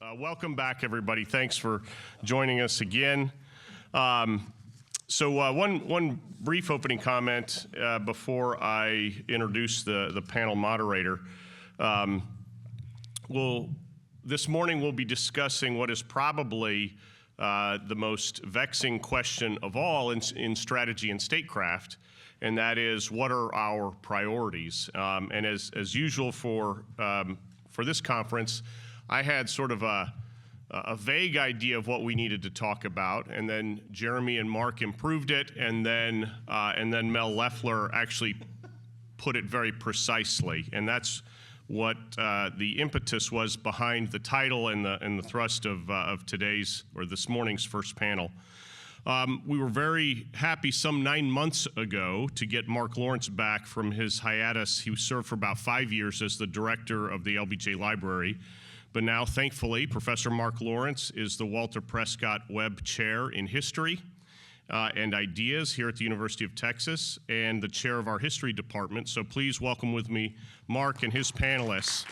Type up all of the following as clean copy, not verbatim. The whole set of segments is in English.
Welcome back, everybody. Thanks for joining us again. One brief opening comment before I introduce the panel moderator. This morning we'll be discussing what is probably the most vexing question of all in strategy and statecraft, and that is, what are our priorities? And as usual for this conference, I had sort of a vague idea of what we needed to talk about, and then Jeremy and Mark improved it, and then Mel Leffler actually put it very precisely, and that's what the impetus was behind the title and the thrust of today's or this morning's first panel. We were very happy some 9 months ago to get Mark Lawrence back from his hiatus. He served for about 5 years as the director of the LBJ Library. But now, thankfully, Professor Mark Lawrence is the Walter Prescott Webb Chair in History and Ideas here at the University of Texas and the chair of our history department. So please welcome with me Mark and his panelists.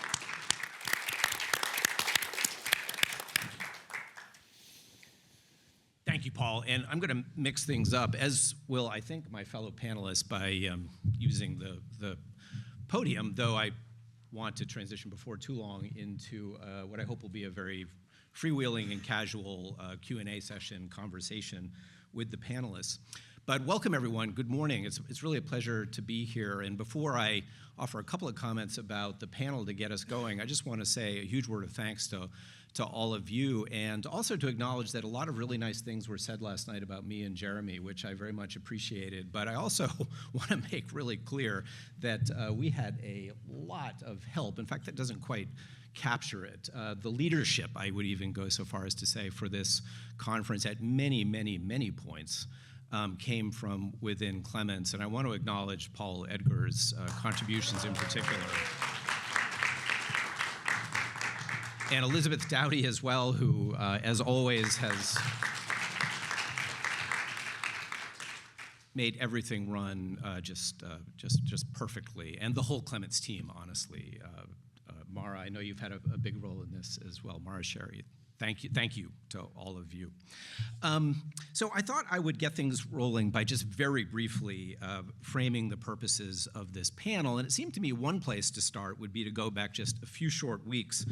Thank you, Paul. And I'm going to mix things up, as will, I think, my fellow panelists by using the podium, though I want to transition before too long into what I hope will be a very freewheeling and casual Q&A session conversation with the panelists. But welcome, everyone. Good morning. It's really a pleasure to be here. And before I offer a couple of comments about the panel to get us going, I just want to say a huge word of thanks to all of you, and also to acknowledge that a lot of really nice things were said last night about me and Jeremy, which I very much appreciated. But I also want to make really clear that we had a lot of help. In fact, that doesn't quite capture it. The leadership, I would even go so far as to say, for this conference at many, many, many points came from within Clements. And I want to acknowledge Paul Edgar's contributions in particular. And Elizabeth Dowdy as well, who, as always, has made everything run just perfectly, and the whole Clements team, honestly. Mara, I know you've had a big role in this as well. Mara Sherry, thank you to all of you. So I thought I would get things rolling by just very briefly framing the purposes of this panel. And it seemed to me one place to start would be to go back just a few short weeks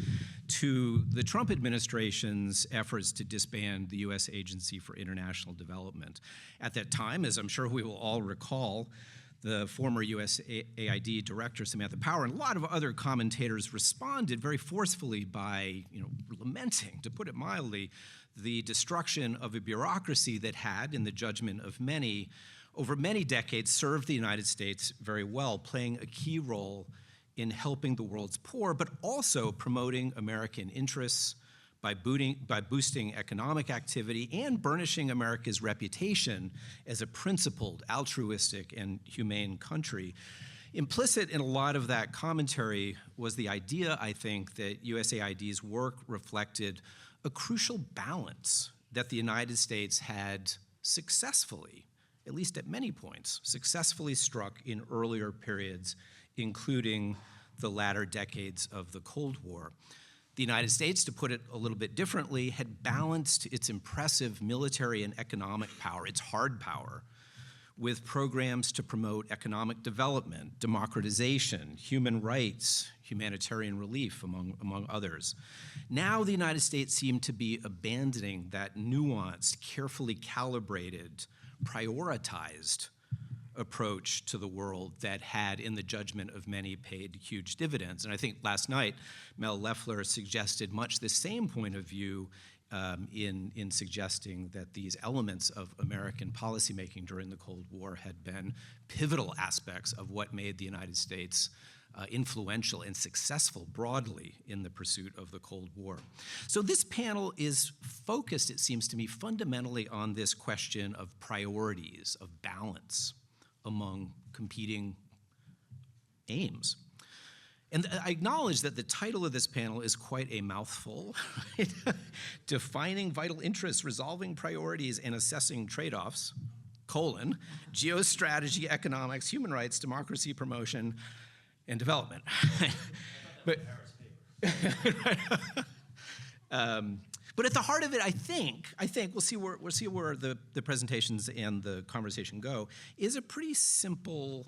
to the Trump administration's efforts to disband the U.S. Agency for International Development. At that time, as I'm sure we will all recall, the former USAID director, Samantha Power, and a lot of other commentators responded very forcefully by, lamenting, to put it mildly, the destruction of a bureaucracy that had, in the judgment of many, over many decades, served the United States very well, playing a key role in helping the world's poor, but also promoting American interests by boosting economic activity and burnishing America's reputation as a principled, altruistic, and humane country. Implicit in a lot of that commentary was the idea, I think, that USAID's work reflected a crucial balance that the United States had successfully, at least at many points, successfully struck in earlier periods, including the latter decades of the Cold War. The United States, to put it a little bit differently, had balanced its impressive military and economic power, its hard power, with programs to promote economic development, democratization, human rights, humanitarian relief, among others. Now the United States seemed to be abandoning that nuanced, carefully calibrated, prioritized approach to the world that had, in the judgment of many, paid huge dividends. And I think last night, Mel Leffler suggested much the same point of view in suggesting that these elements of American policymaking during the Cold War had been pivotal aspects of what made the United States influential and successful broadly in the pursuit of the Cold War. So this panel is focused, it seems to me, fundamentally on this question of priorities, of balance among competing aims. And I acknowledge that the title of this panel is quite a mouthful, right? Defining vital interests, resolving priorities, and assessing trade-offs, geostrategy, economics, human rights, democracy promotion, and development. But But at the heart of it, I think we'll see where the presentations and the conversation go, is a pretty simple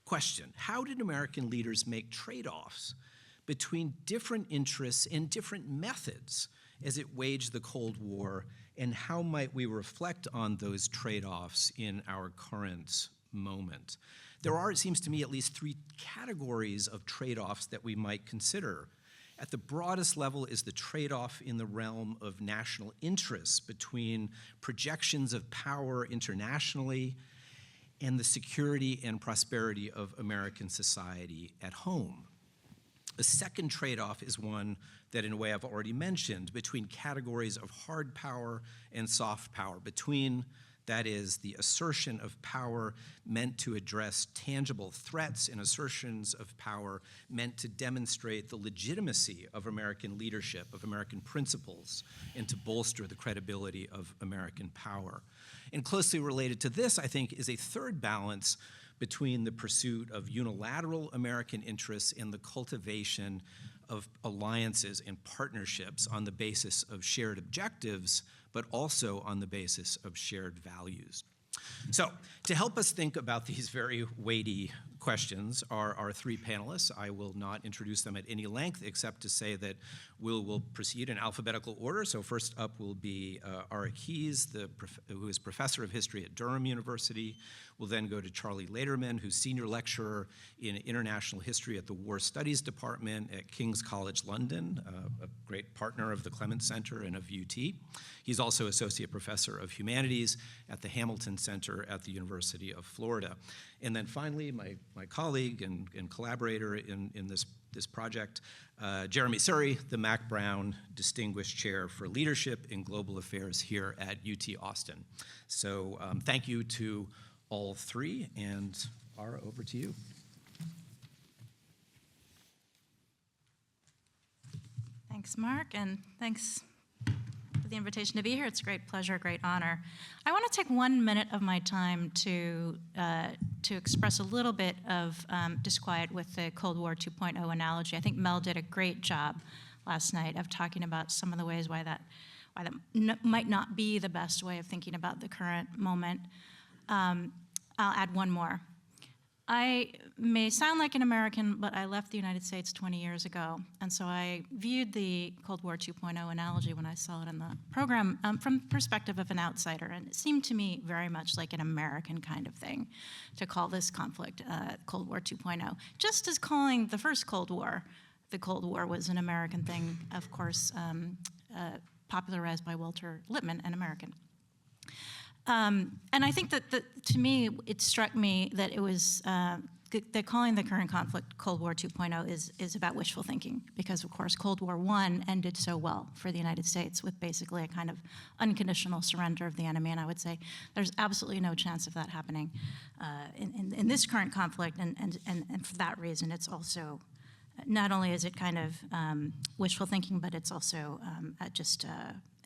question. How did American leaders make trade-offs between different interests and different methods as it waged the Cold War, and how might we reflect on those trade-offs in our current moment? There are, it seems to me, at least 3 categories of trade-offs that we might consider. At the broadest level is the trade-off in the realm of national interests between projections of power internationally and the security and prosperity of American society at home. The second trade-off is one that, in a way, I've already mentioned, between categories of hard power and soft power, between, that is, the assertion of power meant to address tangible threats and assertions of power meant to demonstrate the legitimacy of American leadership, of American principles, and to bolster the credibility of American power. And closely related to this, I think, is a third balance between the pursuit of unilateral American interests and the cultivation of alliances and partnerships on the basis of shared objectives, but also on the basis of shared values. So, to help us think about these very weighty questions are our 3 panelists. I will not introduce them at any length, except to say that we'll proceed in alphabetical order. So first up will be Ara Keyes, who is professor of history at Durham University. We'll then go to Charlie Lederman, who's senior lecturer in international history at the War Studies Department at King's College London, a great partner of the Clements Center and of UT. He's also associate professor of humanities at the Hamilton Center at the University of Florida. And then finally, my colleague and collaborator in this project, Jeremy Surrey, the Mac Brown Distinguished Chair for Leadership in Global Affairs here at UT Austin. So thank you to all 3, and Ara, over to you. Thanks, Mark, and thanks for the invitation to be here. It's a great pleasure, great honor. I want to take 1 minute of my time to express a little bit of disquiet with the Cold War 2.0 analogy. I think Mel did a great job last night of talking about some of the ways why that might not be the best way of thinking about the current moment. I'll add one more. I may sound like an American, but I left the United States 20 years ago, and so I viewed the Cold War 2.0 analogy when I saw it in the program from the perspective of an outsider, and it seemed to me very much like an American kind of thing to call this conflict Cold War 2.0. Just as calling the first Cold War the Cold War was an American thing, of course, popularized by Walter Lippmann, an American. And I think that to me, it struck me that it was that calling the current conflict Cold War 2.0 is about wishful thinking, because of course Cold War I ended so well for the United States with basically a kind of unconditional surrender of the enemy, and I would say there's absolutely no chance of that happening in this current conflict, and for that reason, it's also not only is it kind of wishful thinking, but it's also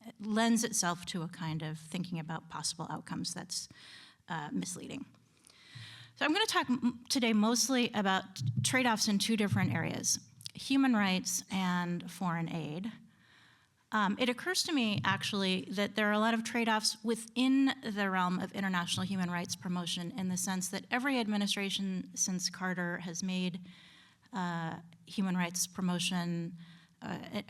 it lends itself to a kind of thinking about possible outcomes that's misleading. So I'm going to talk today mostly about trade-offs in 2 different areas, human rights and foreign aid. It occurs to me, actually, that there are a lot of trade-offs within the realm of international human rights promotion, in the sense that every administration since Carter has made human rights promotion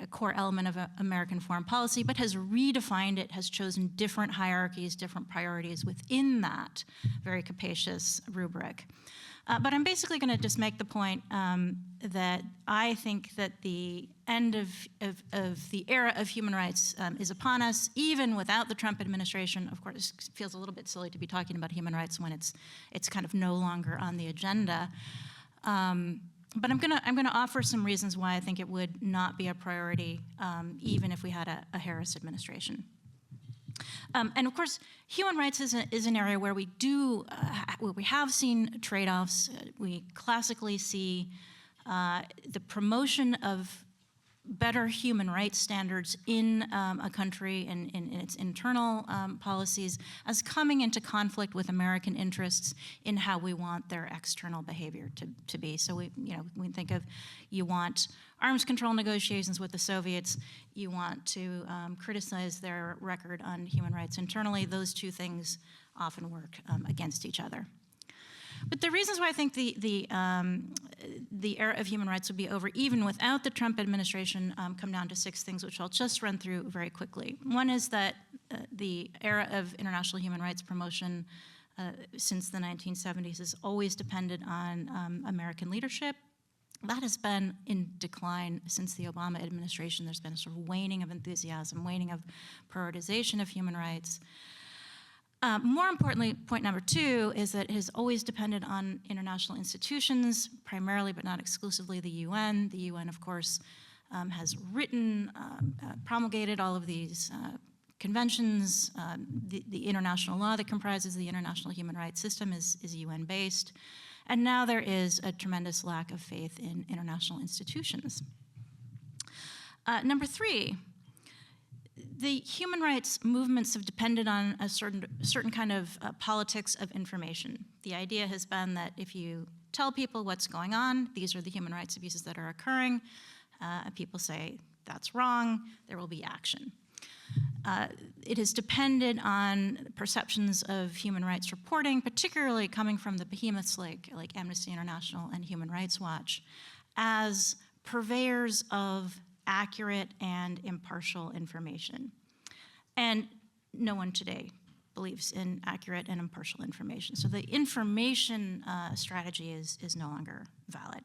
a core element of American foreign policy, but has redefined it, has chosen different hierarchies, different priorities within that very capacious rubric. But I'm basically going to just make the point that I think that the end of the era of human rights is upon us, even without the Trump administration. Of course, it feels a little bit silly to be talking about human rights when it's kind of no longer on the agenda. But I'm gonna offer some reasons why I think it would not be a priority, even if we had a Harris administration. And of course, human rights is an area where we have seen trade-offs. We classically see the promotion of better human rights standards in a country and in its internal policies as coming into conflict with American interests in how we want their external behavior to be. So we think of, you want arms control negotiations with the Soviets, you want to criticize their record on human rights internally. Those two things often work against each other. But the reasons why I think the era of human rights would be over, even without the Trump administration, come down to 6 things, which I'll just run through very quickly. One is that the era of international human rights promotion since the 1970s has always depended on American leadership. That has been in decline since the Obama administration. There's been a sort of waning of enthusiasm, waning of prioritization of human rights. More importantly, point number 2 is that it has always depended on international institutions, primarily but not exclusively the UN. The UN, of course, has written, promulgated all of these conventions. The international law that comprises the international human rights system is UN-based. And now there is a tremendous lack of faith in international institutions. Number 3, the human rights movements have depended on a certain kind of politics of information. The idea has been that if you tell people what's going on, these are the human rights abuses that are occurring, and people say that's wrong, there will be action. It has depended on perceptions of human rights reporting, particularly coming from the behemoths like Amnesty International and Human Rights Watch, as purveyors of accurate and impartial information. And no one today believes in accurate and impartial information. So the information strategy is no longer valid.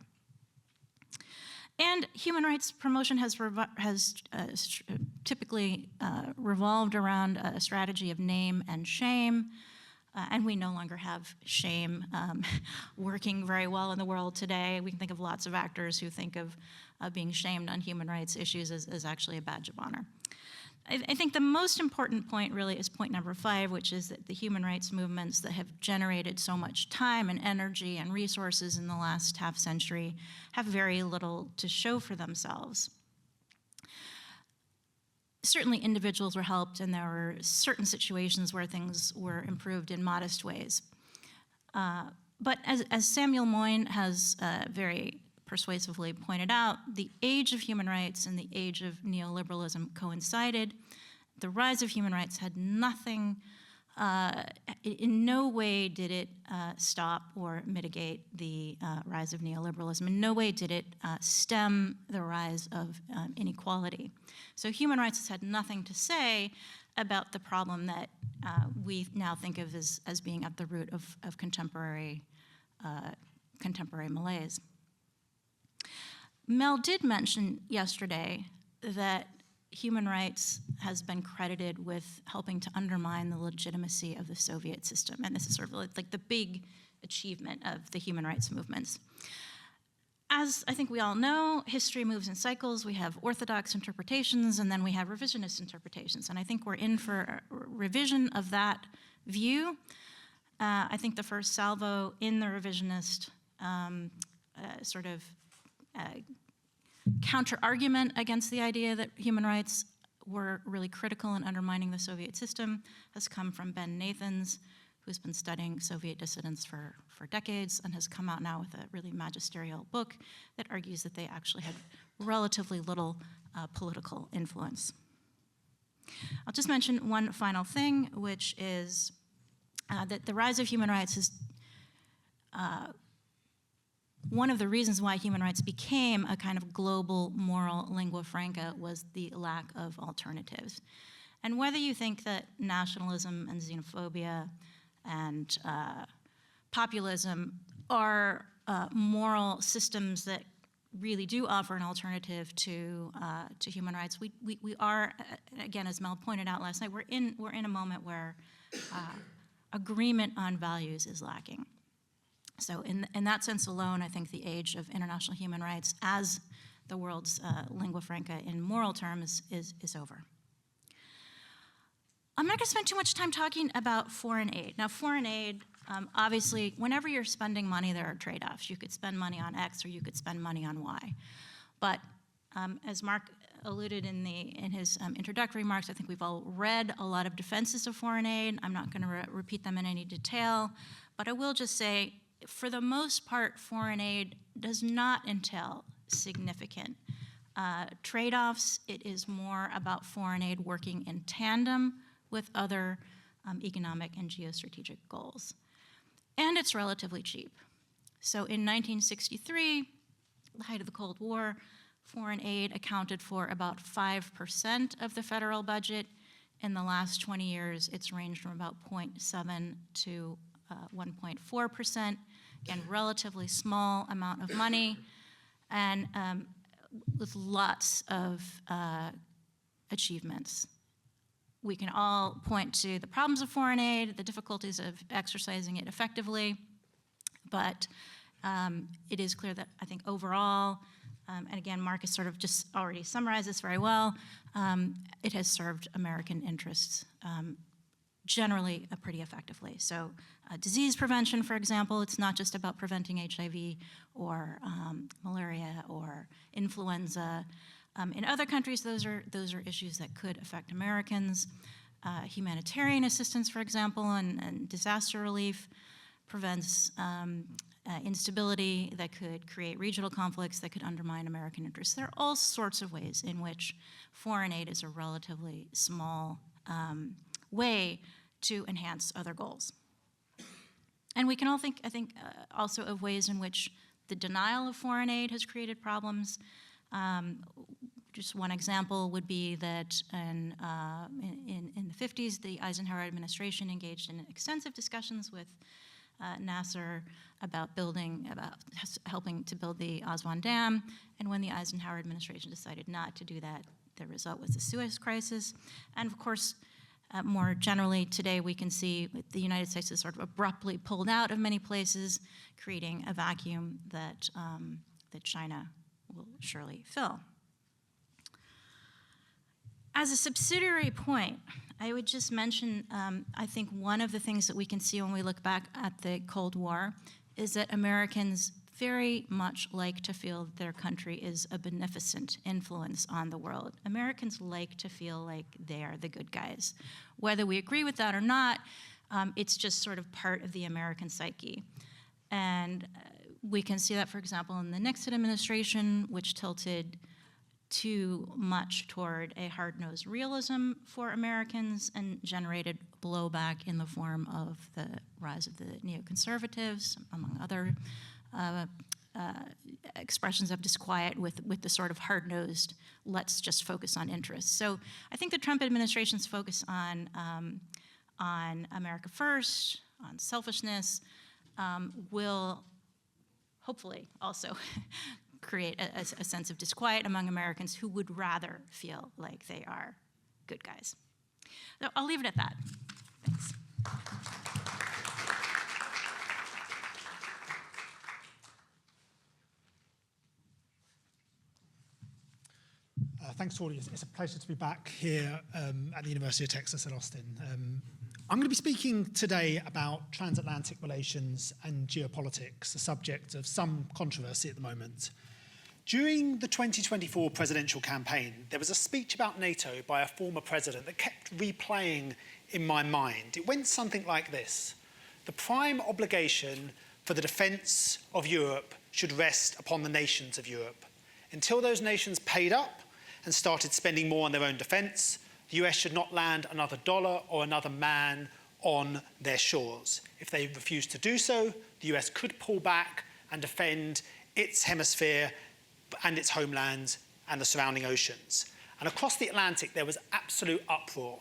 And human rights promotion has typically revolved around a strategy of name and shame. And we no longer have shame working very well in the world today. We can think of lots of actors who think of being shamed on human rights issues as actually a badge of honor. I think the most important point really is point number 5, which is that the human rights movements that have generated so much time and energy and resources in the last half century have very little to show for themselves. Certainly individuals were helped, and there were certain situations where things were improved in modest ways. But as Samuel Moyn has very persuasively pointed out, the age of human rights and the age of neoliberalism coincided. The rise of human rights had nothing, in no way did it stop or mitigate the rise of neoliberalism. In no way did it stem the rise of inequality. So human rights has had nothing to say about the problem that we now think of as being at the root of contemporary malaise. Mel did mention yesterday that human rights has been credited with helping to undermine the legitimacy of the Soviet system, and this is sort of like the big achievement of the human rights movements. As I think we all know, history moves in cycles. We have orthodox interpretations, and then we have revisionist interpretations, and I think we're in for a revision of that view. I think the first salvo in the revisionist counter-argument against the idea that human rights were really critical in undermining the Soviet system has come from Ben Nathans, who's been studying Soviet dissidents for decades and has come out now with a really magisterial book that argues that they actually had relatively little political influence. I'll just mention one final thing, which is that the rise of human rights is one of the reasons why human rights became a kind of global moral lingua franca was the lack of alternatives. And whether you think that nationalism and xenophobia and populism are moral systems that really do offer an alternative to human rights, we are, again, as Mel pointed out last night, we're in a moment where agreement on values is lacking. So in that sense alone, I think the age of international human rights as the world's lingua franca in moral terms is over. I'm not going to spend too much time talking about foreign aid. Now, foreign aid, obviously, whenever you're spending money, there are trade-offs. You could spend money on X or you could spend money on Y. But as Mark alluded in his introductory remarks, I think we've all read a lot of defenses of foreign aid. I'm not going to repeat them in any detail, but I will just say, for the most part, foreign aid does not entail significant Trade-offs, it is more about foreign aid working in tandem with other economic and geostrategic goals. And it's relatively cheap. So in 1963, the height of the Cold War, foreign aid accounted for about 5% of the federal budget. In the last 20 years, it's ranged from about 0.7 to 1.4%. Again, relatively small amount of money, and with lots of achievements. We can all point to the problems of foreign aid, the difficulties of exercising it effectively, but it is clear that I think overall, and again, Mark has sort of just already summarized this very well, it has served American interests generally pretty effectively. So disease prevention, for example, it's not just about preventing HIV or malaria or influenza. In other countries, those are issues that could affect Americans. Humanitarian assistance, for example, and disaster relief prevents instability that could create regional conflicts that could undermine American interests. There are all sorts of ways in which foreign aid is a relatively small way to enhance other goals. And we can all think, I think, also of ways in which the denial of foreign aid has created problems. Just one example would be that in the 50s, the Eisenhower administration engaged in extensive discussions with Nasser about helping to build the Aswan Dam. And when the Eisenhower administration decided not to do that, the result was the Suez Crisis. And of course, more generally, today we can see the United States has sort of abruptly pulled out of many places, creating a vacuum that China will surely fill. As a subsidiary point, I would just mention, I think one of the things that we can see when we look back at the Cold War is that Americans very much like to feel their country is a beneficent influence on the world. Americans like to feel like they are the good guys. Whether we agree with that or not, it's just sort of part of the American psyche. And we can see that, for example, in the Nixon administration, which tilted too much toward a hard-nosed realism for Americans and generated blowback in the form of the rise of the neoconservatives, among other expressions of disquiet with the sort of hard-nosed, let's just focus on interests. So I think the Trump administration's focus on America first, on selfishness, will hopefully also create a sense of disquiet among Americans who would rather feel like they are good guys. So I'll leave it at that. Thanks. Thanks to all of you. It's a pleasure to be back here at the University of Texas at Austin. I'm going to be speaking today about transatlantic relations and geopolitics, a subject of some controversy at the moment. During the 2024 presidential campaign, there was a speech about NATO by a former president that kept replaying in my mind. It went something like this: the prime obligation for the defence of Europe should rest upon the nations of Europe. Until those nations paid up and started spending more on their own defence, the US should not land another dollar or another man on their shores. If they refuse to do so, the US could pull back and defend its hemisphere and its homelands and the surrounding oceans. And across the Atlantic, there was absolute uproar.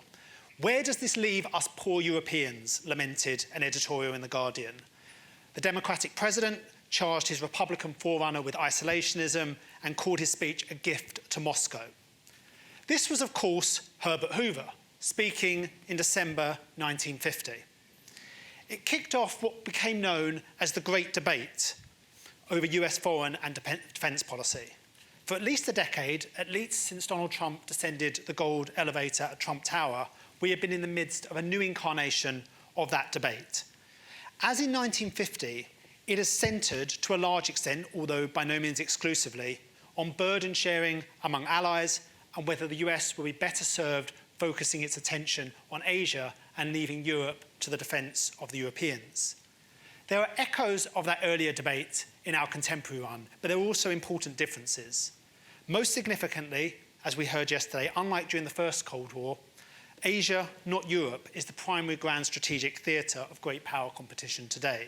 Where does this leave us poor Europeans? Lamented an editorial in The Guardian. The Democratic president charged his Republican forerunner with isolationism and called his speech a gift to Moscow. This was, of course, Herbert Hoover, speaking in December 1950. It kicked off what became known as the Great Debate over US foreign and defence policy. For at least a decade, at least since Donald Trump descended the gold elevator at Trump Tower, we have been in the midst of a new incarnation of that debate. As in 1950, it has centred, to a large extent, although by no means exclusively, on burden sharing among allies and whether the US will be better served focusing its attention on Asia and leaving Europe to the defence of the Europeans. There are echoes of that earlier debate in our contemporary one, but there are also important differences. Most significantly, as we heard yesterday, unlike during the First Cold War, Asia, not Europe, is the primary grand strategic theatre of great power competition today.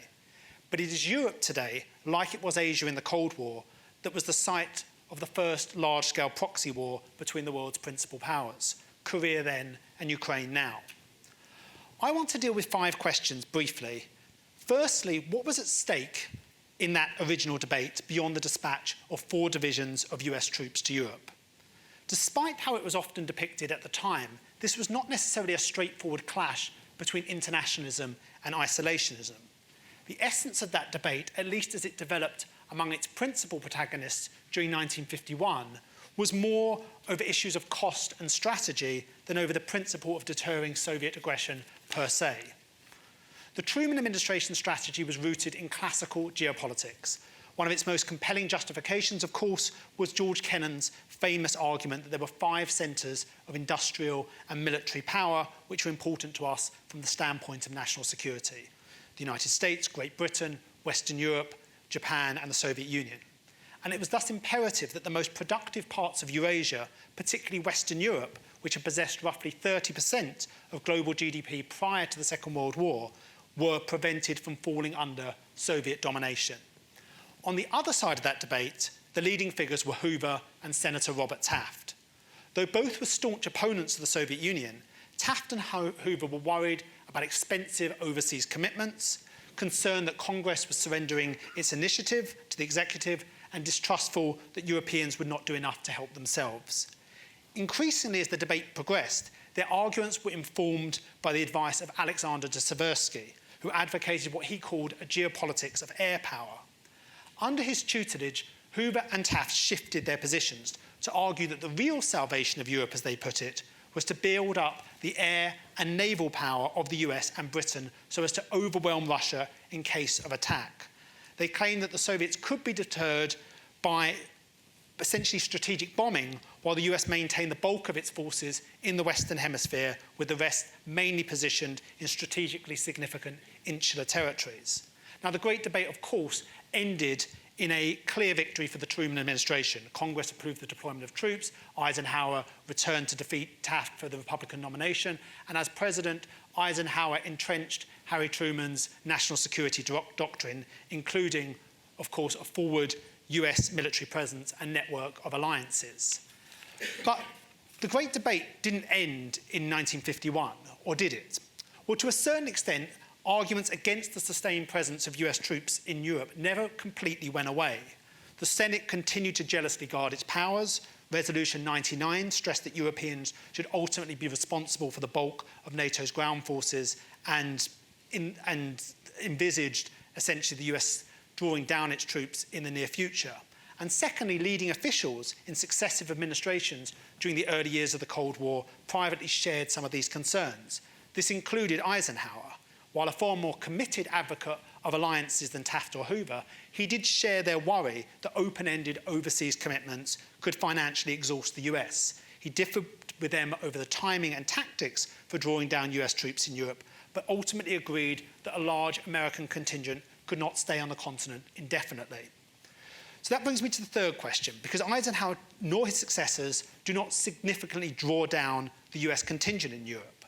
But it is Europe today, like it was Asia in the Cold War, that was the site of the first large-scale proxy war between the world's principal powers, Korea then and Ukraine now. I want to deal with 5 questions briefly. Firstly, what was at stake in that original debate beyond the dispatch of 4 divisions of US troops to Europe? Despite how it was often depicted at the time, this was not necessarily a straightforward clash between internationalism and isolationism. The essence of that debate, at least as it developed among its principal protagonists during 1951, was more over issues of cost and strategy than over the principle of deterring Soviet aggression per se. The Truman administration strategy was rooted in classical geopolitics. One of its most compelling justifications, of course, was George Kennan's famous argument that there were 5 centres of industrial and military power which were important to us from the standpoint of national security: the United States, Great Britain, Western Europe, Japan, and the Soviet Union. And it was thus imperative that the most productive parts of Eurasia, particularly Western Europe, which had possessed roughly 30% of global GDP prior to the Second World War, were prevented from falling under Soviet domination. On the other side of that debate, the leading figures were Hoover and Senator Robert Taft. Though both were staunch opponents of the Soviet Union, Taft and Hoover were worried about expensive overseas commitments, concerned that Congress was surrendering its initiative to the executive, and distrustful that Europeans would not do enough to help themselves. Increasingly, as the debate progressed, their arguments were informed by the advice of Alexander de Seversky, who advocated what he called a geopolitics of air power. Under his tutelage, Hoover and Taft shifted their positions to argue that the real salvation of Europe, as they put it, was to build up the air and naval power of the US and Britain so as to overwhelm Russia in case of attack. They claimed that the Soviets could be deterred by essentially strategic bombing, while the US maintained the bulk of its forces in the Western Hemisphere, with the rest mainly positioned in strategically significant insular territories. Now, the great debate, of course, ended in a clear victory for the Truman administration. Congress approved the deployment of troops. Eisenhower returned to defeat Taft for the Republican nomination. And as president, Eisenhower entrenched Harry Truman's national security doctrine, including, of course, a forward US military presence and network of alliances. But the great debate didn't end in 1951, or did it? Well, to a certain extent, arguments against the sustained presence of US troops in Europe never completely went away. The Senate continued to jealously guard its powers. Resolution 99 stressed that Europeans should ultimately be responsible for the bulk of NATO's ground forces and envisaged essentially the US drawing down its troops in the near future. And secondly, leading officials in successive administrations during the early years of the Cold War privately shared some of these concerns. This included Eisenhower. While a far more committed advocate of alliances than Taft or Hoover, he did share their worry that open-ended overseas commitments could financially exhaust the US. He differed with them over the timing and tactics for drawing down US troops in Europe, but ultimately agreed that a large American contingent could not stay on the continent indefinitely. So that brings me to the third question, because Eisenhower nor his successors do not significantly draw down the US contingent in Europe.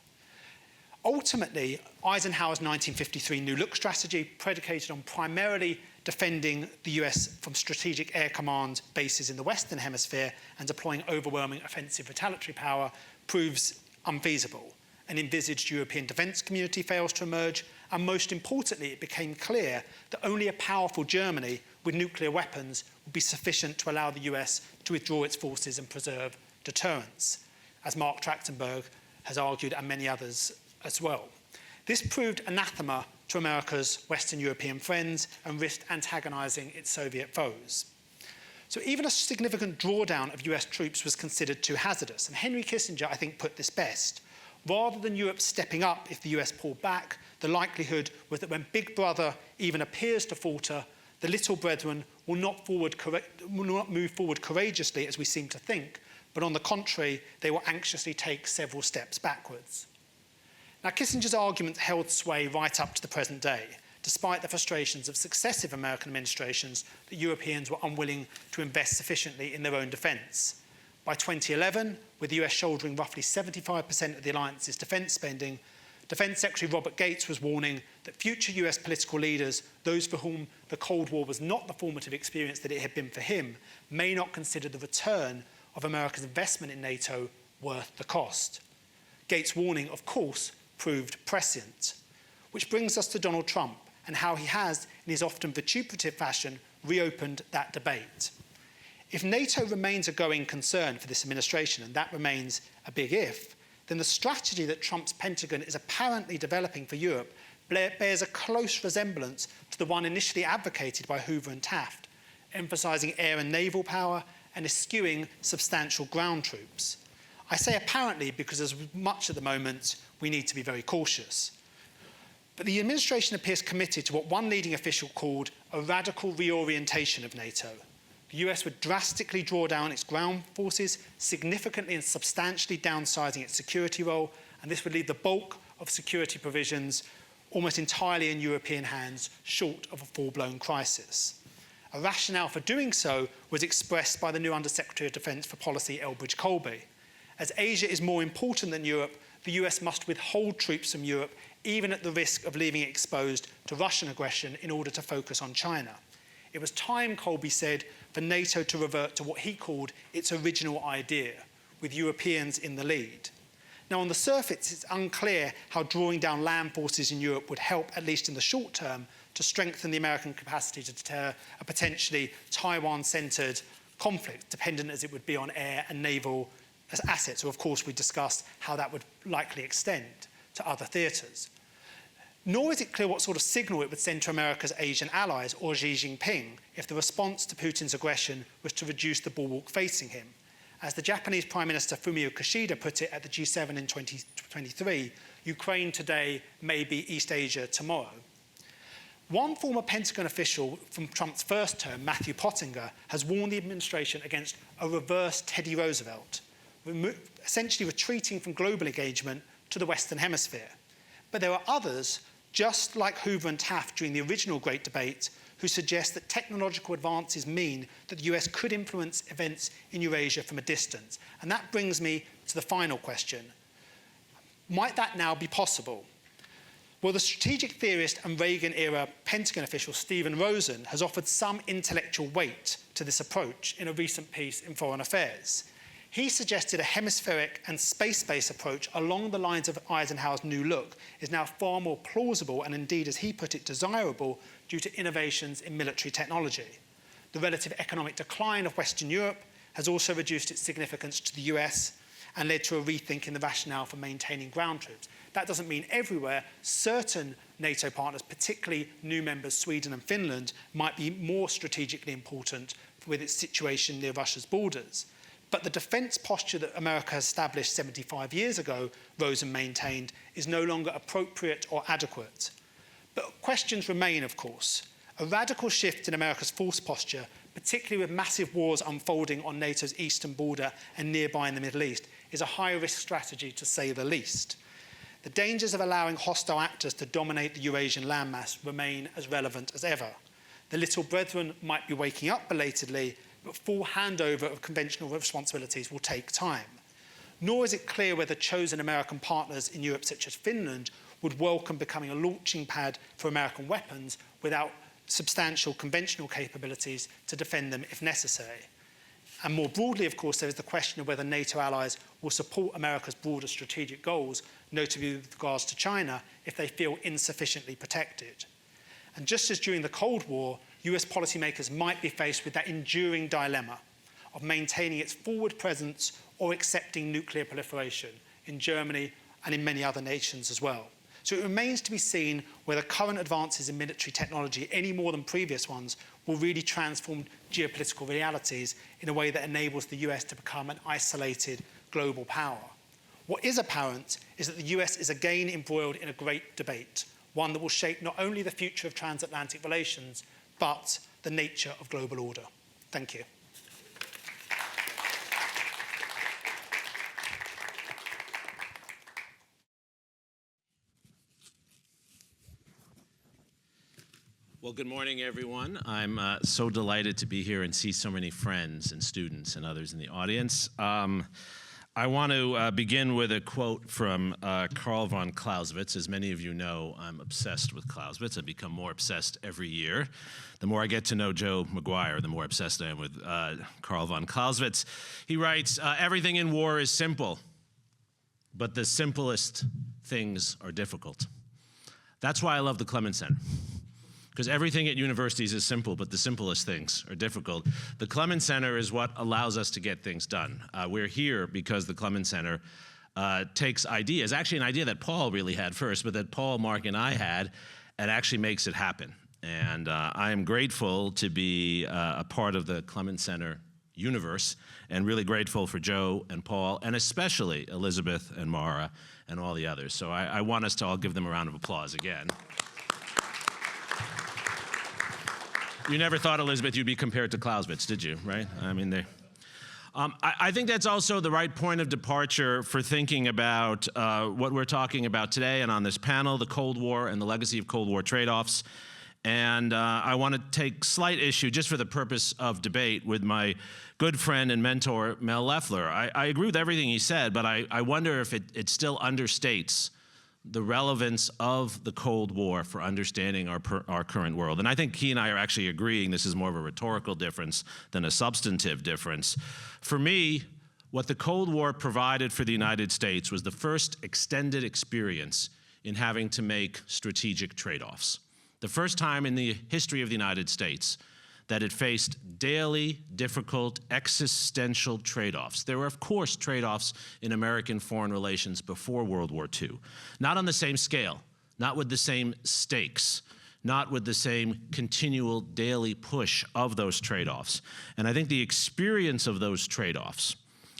Ultimately, Eisenhower's 1953 New Look strategy, predicated on primarily defending the US from strategic air command bases in the Western Hemisphere and deploying overwhelming offensive retaliatory power, proves unfeasible. An envisaged European defence community fails to emerge, and most importantly, it became clear that only a powerful Germany with nuclear weapons would be sufficient to allow the US to withdraw its forces and preserve deterrence, as Mark Trachtenberg has argued and many others as well. This proved anathema to America's Western European friends and risked antagonising its Soviet foes. So even a significant drawdown of US troops was considered too hazardous, and Henry Kissinger, I think, put this best. Rather than Europe stepping up if the US pulled back, the likelihood was that when Big Brother even appears to falter, the little brethren will not move forward courageously as we seem to think, but on the contrary, they will anxiously take several steps backwards. Now, Kissinger's argument held sway right up to the present day. despite the frustrations of successive American administrations that Europeans were unwilling to invest sufficiently in their own defence. By 2011, with the US shouldering roughly 75% of the alliance's defence spending, Defence Secretary Robert Gates was warning that future US political leaders, those for whom the Cold War was not the formative experience that it had been for him, may not consider the return of America's investment in NATO worth the cost. Gates' warning, of course, proved prescient. Which brings us to Donald Trump and how he has, in his often vituperative fashion, reopened that debate. If NATO remains a going concern for this administration, and that remains a big if, then the strategy that Trump's Pentagon is apparently developing for Europe bears a close resemblance to the one initially advocated by Hoover and Taft, emphasising air and naval power and eschewing substantial ground troops. I say apparently because as much at the moment, we need to be very cautious. But the administration appears committed to what one leading official called a radical reorientation of NATO. The US would drastically draw down its ground forces, significantly and substantially downsizing its security role, and this would leave the bulk of security provisions almost entirely in European hands, short of a full-blown crisis. A rationale for doing so was expressed by the new Undersecretary of Defence for Policy, LBJ School. As Asia is more important than Europe, the US must withhold troops from Europe, even at the risk of leaving it exposed to Russian aggression in order to focus on China. It was time, Colby said, for NATO to revert to what he called its original idea, with Europeans in the lead. Now, on the surface, it's unclear how drawing down land forces in Europe would help, at least in the short term, to strengthen the American capacity to deter a potentially Taiwan-centred conflict, dependent as it would be on air and naval assets. So, of course, we discussed how that would likely extend to other theatres. Nor is it clear what sort of signal it would send to America's Asian allies or Xi Jinping if the response to Putin's aggression was to reduce the bulwark facing him. As the Japanese Prime Minister Fumio Kishida put it at the G7 in 2023, Ukraine today may be East Asia tomorrow. One former Pentagon official from Trump's first term, Matthew Pottinger, has warned the administration against a reverse Teddy Roosevelt, essentially retreating from global engagement to the Western Hemisphere. But there are others, just like Hoover and Taft during the original Great Debate, who suggest that technological advances mean that the US could influence events in Eurasia from a distance. And that brings me to the final question. Might that now be possible? Well, the strategic theorist and Reagan-era Pentagon official Stephen Rosen has offered some intellectual weight to this approach in a recent piece in Foreign Affairs. He suggested a hemispheric and space-based approach along the lines of Eisenhower's New Look is now far more plausible and indeed, as he put it, desirable due to innovations in military technology. The relative economic decline of Western Europe has also reduced its significance to the US and led to a rethink in the rationale for maintaining ground troops. That doesn't mean everywhere. Certain NATO partners, particularly new members Sweden and Finland, might be more strategically important with its situation near Russia's borders. But the defence posture that America has established 75 years ago, Rosen maintained, is no longer appropriate or adequate. But questions remain, of course. A radical shift in America's force posture, particularly with massive wars unfolding on NATO's eastern border and nearby in the Middle East, is a high-risk strategy, to say the least. The dangers of allowing hostile actors to dominate the Eurasian landmass remain as relevant as ever. The little brethren might be waking up belatedly, but full handover of conventional responsibilities will take time. Nor is it clear whether chosen American partners in Europe, such as Finland, would welcome becoming a launching pad for American weapons without substantial conventional capabilities to defend them if necessary. And more broadly, of course, there is the question of whether NATO allies will support America's broader strategic goals, notably with regards to China, if they feel insufficiently protected. And just as during the Cold War, US policymakers might be faced with that enduring dilemma of maintaining its forward presence or accepting nuclear proliferation in Germany and in many other nations as well. So it remains to be seen whether current advances in military technology, any more than previous ones, will really transform geopolitical realities in a way that enables the US to become an isolated global power. What is apparent is that the US is again embroiled in a great debate, one that will shape not only the future of transatlantic relations, but the nature of global order. Thank you. Well, good morning, everyone. I'm so delighted to be here and see so many friends and students and others in the audience. I want to begin with a quote from Karl von Clausewitz. As many of you know, I'm obsessed with Clausewitz. I've become more obsessed every year. The more I get to know Joe McGuire, the more obsessed I am with Karl von Clausewitz. He writes, everything in war is simple, but the simplest things are difficult. That's why I love the Clements Center. Because everything at universities is simple, but the simplest things are difficult. The Clements Center is what allows us to get things done. We're here because the Clements Center takes ideas, actually an idea that Paul really had first, but that Paul, Mark, and I had, and actually makes it happen. And I am grateful to be a part of the Clements Center universe, and really grateful for Joe and Paul, and especially Elizabeth and Mara and all the others. So I want us to all give them a round of applause again. You never thought, Elizabeth, you'd be compared to Clausewitz, did you, right? I mean, I think that's also the right point of departure for thinking about what we're talking about today and on this panel, the Cold War and the legacy of Cold War trade-offs. And I want to take slight issue, just for the purpose of debate, with my good friend and mentor, Mel Leffler. I agree with everything he said, but I wonder if it still understates the relevance of the Cold War for understanding our current world. And I think he and I are actually agreeing this is more of a rhetorical difference than a substantive difference. For me, what the Cold War provided for the United States was the first extended experience in having to make strategic trade-offs. The first time in the history of the United States that it faced daily, difficult, existential trade-offs. There were, of course, trade-offs in American foreign relations before World War II. Not on the same scale, not with the same stakes, not with the same continual daily push of those trade-offs. And I think the experience of those trade-offs,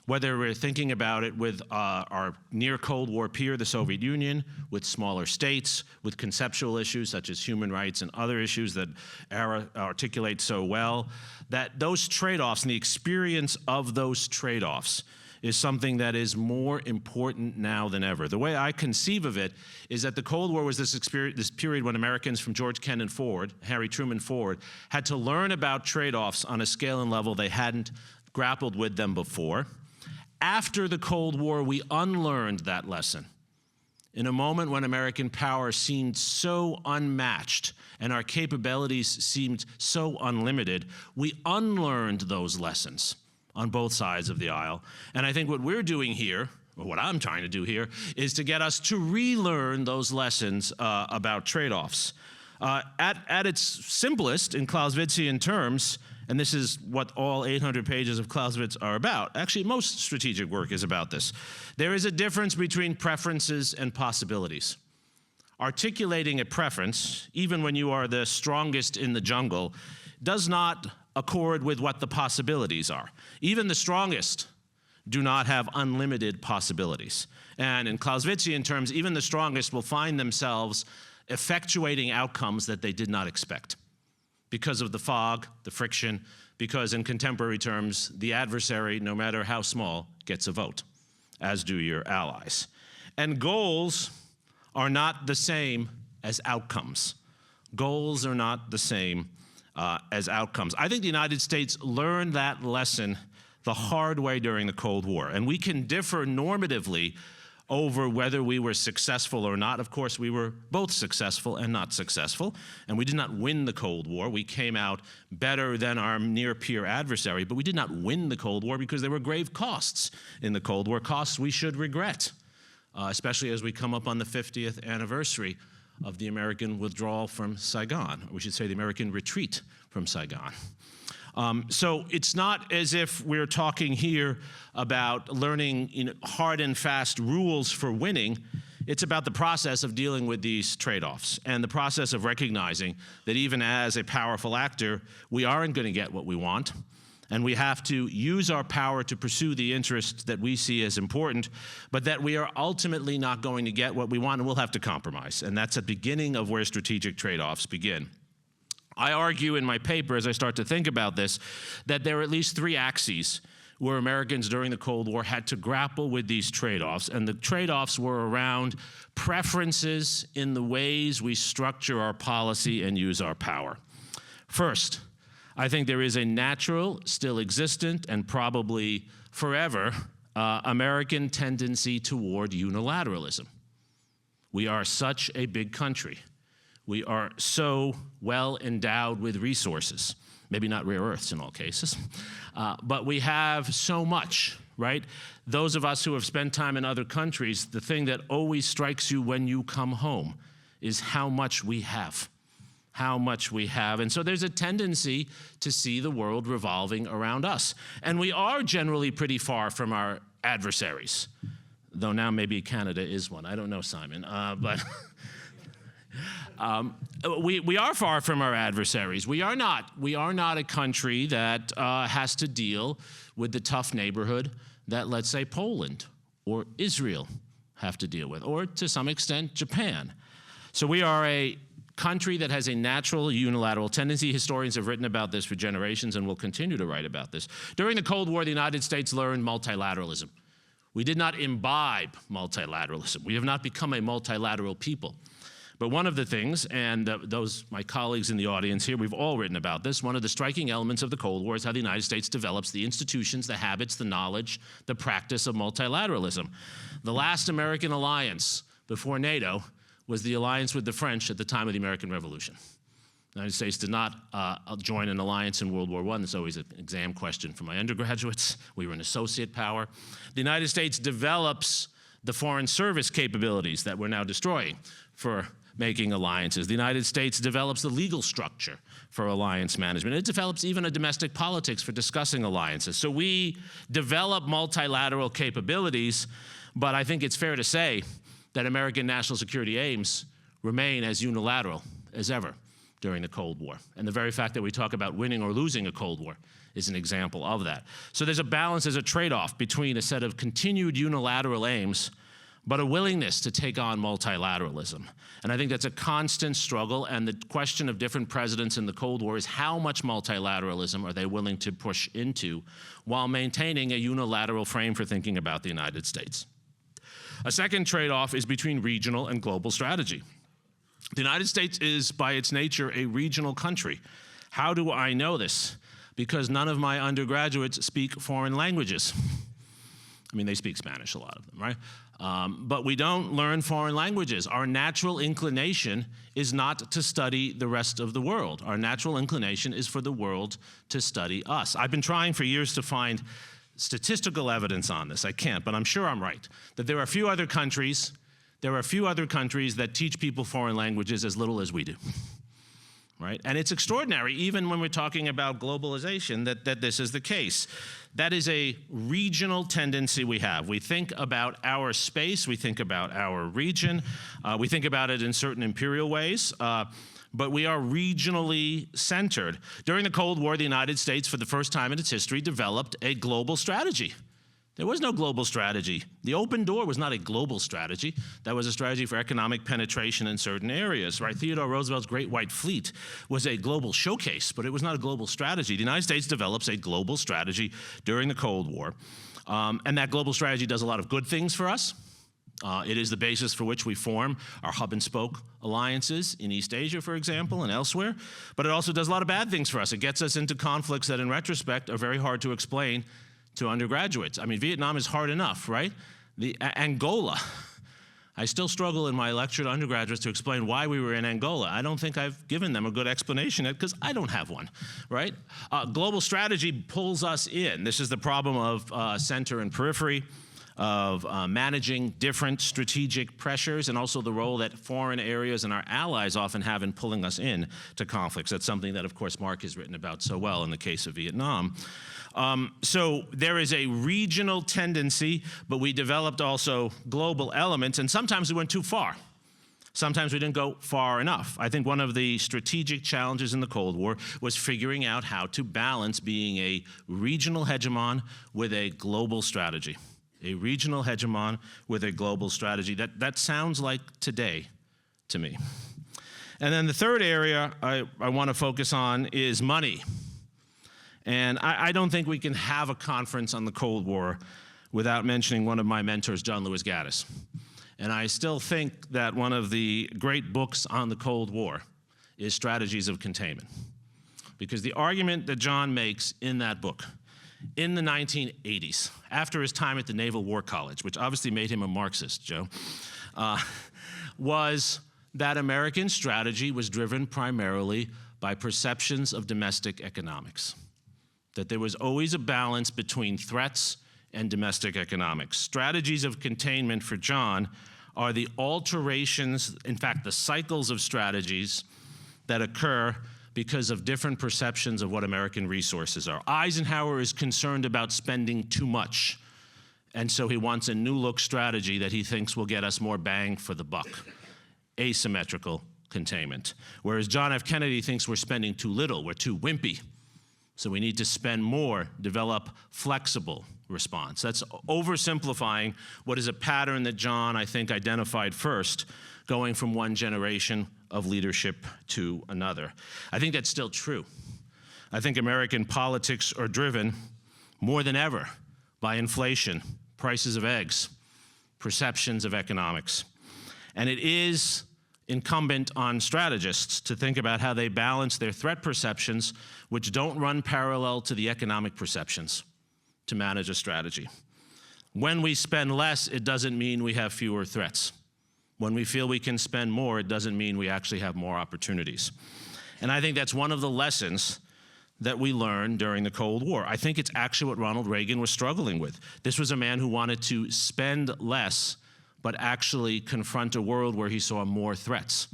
whether we're thinking about it with our near Cold War peer, the Soviet Union, with smaller states, with conceptual issues such as human rights and other issues that Ara articulates so well, that those trade-offs and the experience of those trade-offs is something that is more important now than ever. The way I conceive of it is that the Cold War was this period when Americans from George Kennan forward, Harry Truman forward, had to learn about trade-offs on a scale and level they hadn't grappled with them before. After the Cold War, we unlearned that lesson. In a moment when American power seemed so unmatched and our capabilities seemed so unlimited, we unlearned those lessons on both sides of the aisle. And I think what we're doing here, or what I'm trying to do here, is to get us to relearn those lessons about trade-offs. At its simplest, in Clausewitzian terms, and this is what all 800 pages of Clausewitz are about. Actually, most strategic work is about this. There is a difference between preferences and possibilities. Articulating a preference, even when you are the strongest in the jungle, does not accord with what the possibilities are. Even the strongest do not have unlimited possibilities. And in Clausewitzian terms, even the strongest will find themselves effectuating outcomes that they did not expect, because of the fog, the friction, because in contemporary terms, the adversary, no matter how small, gets a vote, as do your allies. And goals are not the same as outcomes. Goals are not the same as outcomes. I think the United States learned that lesson the hard way during the Cold War, and we can differ normatively over whether we were successful or not. Of course, we were both successful and not successful, and we did not win the Cold War. We came out better than our near-peer adversary, but we did not win the Cold War because there were grave costs in the Cold War, costs we should regret, especially as we come up on the 50th anniversary of the American withdrawal from Saigon, or we should say the American retreat from Saigon. So it's not as if we're talking here about learning hard and fast rules for winning. It's about the process of dealing with these trade-offs and the process of recognizing that even as a powerful actor, we aren't going to get what we want, and we have to use our power to pursue the interests that we see as important, but that we are ultimately not going to get what we want, and we'll have to compromise. And that's the beginning of where strategic trade-offs begin. I argue in my paper, as I start to think about this, that there are at least three axes where Americans during the Cold War had to grapple with these trade-offs, and the trade-offs were around preferences in the ways we structure our policy and use our power. First, I think there is a natural, still existent, and probably forever American tendency toward unilateralism. We are such a big country. We are so well endowed with resources, maybe not rare earths in all cases, but we have so much, right? Those of us who have spent time in other countries, the thing that always strikes you when you come home is how much we have. How much we have. And so there's a tendency to see the world revolving around us. And we are generally pretty far from our adversaries, though now maybe Canada is one. I don't know, Simon. But we are far from our adversaries. We are not a country that has to deal with the tough neighborhood that, let's say, Poland or Israel have to deal with, or to some extent, Japan. So we are a country that has a natural unilateral tendency. Historians have written about this for generations and will continue to write about this. During the Cold War, the United States learned multilateralism. We did not imbibe multilateralism. We have not become a multilateral people. But one of the things, and those, my colleagues in the audience here, we've all written about this, one of the striking elements of the Cold War is how the United States develops the institutions, the habits, the knowledge, the practice of multilateralism. The last American alliance before NATO was the alliance with the French at the time of the American Revolution. The United States did not join an alliance in World War I. It's always an exam question for my undergraduates. We were an associate power. The United States develops the foreign service capabilities that we're now destroying for making alliances. The United States develops the legal structure for alliance management. It develops even a domestic politics for discussing alliances. So we develop multilateral capabilities, but I think it's fair to say that American national security aims remain as unilateral as ever during the Cold War. And the very fact that we talk about winning or losing a Cold War is an example of that. So there's a balance, there's a trade-off between a set of continued unilateral aims, but a willingness to take on multilateralism. And I think that's a constant struggle, and the question of different presidents in the Cold War is how much multilateralism are they willing to push into while maintaining a unilateral frame for thinking about the United States. A second trade-off is between regional and global strategy. The United States is, by its nature, a regional country. How do I know this? Because none of my undergraduates speak foreign languages. I mean, they speak Spanish, a lot of them, right? But we don't learn foreign languages. Our natural inclination is not to study the rest of the world. Our natural inclination is for the world to study us. I've been trying for years to find statistical evidence on this. I can't, but I'm sure I'm right, that there are a few other countries that teach people foreign languages as little as we do, right? And it's extraordinary, even when we're talking about globalization, that this is the case. That is a regional tendency we have. We think about our space, we think about our region, we think about it in certain imperial ways, but we are regionally centered. During the Cold War, the United States, for the first time in its history, developed a global strategy. There was no global strategy. The open door was not a global strategy. That was a strategy for economic penetration in certain areas, right? Theodore Roosevelt's Great White Fleet was a global showcase, but it was not a global strategy. The United States develops a global strategy during the Cold War, and that global strategy does a lot of good things for us. It is the basis for which we form our hub-and-spoke alliances in East Asia, for example, and elsewhere. But it also does a lot of bad things for us. It gets us into conflicts that, in retrospect, are very hard to explain to undergraduates. I mean, Vietnam is hard enough, right? Angola. I still struggle in my lecture to undergraduates to explain why we were in Angola. I don't think I've given them a good explanation yet because I don't have one, right? Global strategy pulls us in. This is the problem of center and periphery, of managing different strategic pressures, and also the role that foreign areas and our allies often have in pulling us in to conflicts. That's something that, of course, Mark has written about so well in the case of Vietnam. So there is a regional tendency, but we developed also global elements, and sometimes we went too far. Sometimes we didn't go far enough. I think one of the strategic challenges in the Cold War was figuring out how to balance being a regional hegemon with a global strategy. A regional hegemon with a global strategy. That sounds like today to me. And then the third area I want to focus on is money. And I don't think we can have a conference on the Cold War without mentioning one of my mentors, John Lewis Gaddis. And I still think that one of the great books on the Cold War is Strategies of Containment. Because the argument that John makes in that book, in the 1980s, after his time at the Naval War College, which obviously made him a Marxist, Joe, was that American strategy was driven primarily by perceptions of domestic economics. That there was always a balance between threats and domestic economics. Strategies of containment for John are the alterations, in fact, the cycles of strategies that occur because of different perceptions of what American resources are. Eisenhower is concerned about spending too much, and so he wants a new look strategy that he thinks will get us more bang for the buck. Asymmetrical containment. Whereas John F. Kennedy thinks we're spending too little, we're too wimpy. So we need to spend more, develop flexible response. That's oversimplifying what is a pattern that John, I think, identified first, going from one generation of leadership to another. I think that's still true. I think American politics are driven more than ever by inflation, prices of eggs, perceptions of economics. And it is incumbent on strategists to think about how they balance their threat perceptions, which don't run parallel to the economic perceptions, to manage a strategy. When we spend less, it doesn't mean we have fewer threats. When we feel we can spend more, it doesn't mean we actually have more opportunities. And I think that's one of the lessons that we learned during the Cold War. I think it's actually what Ronald Reagan was struggling with. This was a man who wanted to spend less, but actually confront a world where he saw more threats.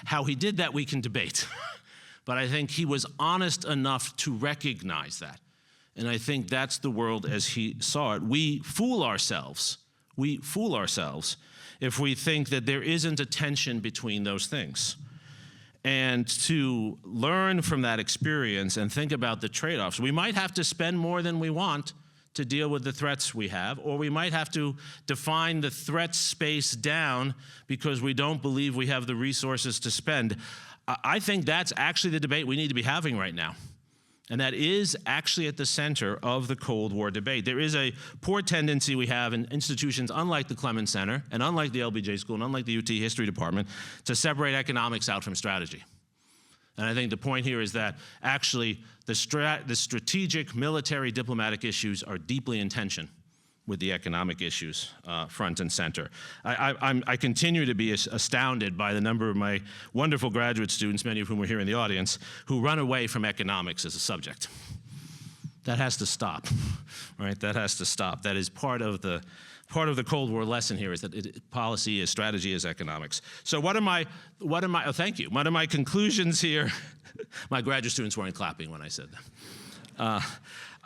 How he did that, we can debate. But I think he was honest enough to recognize that. And I think that's the world as he saw it. We fool ourselves if we think that there isn't a tension between those things. And to learn from that experience and think about the trade-offs, we might have to spend more than we want to deal with the threats we have, or we might have to define the threat space down because we don't believe we have the resources to spend. I think that's actually the debate we need to be having right now. And that is actually at the center of the Cold War debate. There is a poor tendency we have in institutions unlike the Clements Center and unlike the LBJ School and unlike the UT History Department to separate economics out from strategy. And I think the point here is that actually the strategic, military, diplomatic issues are deeply in tension with the economic issues front and center. I continue to be astounded by the number of my wonderful graduate students, many of whom are here in the audience, who run away from economics as a subject. That has to stop, right? That has to stop. That is part of the Cold War lesson here is that policy is strategy is economics. So oh, thank you. One of my conclusions here, my graduate students weren't clapping when I said that.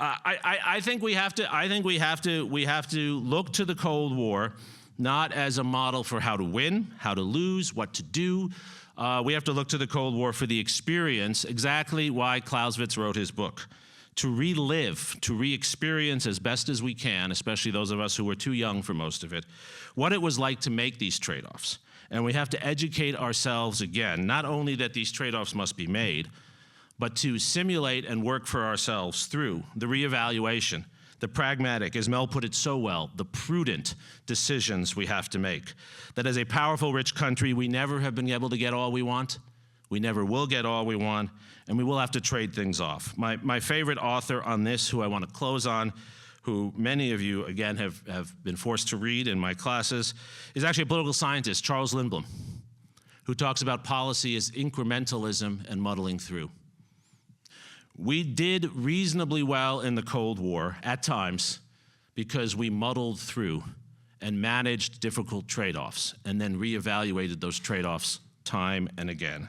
I think we have to look to the Cold War not as a model for how to win, how to lose, what to do. We have to look to the Cold War for the experience, exactly why Clausewitz wrote his book. To relive, to re-experience as best as we can, especially those of us who were too young for most of it, what it was like to make these trade-offs. And we have to educate ourselves again, not only that these trade-offs must be made, but to simulate and work for ourselves through the reevaluation, the pragmatic, as Mel put it so well, the prudent decisions we have to make. That as a powerful, rich country, we never have been able to get all we want. We never will get all we want, and we will have to trade things off. My favorite author on this, who I want to close on, who many of you, again, have been forced to read in my classes, is actually a political scientist, Charles Lindblom, who talks about policy as incrementalism and muddling through. We did reasonably well in the Cold War at times because we muddled through and managed difficult trade-offs and then reevaluated those trade-offs time and again.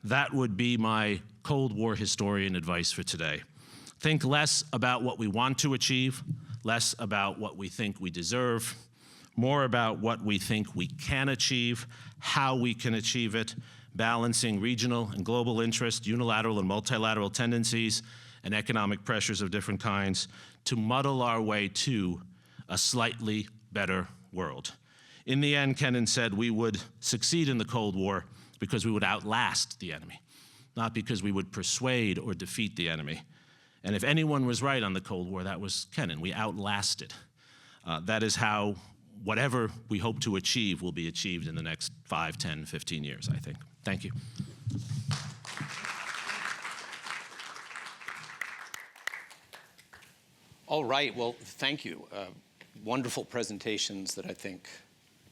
That would be my Cold War historian advice for today. Think less about what we want to achieve, less about what we think we deserve, more about what we think we can achieve, how we can achieve it, balancing regional and global interest, unilateral and multilateral tendencies, and economic pressures of different kinds to muddle our way to a slightly better world. In the end, Kennan said we would succeed in the Cold War because we would outlast the enemy, not because we would persuade or defeat the enemy. And if anyone was right on the Cold War, that was Kennan. We outlasted. That is how whatever we hope to achieve will be achieved in the next 5, 10, 15 years, I think. Thank you. All right, well, thank you. Wonderful presentations that I think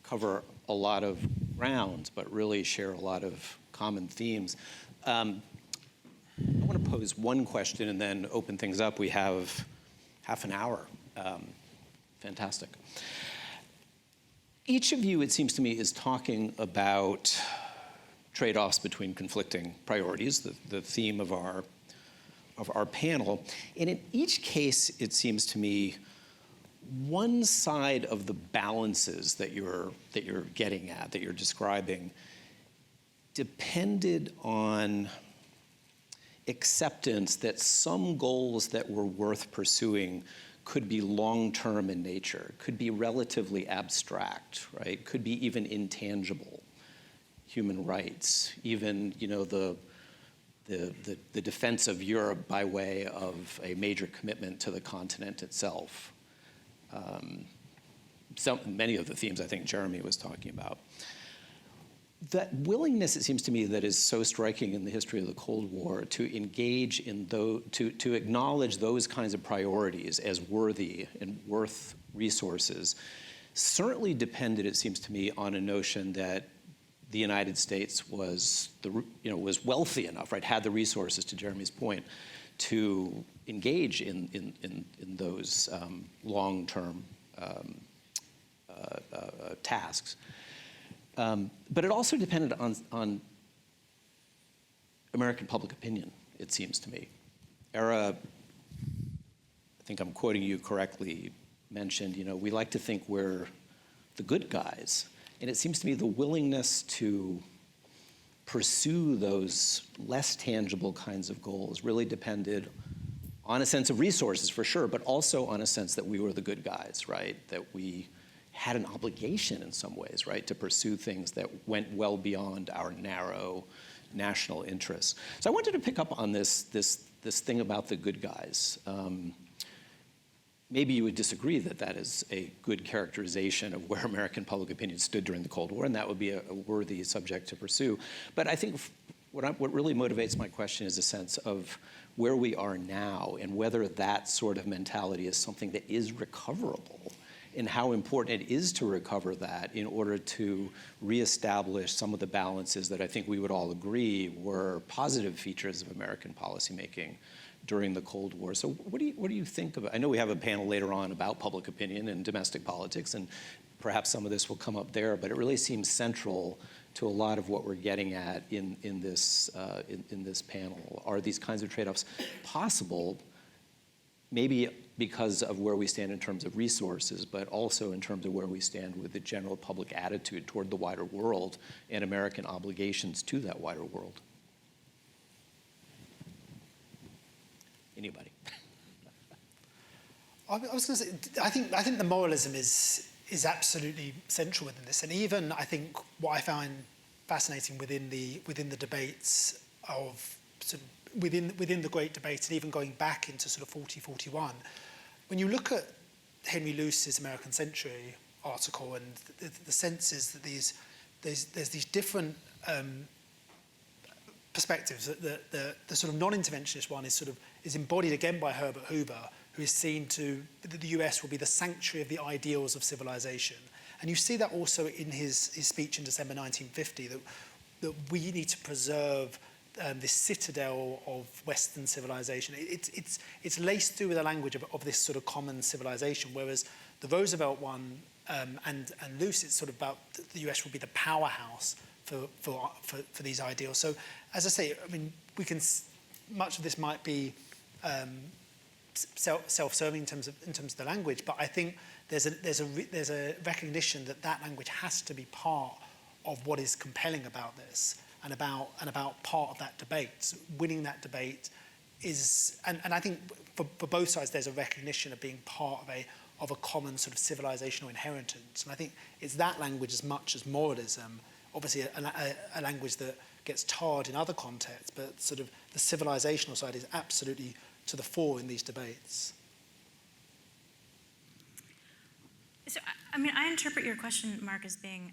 cover a lot of ground, but really share a lot of common themes. I want to pose one question and then open things up. We have half an hour. Fantastic. Each of you, it seems to me, is talking about trade-offs between conflicting priorities, the theme of our panel. And in each case, it seems to me, one side of the balances that you're getting at, that you're describing, depended on acceptance that some goals that were worth pursuing could be long-term in nature, could be relatively abstract, right? Could be even intangible. Human rights, even, you know, the defense of Europe by way of a major commitment to the continent itself. Many of the themes I think Jeremy was talking about. That willingness, it seems to me, that is so striking in the history of the Cold War to engage in to acknowledge those kinds of priorities as worthy and worth resources, certainly depended, it seems to me, on a notion that the United States was wealthy enough, right, had the resources, to Jeremy's point, to engage in those long-term tasks. But it also depended on American public opinion, it seems to me. I think I'm quoting you correctly, mentioned, you know, we like to think we're the good guys. And it seems to me the willingness to pursue those less tangible kinds of goals really depended on a sense of resources, for sure, but also on a sense that we were the good guys, right? That we had an obligation in some ways, right, to pursue things that went well beyond our narrow national interests. So I wanted to pick up on this thing about the good guys. Maybe you would disagree that that is a good characterization of where American public opinion stood during the Cold War, and that would be a worthy subject to pursue. But I think what really motivates my question is a sense of where we are now and whether that sort of mentality is something that is recoverable, and how important it is to recover that in order to reestablish some of the balances that I think we would all agree were positive features of American policymaking during the Cold War. So what do you think of it? I know we have a panel later on about public opinion and domestic politics, and perhaps some of this will come up there, but it really seems central to a lot of what we're getting at in this panel. Are these kinds of trade-offs possible, maybe because of where we stand in terms of resources, but also in terms of where we stand with the general public attitude toward the wider world and American obligations to that wider world? Anybody? I was going to say, I think the moralism is absolutely central within this, and even I think what I find fascinating within the debates of sort of within the Great Debate, and even going back into sort of 40-41, when you look at Henry Luce's American Century article, and the sense is that there's these different perspectives. The sort of non-interventionist one is embodied again by Herbert Hoover, who is seen to that the US will be the sanctuary of the ideals of civilization. And you see that also in his speech in December 1950, that we need to preserve this citadel of Western civilization. It's laced through with the language of this sort of common civilization, whereas the Roosevelt one and Luce, it's sort of about the US will be the powerhouse for these ideals. So, as I say, I mean, much of this might be self-serving in terms of the language, but I think there's a recognition that language has to be part of what is compelling about this, and about part of that debate. Winning that debate is, and I think for both sides there's a recognition of being part of a common sort of civilizational inheritance, and I think it's that language as much as moralism. Obviously, a language that gets tarred in other contexts, but sort of the civilizational side is absolutely to the fore in these debates? So, I mean, I interpret your question, Mark, as being,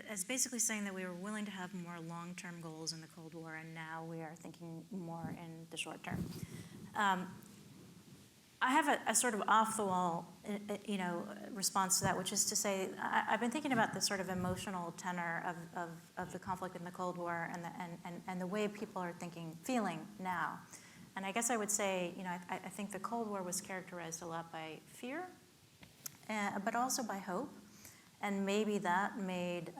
as basically saying that we were willing to have more long-term goals in the Cold War, and now we are thinking more in the short term. I have a sort of off-the-wall, response to that, which is to say, I've been thinking about the sort of emotional tenor of the conflict in the Cold War and the way people are feeling now. And I guess I would say, I think the Cold War was characterized a lot by fear, but also by hope. And maybe that made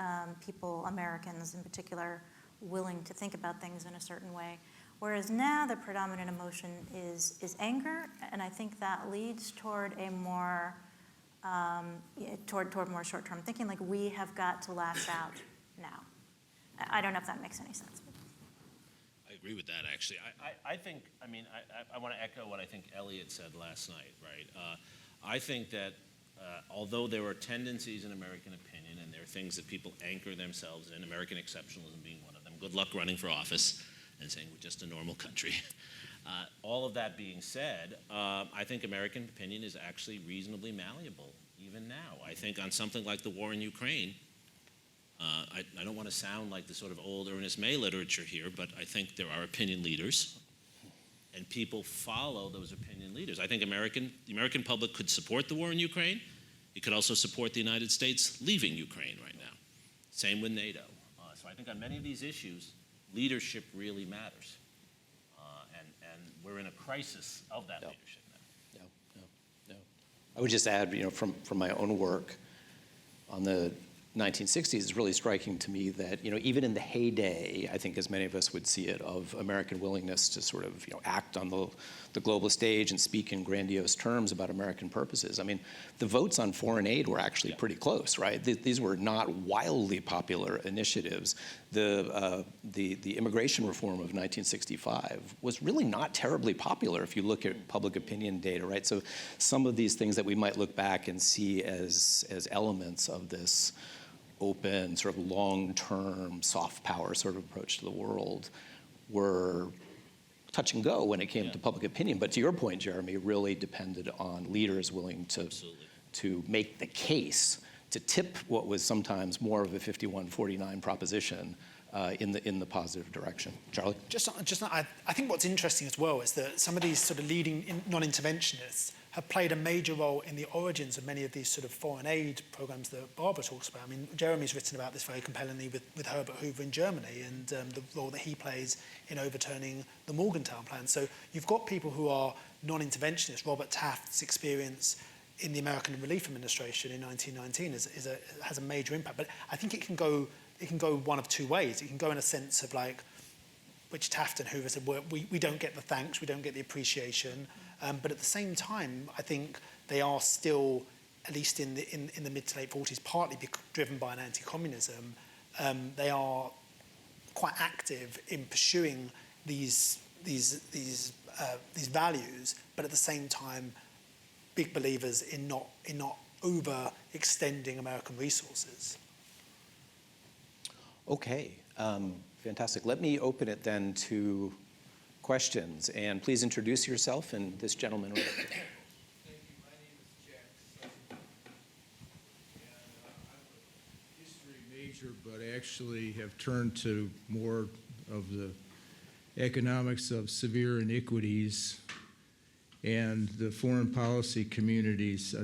people, Americans in particular, willing to think about things in a certain way. Whereas now the predominant emotion is anger, and I think that leads toward a more toward more short-term thinking, like we have got to lash out now. I don't know if that makes any sense. I agree with that, actually. I think, I want to echo what I think Elliot said last night, right? I think that although there are tendencies in American opinion, and there are things that people anchor themselves in, American exceptionalism being one of them, good luck running for office and saying we're just a normal country. All of that being said, I think American opinion is actually reasonably malleable, even now. I think on something like the war in Ukraine, I don't want to sound like the sort of old Ernest May literature here, but I think there are opinion leaders, and people follow those opinion leaders. I think the American public could support the war in Ukraine. It could also support the United States leaving Ukraine right now. Same with NATO. So I think on many of these issues, leadership really matters. And we're in a crisis of that leadership now. No. I would just add, from my own work on the 1960s, it's really striking to me that, even in the heyday, I think as many of us would see it, of American willingness to sort of, act on the global stage and speak in grandiose terms about American purposes. I mean, the votes on foreign aid were actually pretty close, right? These were not wildly popular initiatives. The immigration reform of 1965 was really not terribly popular if you look at public opinion data, right? So some of these things that we might look back and see as elements of this open, sort of long-term, soft power sort of approach to the world were touch and go when it came to public opinion. But to your point, Jeremy, really depended on leaders willing to make the case to tip what was sometimes more of a 51-49 proposition in the positive direction. Charlie? I think what's interesting as well is that some of these sort of leading non-interventionists have played a major role in the origins of many of these sort of foreign aid programs that Barbara talks about. I mean, Jeremy's written about this very compellingly with Herbert Hoover in Germany and the role that he plays in overturning the Morgenthau Plan. So you've got people who are non-interventionists. Robert Taft's experience in the American Relief Administration in 1919 has a major impact. But I think it can go one of two ways. It can go in a sense of like, which Taft and Hoover said, we don't get the thanks, we don't get the appreciation. But at the same time, I think they are still, at least in the mid to late 40s, partly driven by an anti-communism. They are quite active in pursuing these values, but at the same time, big believers in not overextending American resources. Okay, fantastic. Let me open it then to questions, and please introduce yourself and this gentleman over there. Thank you. My name is Jack Sutton, and I'm a history major, but actually have turned to more of the economics of severe iniquities and the foreign policy community's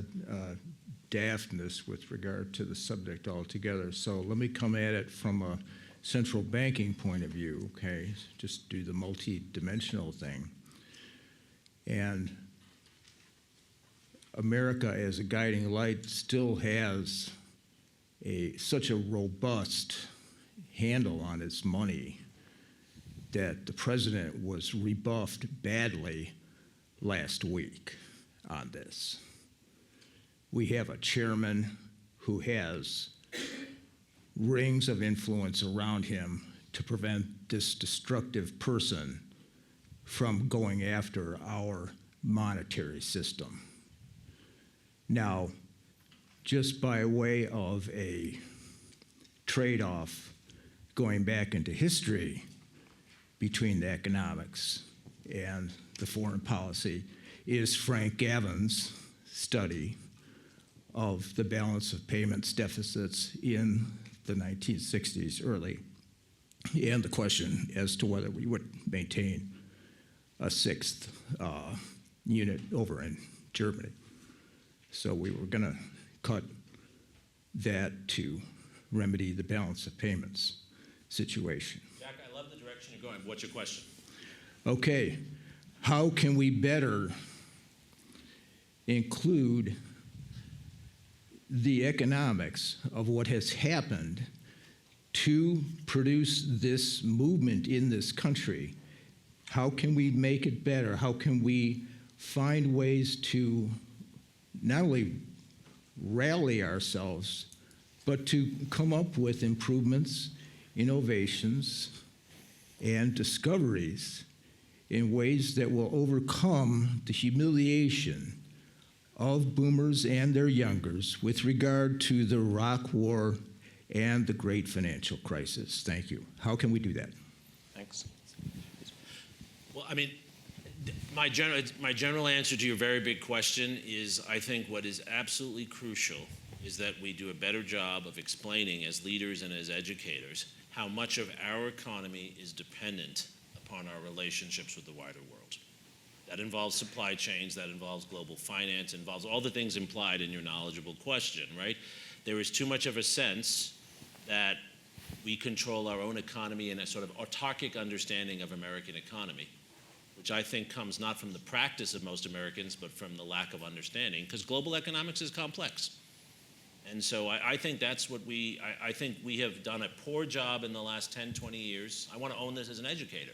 daftness with regard to the subject altogether. So let me come at it from a central banking point of view, okay? Just do the multi-dimensional thing. And America as a guiding light still has such a robust handle on its money that the president was rebuffed badly last week on this. We have a chairman who has rings of influence around him to prevent this destructive person from going after our monetary system. Now, just by way of a trade-off going back into history between the economics and the foreign policy is Frank Gavin's study of the balance of payments deficits in the 1960s early, and the question as to whether we would maintain a sixth unit over in Germany. So we were going to cut that to remedy the balance of payments situation. Jack, I love the direction you're going. What's your question? Okay, how can we better include the economics of what has happened to produce this movement in this country? How can we make it better? How can we find ways to not only rally ourselves, but to come up with improvements, innovations, and discoveries in ways that will overcome the humiliation of boomers and their youngers with regard to the Iraq War and the great financial crisis? Thank you. How can we do that? Thanks. Well, I mean, my general answer to your very big question is I think what is absolutely crucial is that we do a better job of explaining as leaders and as educators how much of our economy is dependent upon our relationships with the wider world. That involves supply chains, that involves global finance, involves all the things implied in your knowledgeable question, right? There is too much of a sense that we control our own economy in a sort of autarkic understanding of American economy, which I think comes not from the practice of most Americans, but from the lack of understanding, because global economics is complex. And so I think that's what I think we have done a poor job in the last 10, 20 years. I want to own this as an educator.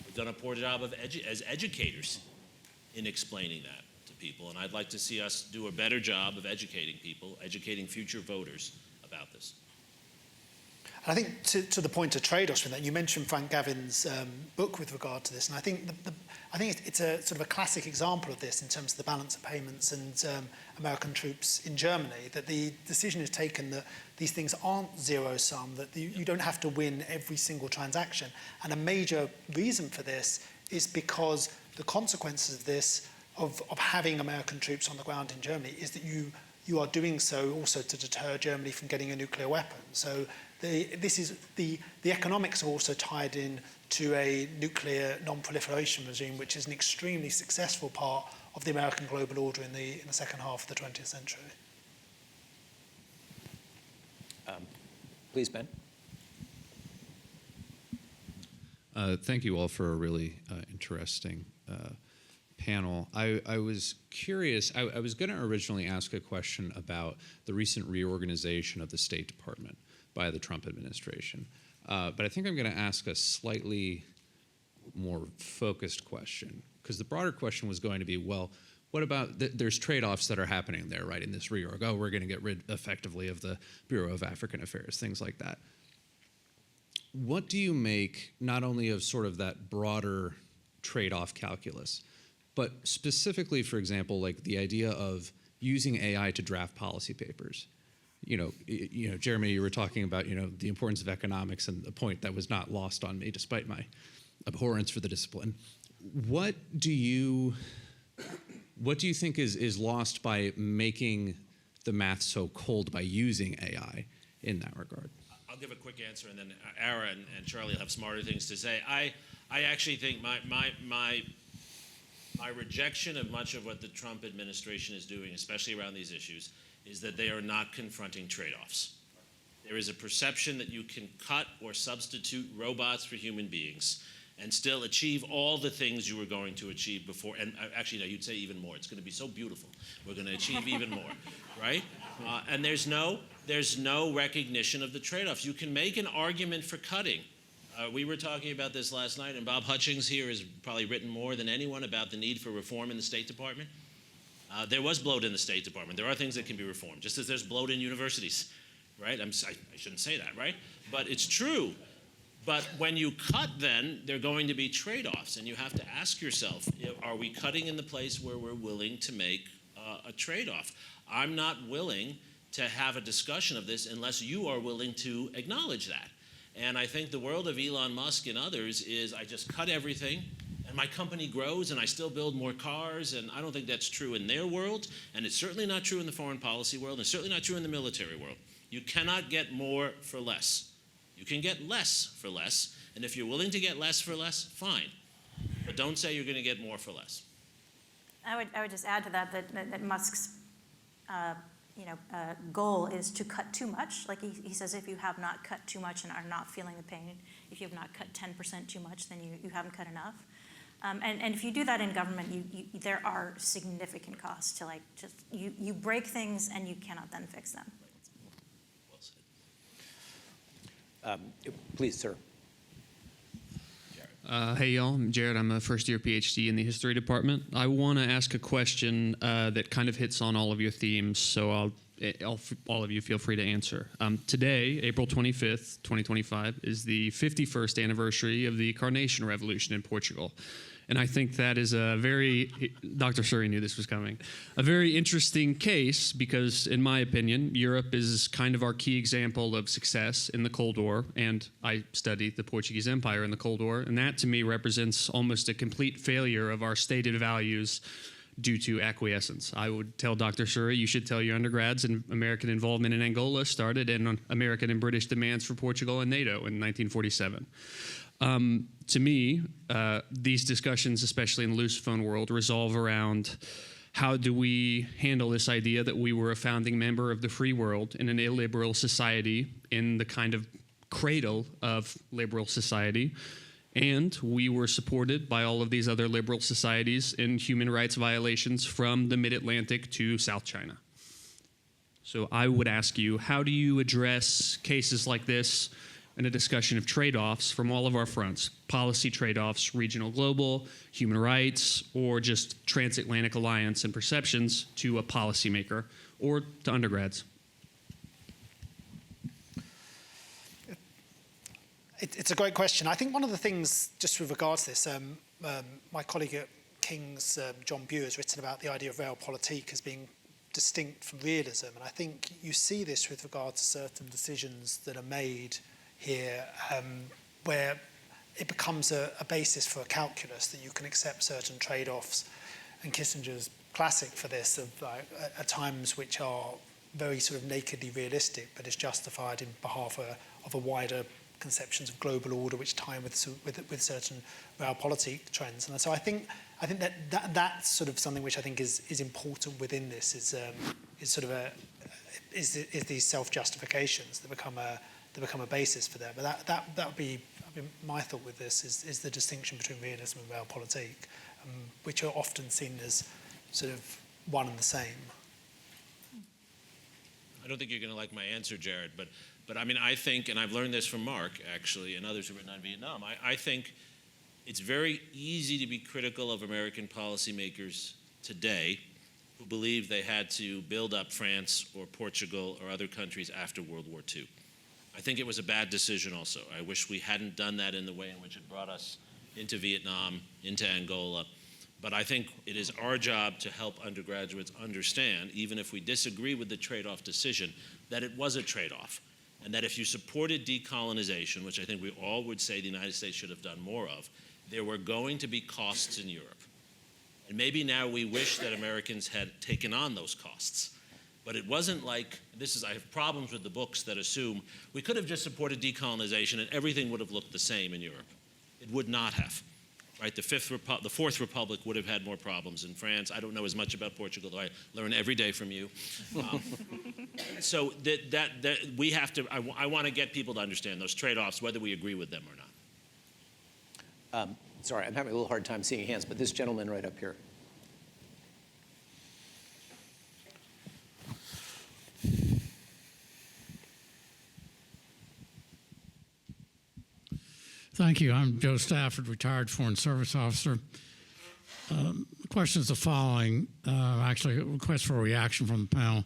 We've done a poor job as educators in explaining that to people, and I'd like to see us do a better job of educating people, educating future voters about this. I think to the point of trade-offs from that, you mentioned Frank Gavin's book with regard to this, and I think it's a sort of a classic example of this in terms of the balance of payments and American troops in Germany, that the decision is taken that these things aren't zero-sum, that you don't have to win every single transaction. And a major reason for this is because the consequences of this, of having American troops on the ground in Germany, is that you are doing so also to deter Germany from getting a nuclear weapon. So the economics are also tied in to a nuclear non-proliferation regime, which is an extremely successful part of the American global order in the second half of the 20th century. Please, Ben. Thank you all for a really interesting panel. I was curious, I was going to originally ask a question about the recent reorganization of the State Department by the Trump administration. But I think I'm going to ask a slightly more focused question, because the broader question was going to be, well, what about, there's trade-offs that are happening there, right, in this reorg. Oh, we're going to get rid effectively of the Bureau of African Affairs, things like that. What do you make not only of sort of that broader trade-off calculus, but specifically, for example, like the idea of using AI to draft policy papers? You know, Jeremy, you were talking about, the importance of economics, and the point that was not lost on me, despite my abhorrence for the discipline. What do you think is lost by making the math so cold by using AI in that regard? I'll give a quick answer, and then Ara and Charlie will have smarter things to say. I actually think my rejection of much of what the Trump administration is doing, especially around these issues, is that they are not confronting trade-offs. There is a perception that you can cut or substitute robots for human beings and still achieve all the things you were going to achieve before. And actually, no, you'd say even more. It's going to be so beautiful. We're going to achieve even more, right? And there's no recognition of the trade-offs. You can make an argument for cutting. We were talking about this last night, and Bob Hutchings here has probably written more than anyone about the need for reform in the State Department. There was bloat in the State Department. There are things that can be reformed, just as there's bloat in universities, right? I shouldn't say that, right? But it's true. But when you cut, then, there are going to be trade-offs, and you have to ask yourself, are we cutting in the place where we're willing to make a trade-off? I'm not willing to have a discussion of this unless you are willing to acknowledge that. And I think the world of Elon Musk and others is I just cut everything, and my company grows and I still build more cars, and I don't think that's true in their world, and it's certainly not true in the foreign policy world, and it's certainly not true in the military world. You cannot get more for less. You can get less for less, and if you're willing to get less for less, fine. But don't say you're going to get more for less. I would just add to that Musk's goal is to cut too much. Like he says, if you have not cut too much and are not feeling the pain, if you have not cut 10% too much, then you haven't cut enough. And if you do that in government, there are significant costs to you break things and you cannot then fix them. Well said. Please, sir. Hey y'all, I'm Jared. I'm a first-year PhD in the history department. I want to ask a question that kind of hits on all of your themes, so all of you feel free to answer. Today, April 25th, 2025, is the 51st anniversary of the Carnation Revolution in Portugal. And I think that is a Dr. Suri knew this was coming, a very interesting case because, in my opinion, Europe is kind of our key example of success in the Cold War, and I studied the Portuguese Empire in the Cold War, and that to me represents almost a complete failure of our stated values due to acquiescence. I would tell Dr. Suri, you should tell your undergrads, and American involvement in Angola started in American and British demands for Portugal and NATO in 1947. To me, these discussions, especially in the Lusophone world, resolve around how do we handle this idea that we were a founding member of the free world in an illiberal society in the kind of cradle of liberal society, and we were supported by all of these other liberal societies in human rights violations from the mid-Atlantic to South China. So I would ask you, how do you address cases like this in a discussion of trade-offs from all of our fronts, policy trade-offs, regional, global, human rights, or just transatlantic alliance and perceptions to a policymaker or to undergrads? It's a great question. I think one of the things, just with regards to this, my colleague at King's, John Bew, has written about the idea of realpolitik as being distinct from realism. And I think you see this with regard to certain decisions that are made here, where it becomes a basis for a calculus that you can accept certain trade-offs. And Kissinger's classic for this at times which are very sort of nakedly realistic, but is justified in behalf of a wider conceptions of global order which tie in with certain realpolitik trends. And so I think that's sort of something which I think is important within this is these self-justifications that become a basis for that. But that would be my thought with this is the distinction between realism and realpolitik, which are often seen as sort of one and the same. I don't think you're going to like my answer, Jared, but I mean, I think, and I've learned this from Mark, actually, and others who've written on Vietnam, I think it's very easy to be critical of American policymakers today who believe they had to build up France or Portugal or other countries after World War II. I think it was a bad decision also. I wish we hadn't done that in the way in which it brought us into Vietnam, into Angola. But I think it is our job to help undergraduates understand, even if we disagree with the trade-off decision, that it was a trade-off. And that if you supported decolonization, which I think we all would say the United States should have done more of, there were going to be costs in Europe. And maybe now we wish that Americans had taken on those costs. But it wasn't like, I have problems with the books that assume we could have just supported decolonization and everything would have looked the same in Europe. It would not have. Right? The Fourth Republic would have had more problems in France. I don't know as much about Portugal, though I learn every day from you. So that we have to, I want to get people to understand those trade-offs, whether we agree with them or not. Sorry, I'm having a little hard time seeing hands, but this gentleman right up here. Thank you. I'm Joe Stafford, retired Foreign Service Officer. The question is the following, actually a request for a reaction from the panel.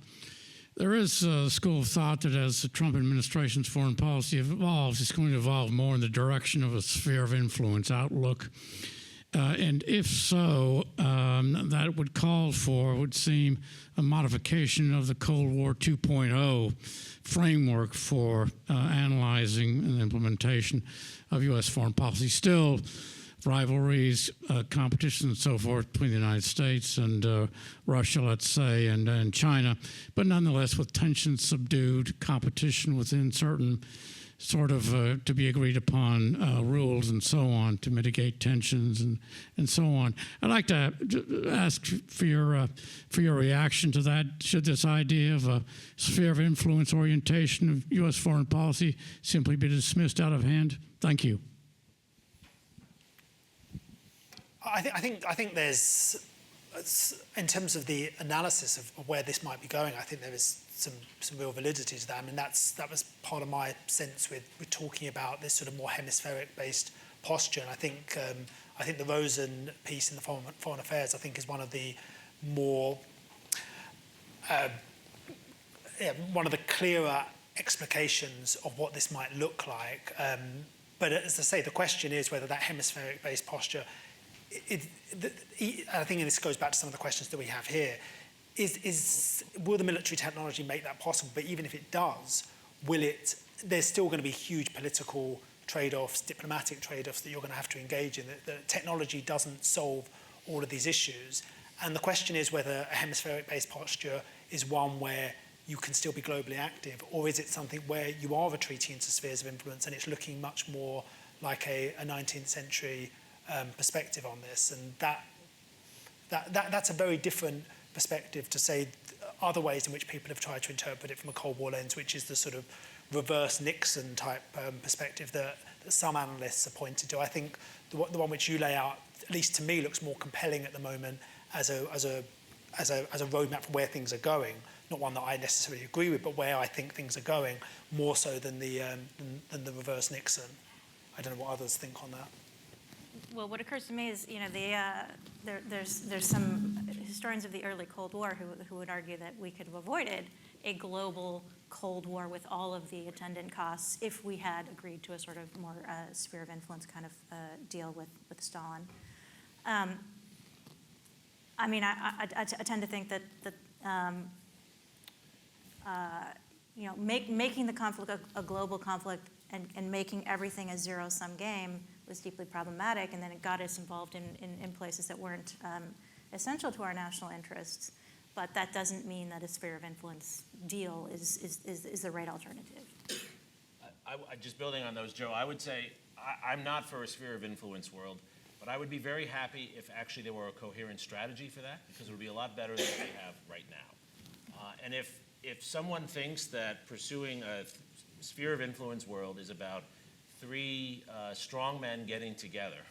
There is a school of thought that as the Trump administration's foreign policy evolves, it's going to evolve more in the direction of a sphere of influence outlook. And if so, that would call for, would seem, a modification of the Cold War 2.0 framework for analyzing and implementation of U.S. foreign policy. Still, rivalries, competition and so forth between the United States and Russia, let's say, and China, but nonetheless with tensions subdued, competition within certain sort of to be agreed upon rules and so on to mitigate tensions and so on. I'd like to ask for your reaction to that. Should this idea of a sphere of influence orientation of U.S. foreign policy simply be dismissed out of hand? Thank you. I think there's, in terms of the analysis of where this might be going, I think there is some real validity to that. I mean, that was part of my sense with talking about this sort of more hemispheric-based posture. And I think the Rosen piece in the Foreign Affairs, I think, is one of the more one of the clearer explications of what this might look like. But as I say, the question is whether that hemispheric-based posture, I think this goes back to some of the questions that we have here, will the military technology make that possible? But even if it does, there's still going to be huge political trade-offs, diplomatic trade-offs that you're going to have to engage in. The technology doesn't solve all of these issues. And the question is whether a hemispheric-based posture is one where you can still be globally active, or is it something where you are retreating into spheres of influence and it's looking much more like a 19th century perspective on this? And that's a very different perspective to say other ways in which people have tried to interpret it from a Cold War lens, which is the sort of reverse Nixon type perspective that some analysts have pointed to. I think the one which you lay out, at least to me, looks more compelling at the moment as a roadmap for where things are going. Not one that I necessarily agree with, but where I think things are going, more so than the reverse Nixon. I don't know what others think on that. Well, what occurs to me is, there's some historians of the early Cold War who would argue that we could have avoided a global Cold War with all of the attendant costs if we had agreed to a sort of more sphere of influence kind of deal with Stalin. I mean, I tend to think that making the conflict a global conflict and making everything a zero-sum game was deeply problematic, and then it got us involved in places that weren't essential to our national interests. But that doesn't mean that a sphere of influence deal is the right alternative. Just building on those, Joe, I would say I'm not for a sphere of influence world, but I would be very happy if actually there were a coherent strategy for that, because it would be a lot better than we have right now. And if someone thinks that pursuing a sphere of influence world is about three strong men getting together,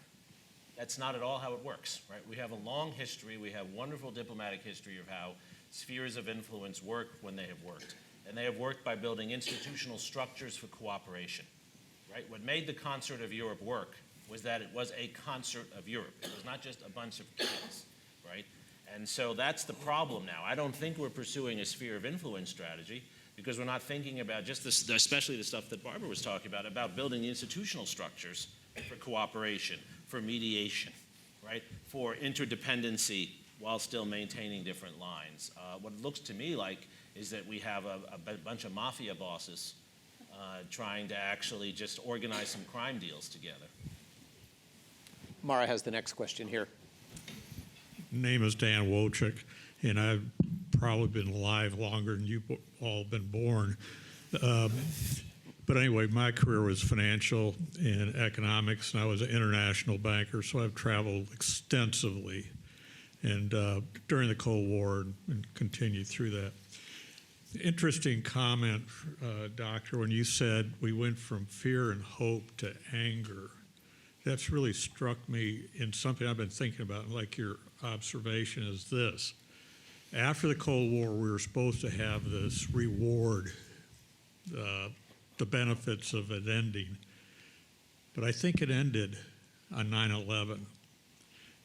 that's not at all how it works, right? We have a long history, we have wonderful diplomatic history of how spheres of influence work when they have worked. And they have worked by building institutional structures for cooperation, right? What made the Concert of Europe work was that it was a concert of Europe. It was not just a bunch of kings, right? And so that's the problem now. I don't think we're pursuing a sphere of influence strategy because we're not thinking about just this, especially the stuff that Barbara was talking about building the institutional structures for cooperation, for mediation, right? For interdependency while still maintaining different lines. What it looks to me like is that we have a bunch of mafia bosses trying to actually just organize some crime deals together. Mara has the next question here. Name is Dan Wojcik, and I've probably been alive longer than you've all been born. But anyway, my career was financial and economics, and I was an international banker, so I've traveled extensively and during the Cold War and continued through that. Interesting comment, Doctor, when you said we went from fear and hope to anger. That's really struck me in something I've been thinking about, like your observation is this. After the Cold War, we were supposed to have this reward, the benefits of it ending. But I think it ended on 9/11.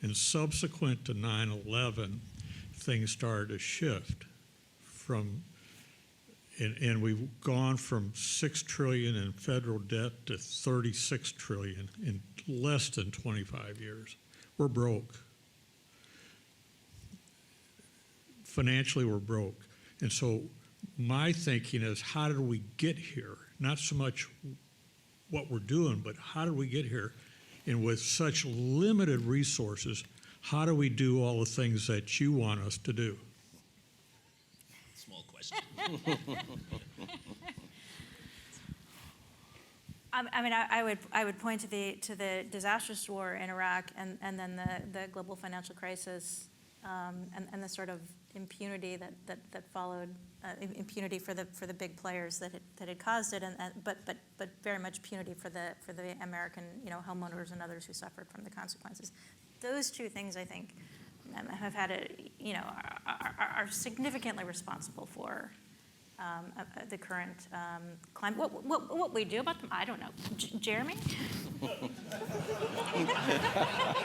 And subsequent to 9/11, things started to shift from, and we've gone from $6 trillion in federal debt to $36 trillion in less than 25 years. We're broke. Financially, we're broke. And so my thinking is, how did we get here? Not so much what we're doing, but how did we get here? And with such limited resources, how do we do all the things that you want us to do? Small question. I mean, I would point to the disastrous war in Iraq and then the global financial crisis and the sort of impunity that followed, impunity for the big players that had caused it, but very much punity for the American homeowners and others who suffered from the consequences. Those two things, I think, have had are significantly responsible for the current climate. What we do about them, I don't know. Jeremy?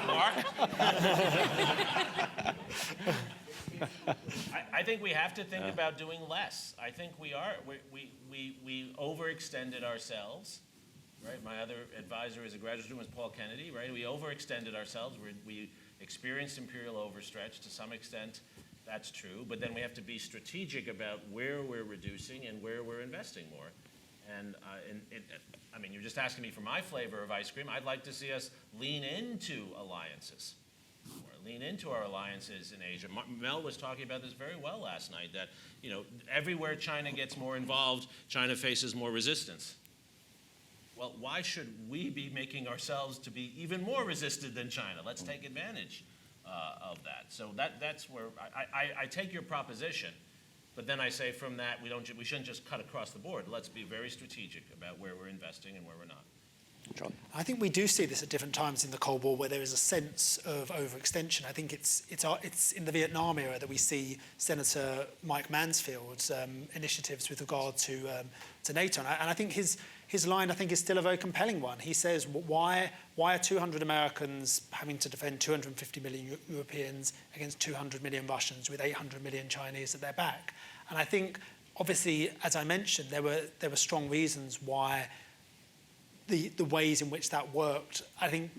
Mark? I think we have to think about doing less. I think we overextended ourselves, right? My other advisor as a graduate student was Paul Kennedy, right? We overextended ourselves. We experienced imperial overstretch to some extent. That's true, but then we have to be strategic about where we're reducing and where we're investing more. And I mean, you're just asking me for my flavor of ice cream. I'd like to see us lean into alliances, or lean into our alliances in Asia. Mel was talking about this very well last night, that everywhere China gets more involved, China faces more resistance. Well, why should we be making ourselves to be even more resistant than China? Let's take advantage of that. So that's where I take your proposition, but then I say from that we shouldn't just cut across the board. Let's be very strategic about where we're investing and where we're not. Charlie? I think we do see this at different times in the Cold War where there is a sense of overextension. I think it's in the Vietnam era that we see Senator Mike Mansfield's initiatives with regard to NATO. And I think his line, I think, is still a very compelling one. He says, why are 200 Americans having to defend 250 million Europeans against 200 million Russians with 800 million Chinese at their back? And I think, obviously, as I mentioned, there were strong reasons why the ways in which that worked, I think,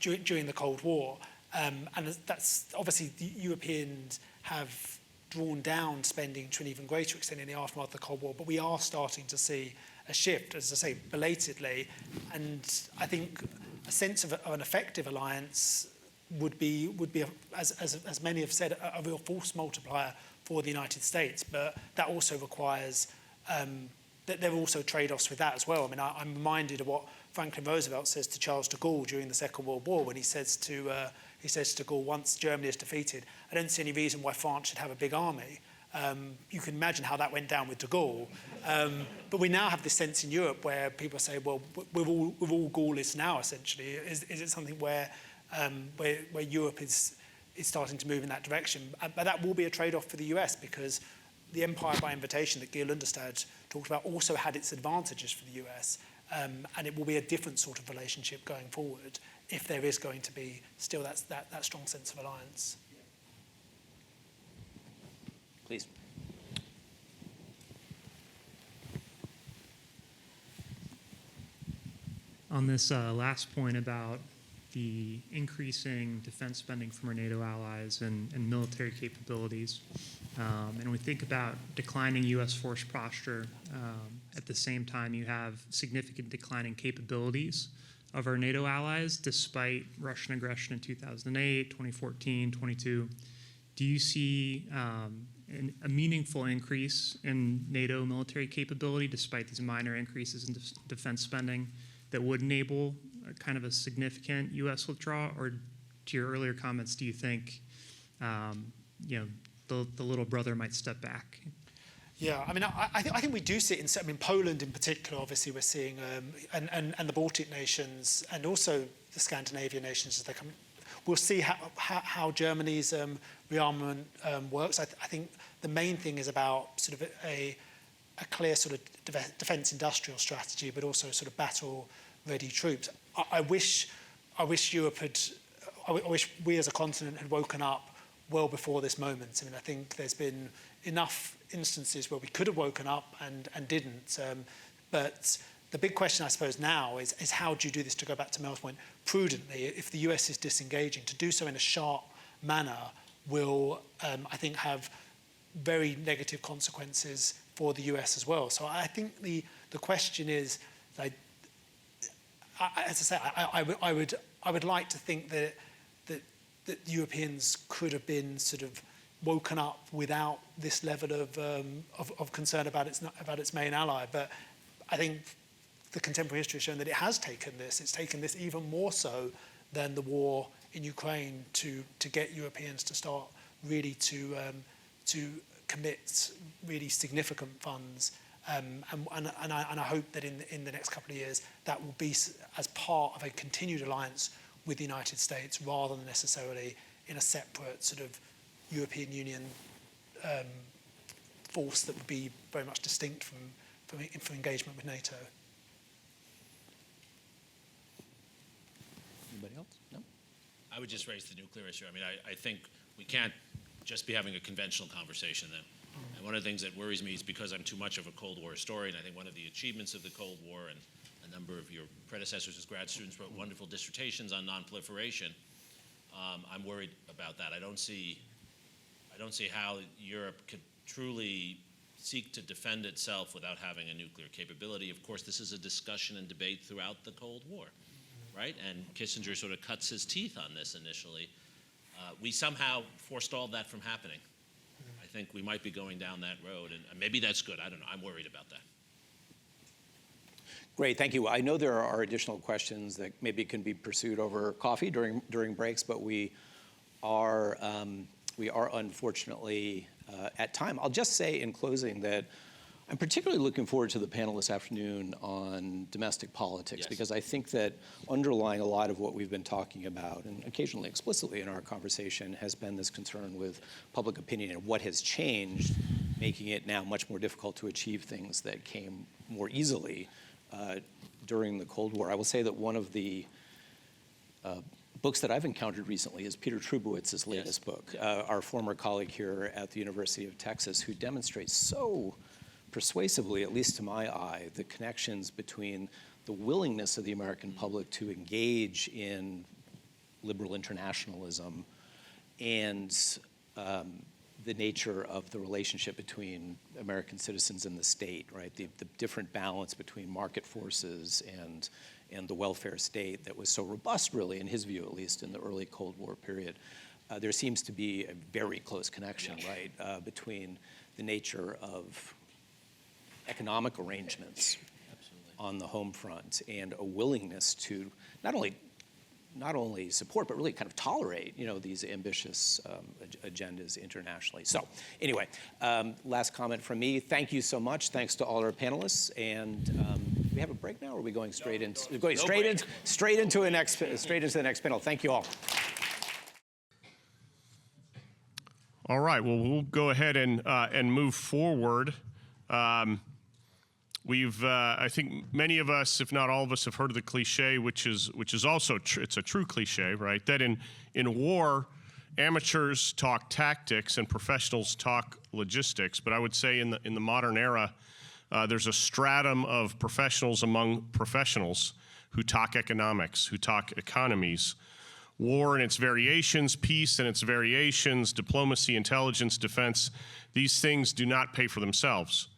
during the Cold War. And that's obviously the Europeans have drawn down spending to an even greater extent in the aftermath of the Cold War, but we are starting to see a shift, as I say, belatedly, and I think a sense of an effective alliance would be as many have said, a real force multiplier for the United States. But that also requires that there are also trade-offs with that as well. I mean, I'm reminded of what Franklin Roosevelt says to Charles de Gaulle during the Second World War, when he says to de Gaulle, once Germany is defeated, I don't see any reason why France should have a big army. You can imagine how that went down with de Gaulle. But we now have this sense in Europe where people say, well, we're all Gaullists now, essentially. Is it something where Europe is starting to move in that direction? But that will be a trade-off for the US, because the empire by invitation that Geert Lunderstad talked about also had its advantages for the US. And it will be a different sort of relationship going forward if there is going to be still that strong sense of alliance. Please. On this last point about the increasing defense spending from our NATO allies and military capabilities, and we think about declining U.S. force posture, at the same time you have significant declining capabilities of our NATO allies despite Russian aggression in 2008, 2014, 22. Do you see a meaningful increase in NATO military capability despite these minor increases in defense spending that would enable kind of a significant U.S. withdrawal? Or to your earlier comments, do you think the little brother might step back? Yeah, I mean, I think we do see it in Poland in particular. Obviously, we're seeing, and the Baltic nations, and also the Scandinavian nations as they come. We'll see how Germany's rearmament works. I think the main thing is about sort of a clear sort of defence industrial strategy, but also sort of battle-ready troops. I wish Europe had. I wish we as a continent had woken up well before this moment. I mean, I think there's been enough instances where we could have woken up and didn't. But the big question, I suppose, now is how do you do this, to go back to Mel's point, prudently? If the US is disengaging, to do so in a sharp manner will, I think, have very negative consequences for the US as well. So I think the question is, as I say, I would like to think that Europeans could have been sort of woken up without this level of concern about its main ally. But I think the contemporary history has shown that it has taken this. It's taken this even more so than the war in Ukraine to get Europeans to start really to commit really significant funds. And I hope that in the next couple of years that will be as part of a continued alliance with the United States rather than necessarily in a separate sort of European Union force that would be very much distinct from engagement with NATO. Anybody else? No? I would just raise the nuclear issue. I mean, I think we can't just be having a conventional conversation then. And one of the things that worries me is because I'm too much of a Cold War historian, I think one of the achievements of the Cold War, and a number of your predecessors as grad students wrote wonderful dissertations on nonproliferation. I'm worried about that. I don't see how Europe could truly seek to defend itself without having a nuclear capability. Of course, this is a discussion and debate throughout the Cold War, right? And Kissinger sort of cuts his teeth on this initially. We somehow forestalled that from happening. I think we might be going down that road, and maybe that's good. I don't know. I'm worried about that. Great, thank you. I know there are additional questions that maybe can be pursued over coffee during breaks, but we are unfortunately at time. I'll just say in closing that I'm particularly looking forward to the panel this afternoon on domestic politics, because I think that underlying a lot of what we've been talking about, and occasionally explicitly in our conversation, has been this concern with public opinion and what has changed, making it now much more difficult to achieve things that came more easily during the Cold War. I will say that one of the books that I've encountered recently is Peter Trubowitz's latest book, our former colleague here at the University of Texas, who demonstrates so persuasively, at least to my eye, the connections between the willingness of the American public to engage in liberal internationalism and the nature of the relationship between American citizens and the state, right? The different balance between market forces and the welfare state that was so robust, really, in his view at least, in the early Cold War period. There seems to be a very close connection, right, between the nature of economic arrangements on the home front and a willingness to not only support, but really kind of tolerate, these ambitious agendas internationally. So anyway, last comment from me. Thank you so much. Thanks to all our panelists. And do we have a break now, or are we going straight into the next panel? Thank you all. All right. Well, we'll go ahead and move forward. I think many of us, if not all of us, have heard of the cliche, which is also it's a true cliche, right? That in war, amateurs talk tactics and professionals talk logistics. But I would say in the modern era, there's a stratum of professionals among professionals who talk economics, who talk economies. War and its variations, peace and its variations, diplomacy, intelligence, defense, these things do not pay for themselves.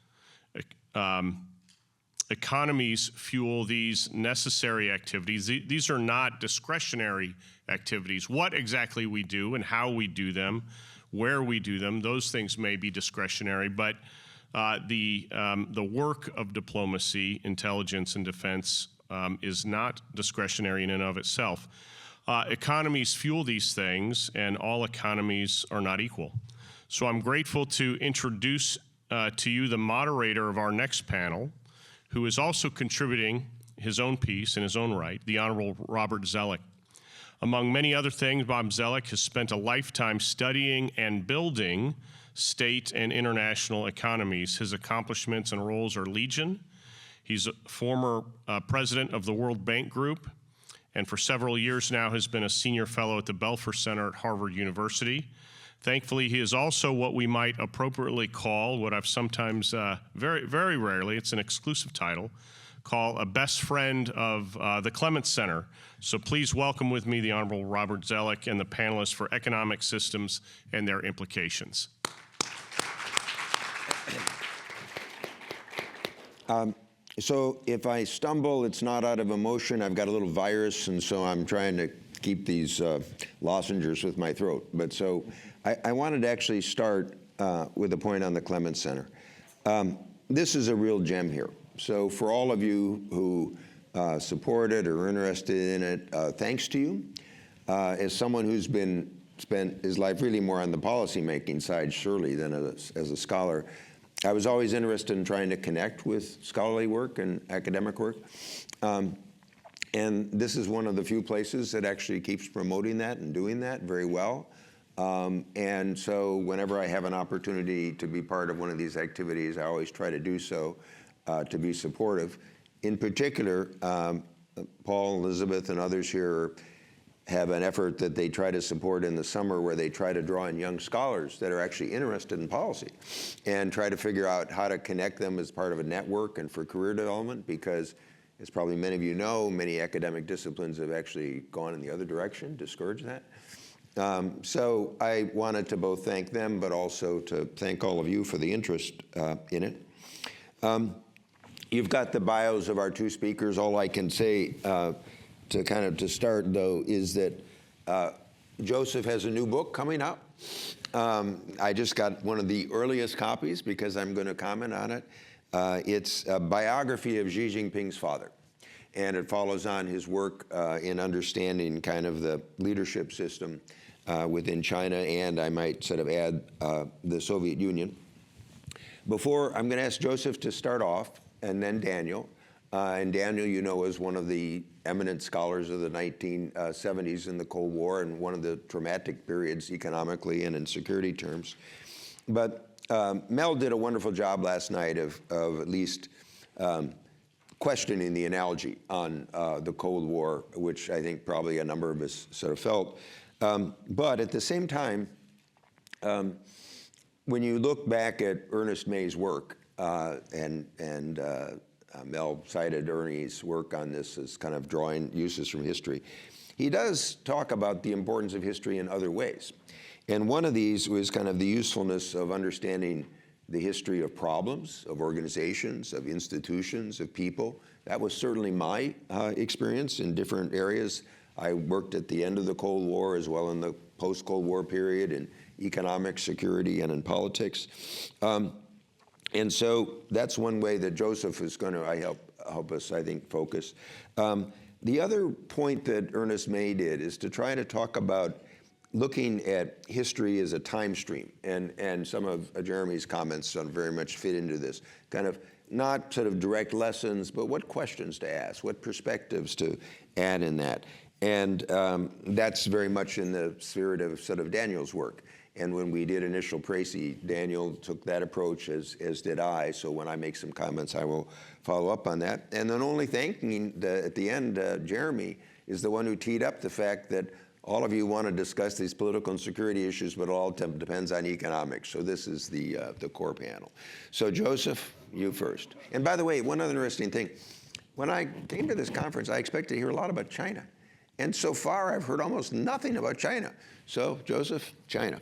Economies fuel these necessary activities. These are not discretionary activities. What exactly we do and how we do them, where we do them, those things may be discretionary, but the work of diplomacy, intelligence, and defense is not discretionary in and of itself. Economies fuel these things, and all economies are not equal. So I'm grateful to introduce to you the moderator of our next panel, who is also contributing his own piece in his own right, the Honorable Robert Zoellick. Among many other things, Bob Zoellick has spent a lifetime studying and building state and international economies. His accomplishments and roles are legion. He's a former president of the World Bank Group, and for several years now has been a senior fellow at the Belfer Center at Harvard University. Thankfully, he is also what we might appropriately call, what I've sometimes, very, very rarely, it's an exclusive title, call a best friend of the Clements Center. So please welcome with me the Honorable Robert Zoellick and the panelists for economic systems and their implications. So if I stumble, it's not out of emotion. I've got a little virus, and so I'm trying to keep these lozenges with my throat. But so I wanted to actually start with a point on the Clements Center. This is a real gem here. So for all of you who support it or are interested in it, thanks to you. As someone who's spent his life really more on the policy-making side, surely, than as a scholar, I was always interested in trying to connect with scholarly work and academic work. And this is one of the few places that actually keeps promoting that and doing that very well. And so whenever I have an opportunity to be part of one of these activities, I always try to do so to be supportive. In particular, Paul, Elizabeth, and others here have an effort that they try to support in the summer where they try to draw in young scholars that are actually interested in policy and try to figure out how to connect them as part of a network and for career development, because as probably many of you know, many academic disciplines have actually gone in the other direction, discouraged that. So I wanted to both thank them, but also to thank all of you for the interest in it. You've got the bios of our two speakers. All I can say to start, though, is that Joseph has a new book coming out. I just got one of the earliest copies because I'm going to comment on it. It's a biography of Xi Jinping's father, and it follows on his work in understanding kind of the leadership system within China, and I might sort of add the Soviet Union. Before, I'm going to ask Joseph to start off, and then Daniel. And Daniel, you know, is one of the eminent scholars of the 1970s in the Cold War and one of the traumatic periods economically and in security terms. But Mel did a wonderful job last night of at least questioning the analogy on the Cold War, which I think probably a number of us sort of felt. But at the same time, when you look back at Ernest May's work, Mel cited Ernie's work on this as kind of drawing uses from history, he does talk about the importance of history in other ways. And one of these was kind of the usefulness of understanding the history of problems, of organizations, of institutions, of people. That was certainly my experience in different areas. I worked at the end of the Cold War as well in the post-Cold War period in economic security and in politics. And so that's one way that Joseph is going to help us, I think, focus. The other point that Ernest May did is to try to talk about looking at history as a time stream. And some of Jeremy's comments very much fit into this. Kind of not sort of direct lessons, but what questions to ask, what perspectives to add in that. And that's very much in the spirit of sort of Daniel's work. And when we did initial précis, Daniel took that approach, as did I. So when I make some comments, I will follow up on that. And then only thanking, at the end, Jeremy is the one who teed up the fact that all of you want to discuss these political and security issues, but it all depends on economics. So this is the core panel. So Joseph, you first. And by the way, one other interesting thing. When I came to this conference, I expected to hear a lot about China. And so far, I've heard almost nothing about China. So, Joseph, China.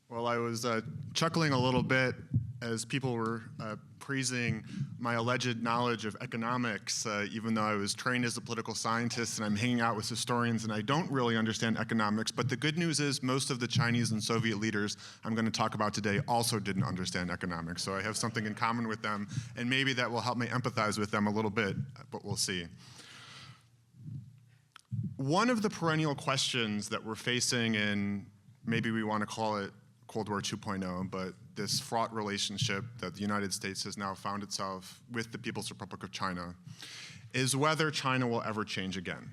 Well, I was chuckling a little bit as people were praising my alleged knowledge of economics, even though I was trained as a political scientist and I'm hanging out with historians and I don't really understand economics. But the good news is most of the Chinese and Soviet leaders I'm going to talk about today also didn't understand economics. So I have something in common with them, and maybe that will help me empathize with them a little bit, but we'll see. One of the perennial questions that we're facing in, maybe we want to call it Cold War 2.0, but this fraught relationship that the United States has now found itself with the People's Republic of China, is whether China will ever change again.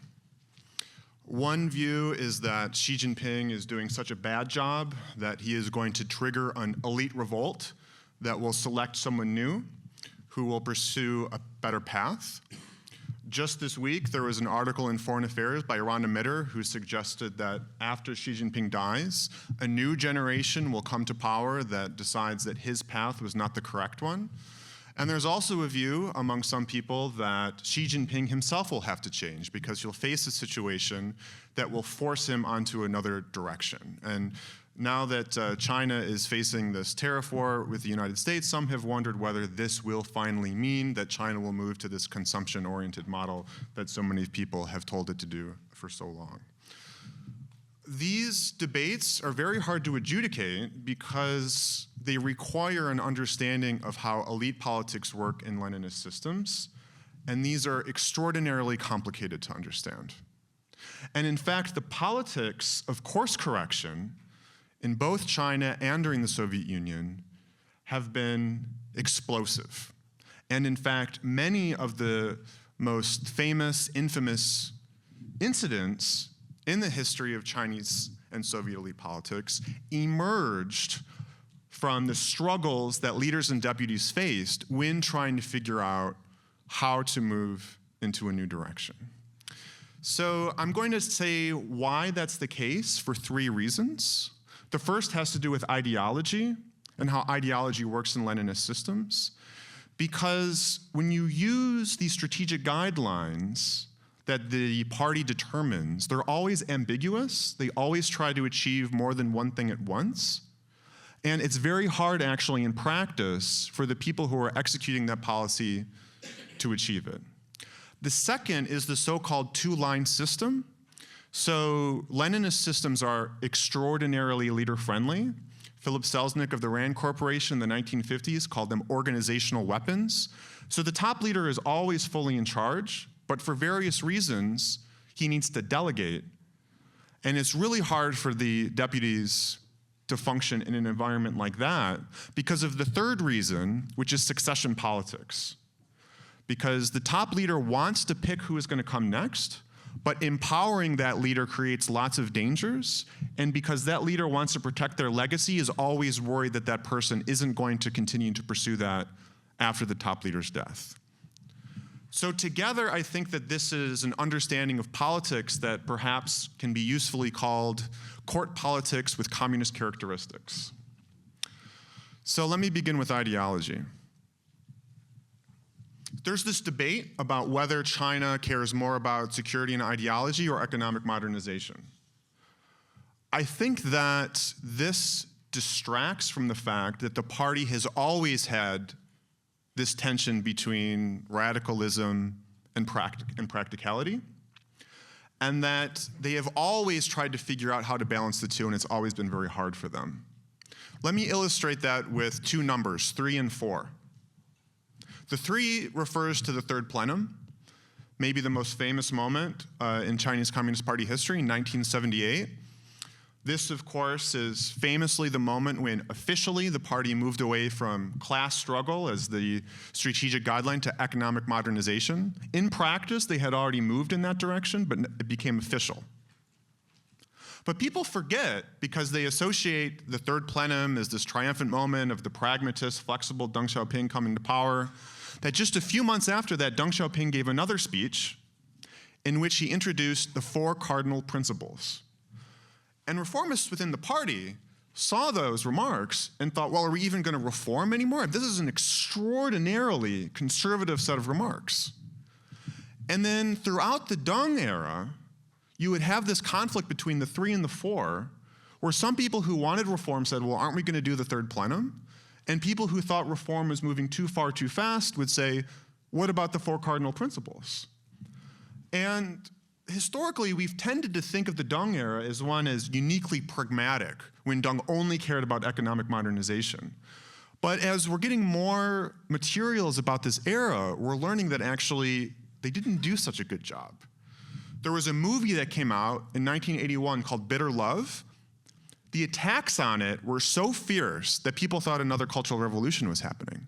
One view is that Xi Jinping is doing such a bad job that he is going to trigger an elite revolt that will select someone new who will pursue a better path. Just this week, there was an article in Foreign Affairs by Rhonda Mitter who suggested that after Xi Jinping dies, a new generation will come to power that decides that his path was not the correct one. And there's also a view among some people that Xi Jinping himself will have to change because he'll face a situation that will force him onto another direction. And Now that China is facing this tariff war with the United States, some have wondered whether this will finally mean that China will move to this consumption-oriented model that so many people have told it to do for so long. These debates are very hard to adjudicate because they require an understanding of how elite politics work in Leninist systems, and these are extraordinarily complicated to understand. And in fact, the politics of course correction in both China and during the Soviet Union have been explosive. And in fact, many of the most famous, infamous incidents in the history of Chinese and Soviet elite politics emerged from the struggles that leaders and deputies faced when trying to figure out how to move into a new direction. So I'm going to say why that's the case for 3 reasons. The first has to do with ideology and how ideology works in Leninist systems. Because when you use these strategic guidelines that the party determines, they're always ambiguous. They always try to achieve more than one thing at once. And it's very hard actually in practice for the people who are executing that policy to achieve it. The second is the so-called 2-line system. So Leninist systems are extraordinarily leader-friendly. Philip Selznick of the Rand Corporation in the 1950s called them organizational weapons. So the top leader is always fully in charge, but for various reasons, he needs to delegate. And it's really hard for the deputies to function in an environment like that because of the third reason, which is succession politics. Because the top leader wants to pick who is going to come next, but empowering that leader creates lots of dangers, and because that leader wants to protect their legacy, is always worried that that person isn't going to continue to pursue that after the top leader's death. So together, I think that this is an understanding of politics that perhaps can be usefully called court politics with communist characteristics. So let me begin with ideology. There's this debate about whether China cares more about security and ideology or economic modernization. I think that this distracts from the fact that the party has always had this tension between radicalism and practicality, and that they have always tried to figure out how to balance the two, and it's always been very hard for them. Let me illustrate that with 2 numbers, 3 and 4. The 3 refers to the third plenum, maybe the most famous moment in Chinese Communist Party history in 1978. This, of course, is famously the moment when officially the party moved away from class struggle as the strategic guideline to economic modernization. In practice, they had already moved in that direction, but it became official. But people forget, because they associate the third plenum as this triumphant moment of the pragmatist, flexible Deng Xiaoping coming to power, that just a few months after that, Deng Xiaoping gave another speech in which he introduced the 4 cardinal principles. And reformists within the party saw those remarks and thought, well, are we even going to reform anymore? This is an extraordinarily conservative set of remarks. And then throughout the Deng era, you would have this conflict between the 3 and the 4, where some people who wanted reform said, well, aren't we going to do the third plenum? And people who thought reform was moving too far too fast would say, what about the 4 cardinal principles? And historically, we've tended to think of the Deng era as one as uniquely pragmatic, when Deng only cared about economic modernization. But as we're getting more materials about this era, we're learning that actually they didn't do such a good job. There was a movie that came out in 1981 called Bitter Love. The attacks on it were so fierce that people thought another cultural revolution was happening.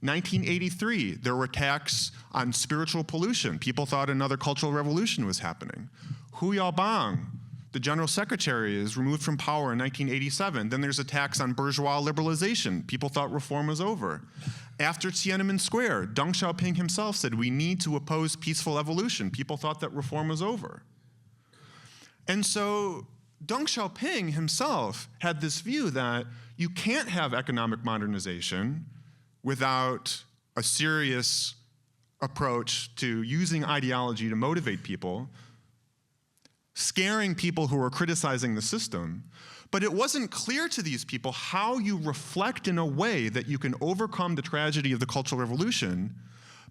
1983, there were attacks on spiritual pollution. People thought another cultural revolution was happening. Hu Yaobang, the general secretary, is removed from power in 1987. Then there's attacks on bourgeois liberalization. People thought reform was over. After Tiananmen Square, Deng Xiaoping himself said, we need to oppose peaceful evolution. People thought that reform was over. And so Deng Xiaoping himself had this view that you can't have economic modernization without a serious approach to using ideology to motivate people, scaring people who are criticizing the system, But it wasn't clear to these people how you reflect in a way that you can overcome the tragedy of the Cultural Revolution,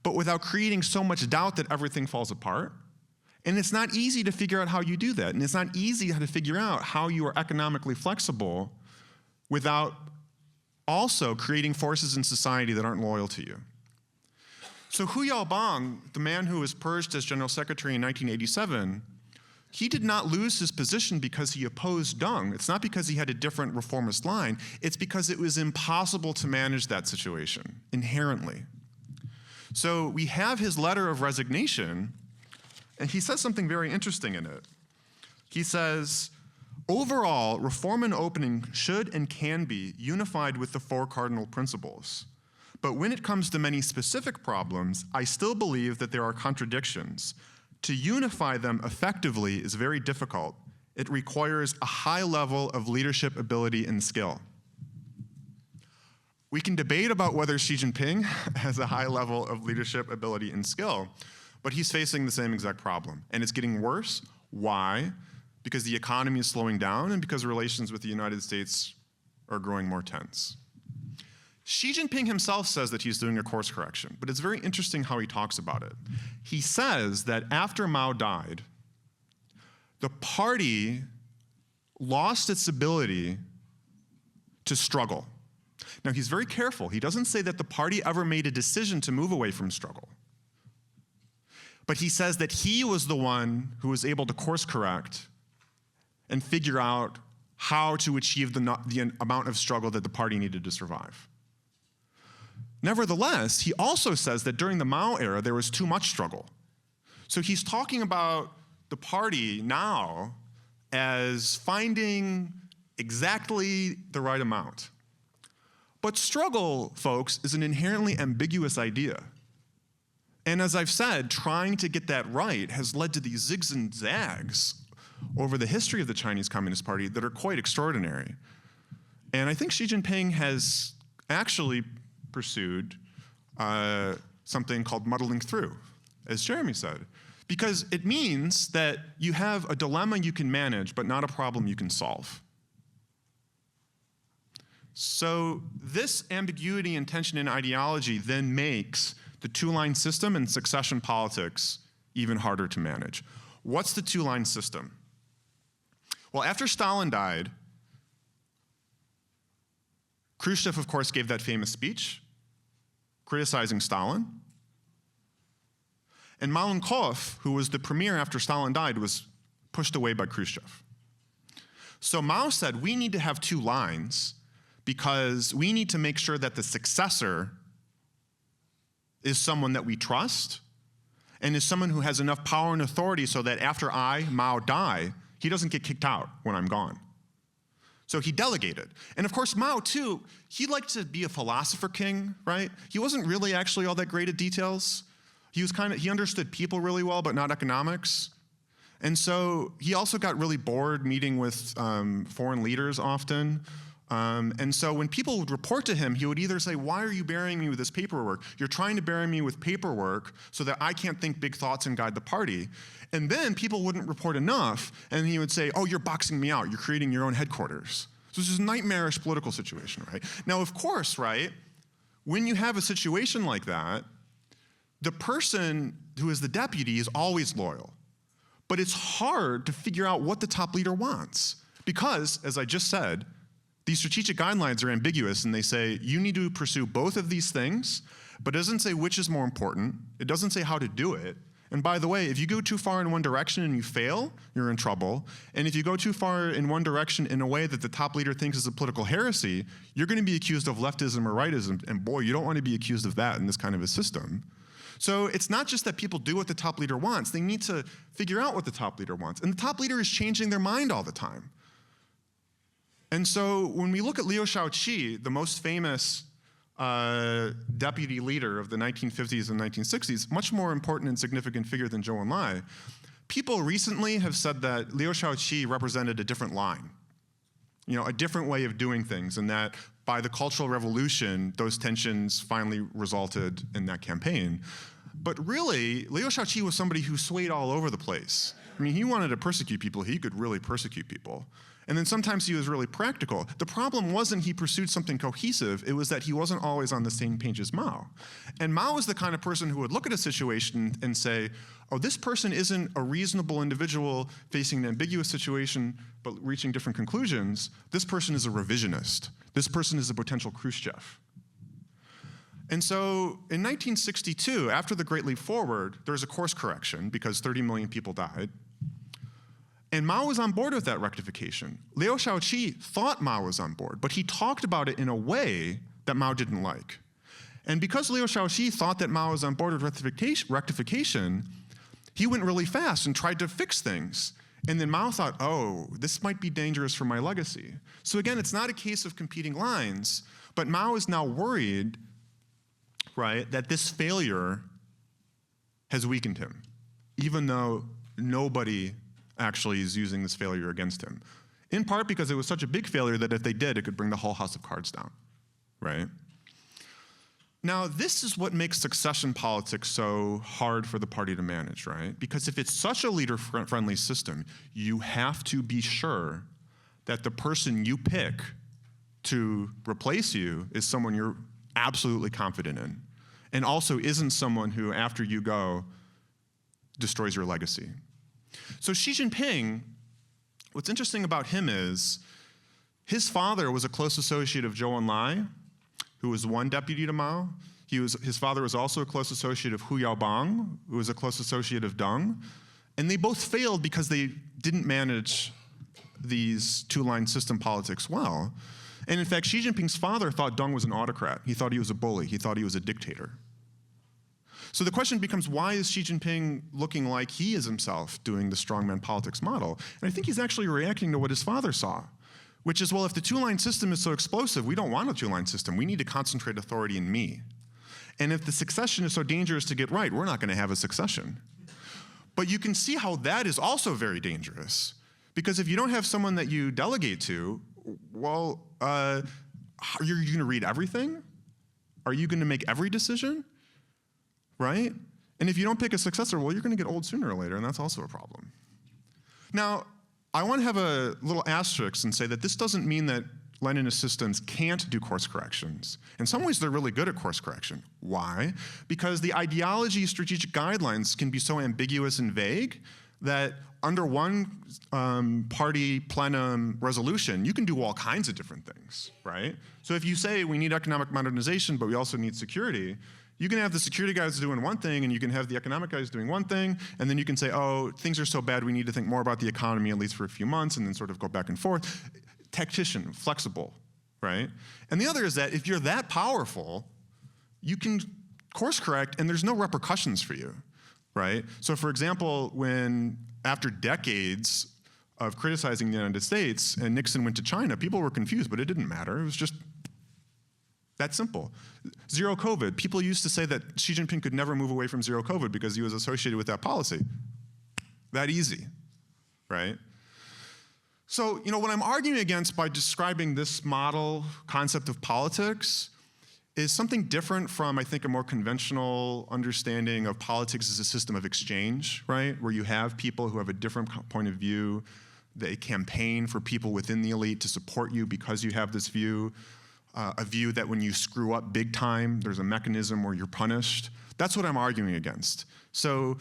but without creating so much doubt that everything falls apart. And it's not easy to figure out how you do that. And it's not easy to figure out how you are economically flexible without also creating forces in society that aren't loyal to you. So Hu Yaobang, the man who was purged as General Secretary in 1987, he did not lose his position because he opposed Deng. It's not because he had a different reformist line. It's because it was impossible to manage that situation inherently. So we have his letter of resignation, and he says something very interesting in it. He says, overall, reform and opening should and can be unified with the 4 cardinal principles. But when it comes to many specific problems, I still believe that there are contradictions. To unify them effectively is very difficult. It requires a high level of leadership ability and skill. We can debate about whether Xi Jinping has a high level of leadership ability and skill, but he's facing the same exact problem. And it's getting worse. Why? Because the economy is slowing down and because relations with the United States are growing more tense. Xi Jinping himself says that he's doing a course correction, but it's very interesting how he talks about it. He says that after Mao died, the party lost its ability to struggle. Now, he's very careful. He doesn't say that the party ever made a decision to move away from struggle. But he says that he was the one who was able to course correct and figure out how to achieve the amount of struggle that the party needed to survive. Nevertheless, he also says that during the Mao era, there was too much struggle. So he's talking about the party now as finding exactly the right amount. But struggle, folks, is an inherently ambiguous idea. And as I've said, trying to get that right has led to these zigs and zags over the history of the Chinese Communist Party that are quite extraordinary. And I think Xi Jinping has actually pursued something called muddling through, as Jeremy said, because it means that you have a dilemma you can manage, but not a problem you can solve. So this ambiguity and tension in ideology then makes the two-line system and succession politics even harder to manage. What's the two-line system? Well, after Stalin died, Khrushchev, of course, gave that famous speech criticizing Stalin. And Malenkov, who was the premier after Stalin died, was pushed away by Khrushchev. So Mao said, we need to have two lines because we need to make sure that the successor is someone that we trust and is someone who has enough power and authority so that after I, Mao, die, he doesn't get kicked out when I'm gone. So he delegated. And of course, Mao, too, he liked to be a philosopher king, right? He wasn't really actually all that great at details. He understood people really well, but not economics. And so he also got really bored meeting with foreign leaders often. And so when people would report to him, he would either say, why are you burying me with this paperwork? You're trying to bury me with paperwork so that I can't think big thoughts and guide the party. And then people wouldn't report enough, and he would say, oh, you're boxing me out. You're creating your own headquarters. So this is a nightmarish political situation, right? Now, of course, right, when you have a situation like that, the person who is the deputy is always loyal. But it's hard to figure out what the top leader wants because, as I just said, these strategic guidelines are ambiguous and they say you need to pursue both of these things, but it doesn't say which is more important. It doesn't say how to do it. And by the way, if you go too far in one direction and you fail, you're in trouble. And if you go too far in one direction in a way that the top leader thinks is a political heresy, you're going to be accused of leftism or rightism. And boy, you don't want to be accused of that in this kind of a system. So it's not just that people do what the top leader wants. They need to figure out what the top leader wants. And the top leader is changing their mind all the time. And so when we look at Liu Shaoqi, the most famous deputy leader of the 1950s and 1960s, much more important and significant figure than Zhou Enlai, people recently have said that Liu Shaoqi represented a different line, a different way of doing things, and that by the Cultural Revolution, those tensions finally resulted in that campaign. But really, Liu Shaoqi was somebody who swayed all over the place. I mean, he wanted to persecute people. He could really persecute people. And then sometimes he was really practical. The problem wasn't he pursued something cohesive, it was that he wasn't always on the same page as Mao. And Mao was the kind of person who would look at a situation and say, oh, this person isn't a reasonable individual facing an ambiguous situation but reaching different conclusions. This person is a revisionist. This person is a potential Khrushchev. And so in 1962, after the Great Leap Forward, there was a course correction because 30 million people died. And Mao was on board with that rectification. Liu Shaoqi thought Mao was on board, but he talked about it in a way that Mao didn't like. And because Liu Shaoqi thought that Mao was on board with rectification, he went really fast and tried to fix things. And then Mao thought, oh, this might be dangerous for my legacy. So again, it's not a case of competing lines, but Mao is now worried, right, that this failure has weakened him, even though nobody actually is using this failure against him. In part because it was such a big failure that if they did, it could bring the whole house of cards down, right? Now, this is what makes succession politics so hard for the party to manage, right? Because if it's such a leader-friendly system, you have to be sure that the person you pick to replace you is someone you're absolutely confident in, and also isn't someone who, after you go, destroys your legacy. So Xi Jinping, what's interesting about him is his father was a close associate of Zhou Enlai, who was one deputy to Mao. His father was also a close associate of Hu Yaobang, who was a close associate of Deng. And they both failed because they didn't manage these two-line system politics well. And in fact, Xi Jinping's father thought Deng was an autocrat. He thought he was a bully. He thought he was a dictator. So the question becomes, why is Xi Jinping looking like he is himself doing the strongman politics model? And I think he's actually reacting to what his father saw, which is, well, if the two-line system is so explosive, we don't want a two-line system. We need to concentrate authority in me. And if the succession is so dangerous to get right, we're not going to have a succession. But you can see how that is also very dangerous. Because if you don't have someone that you delegate to, well, are you going to read everything? Are you going to make every decision? Right? And if you don't pick a successor, well, you're going to get old sooner or later, and that's also a problem. Now, I want to have a little asterisk and say that this doesn't mean that Leninist systems can't do course corrections. In some ways, they're really good at course correction. Why? Because the ideology strategic guidelines can be so ambiguous and vague that under one party plenum resolution, you can do all kinds of different things, right? So if you say we need economic modernization, but we also need security, you can have the security guys doing one thing, and you can have the economic guys doing one thing, and then you can say, oh, things are so bad, we need to think more about the economy, at least for a few months, and then sort of go back and forth. Tactician, flexible, right? And the other is that if you're that powerful, you can course correct, and there's no repercussions for you, right? So for example, when after decades of criticizing the United States, and Nixon went to China, people were confused, but it didn't matter. It was just that simple. Zero COVID. People used to say that Xi Jinping could never move away from zero COVID because he was associated with that policy. That easy, right? So, you know, what I'm arguing against by describing this model concept of politics is something different from, I think, a more conventional understanding of politics as a system of exchange, right? Where you have people who have a different point of view. They campaign for people within the elite to support you because you have this view. A view that when you screw up big time, there's a mechanism where you're punished. That's what I'm arguing against. So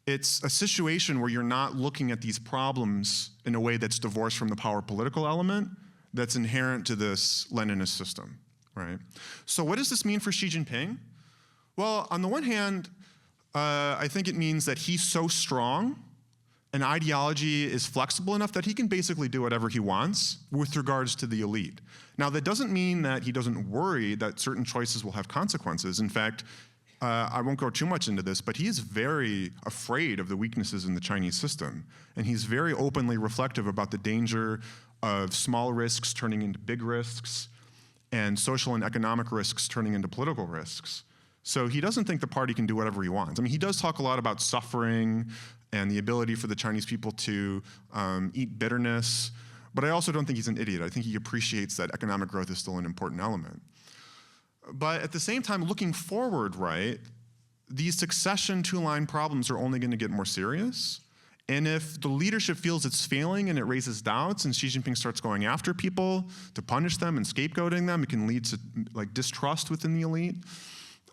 it's a situation where you're not looking at these problems in a way that's divorced from the power political element that's inherent to this Leninist system, right? So what does this mean for Xi Jinping? Well, on the one hand, I think it means that he's so strong and ideology is flexible enough that he can basically do whatever he wants with regards to the elite. Now, that doesn't mean that he doesn't worry that certain choices will have consequences. In fact, I won't go too much into this, but he is very afraid of the weaknesses in the Chinese system. And he's very openly reflective about the danger of small risks turning into big risks and social and economic risks turning into political risks. So he doesn't think the party can do whatever he wants. I mean, he does talk a lot about suffering and the ability for the Chinese people to eat bitterness. But I also don't think he's an idiot. I think he appreciates that economic growth is still an important element. But at the same time, looking forward, right, these succession two-line problems are only going to get more serious. And if the leadership feels it's failing and it raises doubts and Xi Jinping starts going after people to punish them and scapegoating them, it can lead to like distrust within the elite.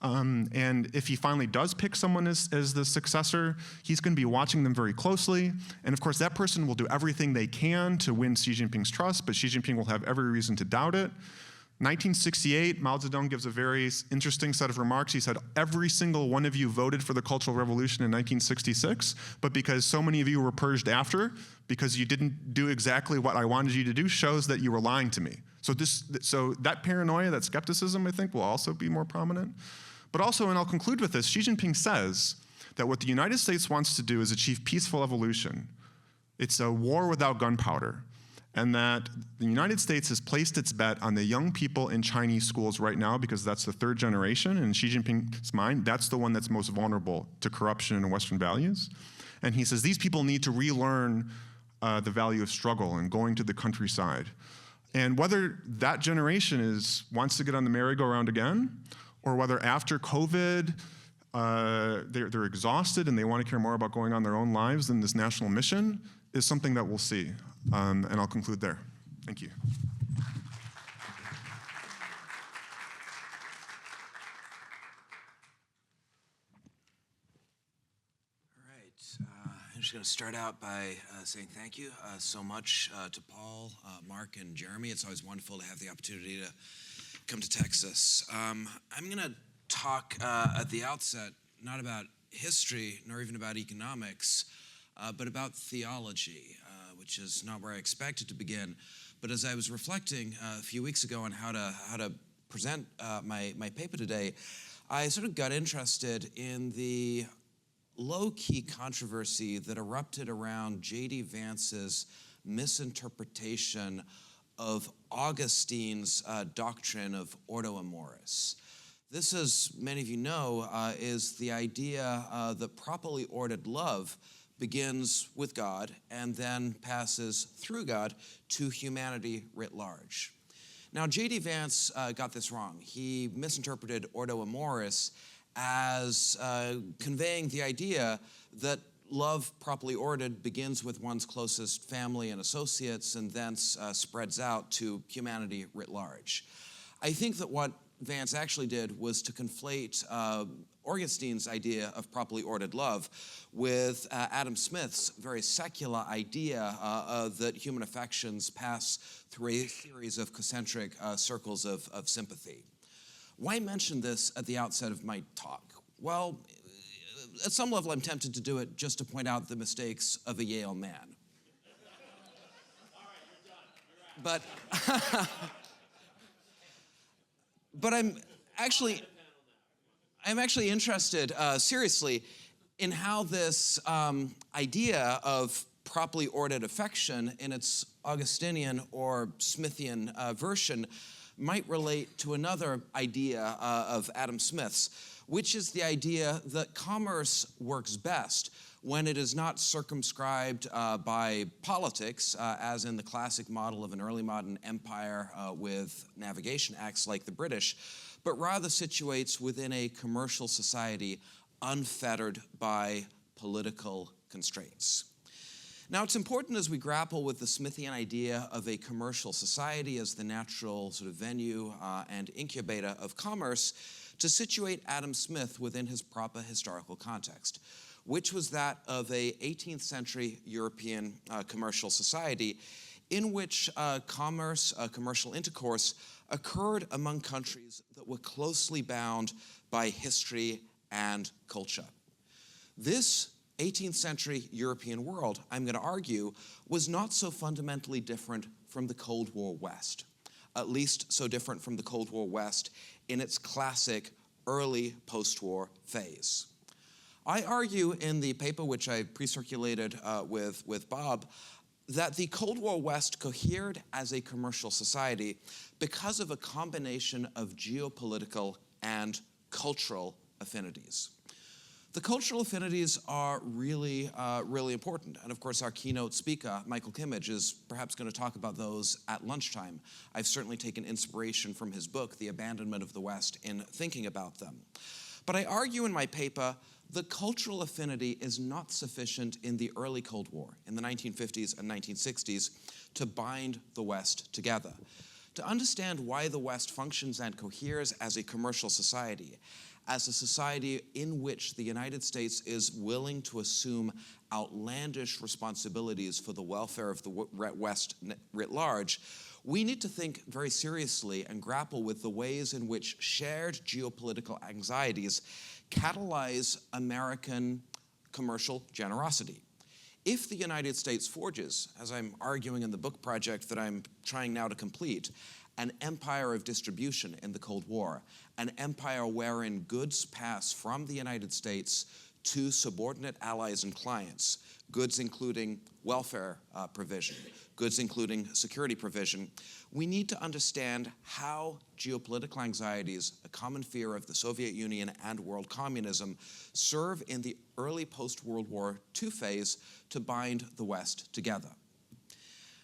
And if he finally does pick someone as the successor, he's going to be watching them very closely. And of course, that person will do everything they can to win Xi Jinping's trust, but Xi Jinping will have every reason to doubt it. 1968, Mao Zedong gives a very interesting set of remarks. He said, every single one of you voted for the Cultural Revolution in 1966, but because so many of you were purged after, because you didn't do exactly what I wanted you to do, shows that you were lying to me. So that paranoia, that skepticism, I think, will also be more prominent. But also, and I'll conclude with this, Xi Jinping says that what the United States wants to do is achieve peaceful evolution. It's a war without gunpowder. And that the United States has placed its bet on the young people in Chinese schools right now because that's the third generation. And in Xi Jinping's mind, that's the one that's most vulnerable to corruption and Western values. And he says these people need to relearn the value of struggle and going to the countryside. And whether that generation wants to get on the merry-go-round again, or whether after COVID, they're exhausted and they want to care more about going on their own lives than this national mission, is something that we'll see. And I'll conclude there. Thank you. All right. I'm just going to start out by saying thank you so much to Paul, Mark, and Jeremy. It's always wonderful to have the opportunity to come to Texas. I'm going to talk at the outset not about history nor even about economics, but about theology, which is not where I expected to begin. But as I was reflecting a few weeks ago on how to present my paper today, I sort of got interested in the low-key controversy that erupted around J.D. Vance's misinterpretation of Augustine's doctrine of Ordo Amoris. This, as many of you know, is the idea that properly ordered love begins with God and then passes through God to humanity writ large. Now, J.D. Vance got this wrong. He misinterpreted Ordo Amoris as conveying the idea that love properly ordered begins with one's closest family and associates and thence spreads out to humanity writ large. I think that what Vance actually did was to conflate Augustine's idea of properly ordered love with Adam Smith's very secular idea that human affections pass through a series of concentric circles of sympathy. Why mention this at the outset of my talk? Well, at some level, I'm tempted to do it just to point out the mistakes of a Yale man. But I'm actually interested, seriously, in how this idea of properly ordered affection in its Augustinian or Smithian version might relate to another idea of Adam Smith's, which is the idea that commerce works best when it is not circumscribed by politics, as in the classic model of an early modern empire with navigation acts like the British, but rather situates within a commercial society unfettered by political constraints. Now, it's important as we grapple with the Smithian idea of a commercial society as the natural sort of venue and incubator of commerce to situate Adam Smith within his proper historical context, which was that of a 18th century European commercial society in which commercial intercourse occurred among countries that were closely bound by history and culture. This 18th century European world, I'm going to argue, was not so fundamentally different from the Cold War West, at least so different from the Cold War West in its classic early post-war phase. I argue in the paper which I pre-circulated with Bob that the Cold War West cohered as a commercial society because of a combination of geopolitical and cultural affinities. The cultural affinities are really important. And of course, our keynote speaker, Michael Kimmage, is perhaps going to talk about those at lunchtime. I've certainly taken inspiration from his book, The Abandonment of the West, in thinking about them. But I argue in my paper the cultural affinity is not sufficient in the early Cold War, in the 1950s and 1960s, to bind the West together. To understand why the West functions and coheres as a commercial society, as a society in which the United States is willing to assume outlandish responsibilities for the welfare of the West writ large, we need to think very seriously and grapple with the ways in which shared geopolitical anxieties catalyze American commercial generosity. If the United States forges, as I'm arguing in the book project that I'm trying now to complete, an empire of distribution in the Cold War, an empire wherein goods pass from the United States to subordinate allies and clients, goods including welfare provision, goods including security provision, we need to understand how geopolitical anxieties, a common fear of the Soviet Union and world communism, serve in the early post-World War II phase to bind the West together.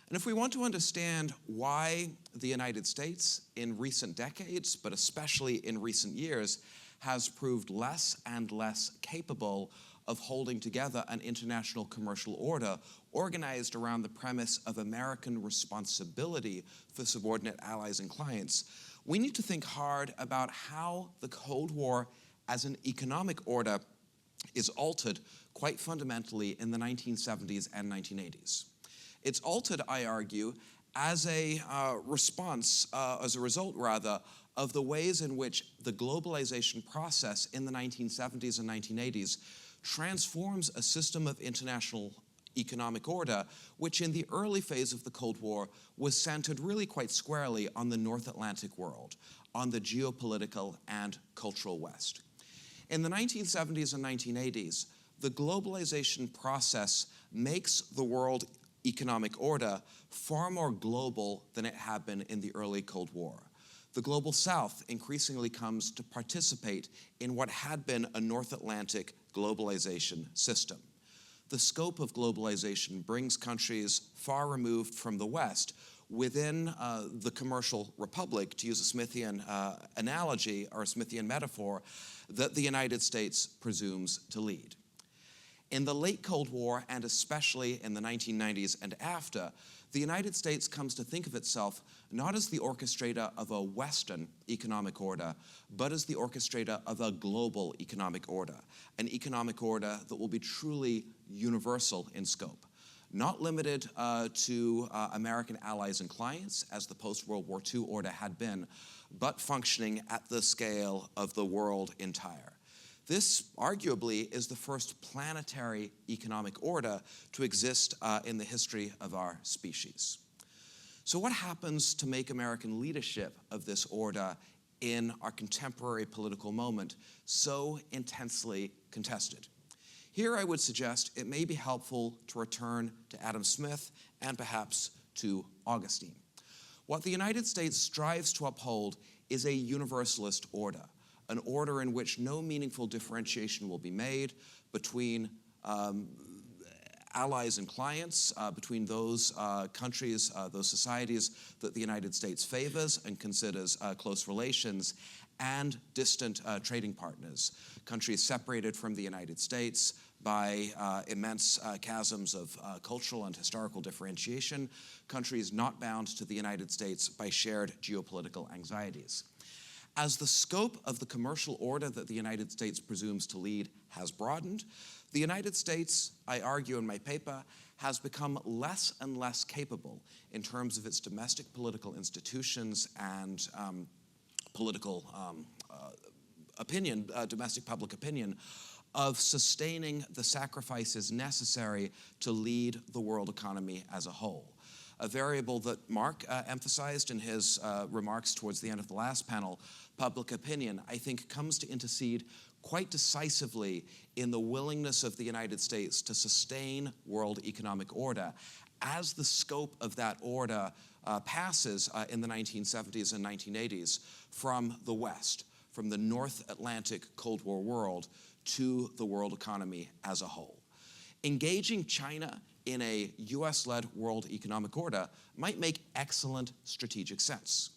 And if we want to understand why the United States in recent decades, but especially in recent years, has proved less and less capable of holding together an international commercial order organized around the premise of American responsibility for subordinate allies and clients, we need to think hard about how the Cold War as an economic order is altered quite fundamentally in the 1970s and 1980s. It's altered, I argue, as a result, of the ways in which the globalization process in the 1970s and 1980s transforms a system of international economic order, which in the early phase of the Cold War was centered really quite squarely on the North Atlantic world, on the geopolitical and cultural West. In the 1970s and 1980s, the globalization process makes the world economic order far more global than it had been in the early Cold War. The global South increasingly comes to participate in what had been a North Atlantic globalization system. The scope of globalization brings countries far removed from the West within the commercial republic, to use a Smithian analogy or a Smithian metaphor, that the United States presumes to lead. In the late Cold War, and especially in the 1990s and after, the United States comes to think of itself not as the orchestrator of a Western economic order, but as the orchestrator of a global economic order, an economic order that will be truly universal in scope, not limited to American allies and clients, as the post-World War II order had been, but functioning at the scale of the world entire. This, arguably, is the first planetary economic order to exist in the history of our species. So what happens to make American leadership of this order in our contemporary political moment so intensely contested? Here I would suggest it may be helpful to return to Adam Smith and perhaps to Augustine. What the United States strives to uphold is a universalist order, an order in which no meaningful differentiation will be made between allies and clients, between those countries, those societies that the United States favors and considers close relations, and distant trading partners, countries separated from the United States by immense chasms of cultural and historical differentiation, countries not bound to the United States by shared geopolitical anxieties. As the scope of the commercial order that the United States presumes to lead has broadened, the United States, I argue in my paper, has become less and less capable in terms of its domestic political institutions and political opinion, domestic public opinion, of sustaining the sacrifices necessary to lead the world economy as a whole. A variable that Mark emphasized in his remarks towards the end of the last panel, public opinion, I think comes to intercede quite decisively in the willingness of the United States to sustain world economic order as the scope of that order passes in the 1970s and 1980s from the West, from the North Atlantic Cold War world to the world economy as a whole. Engaging China in a US-led world economic order might make excellent strategic sense.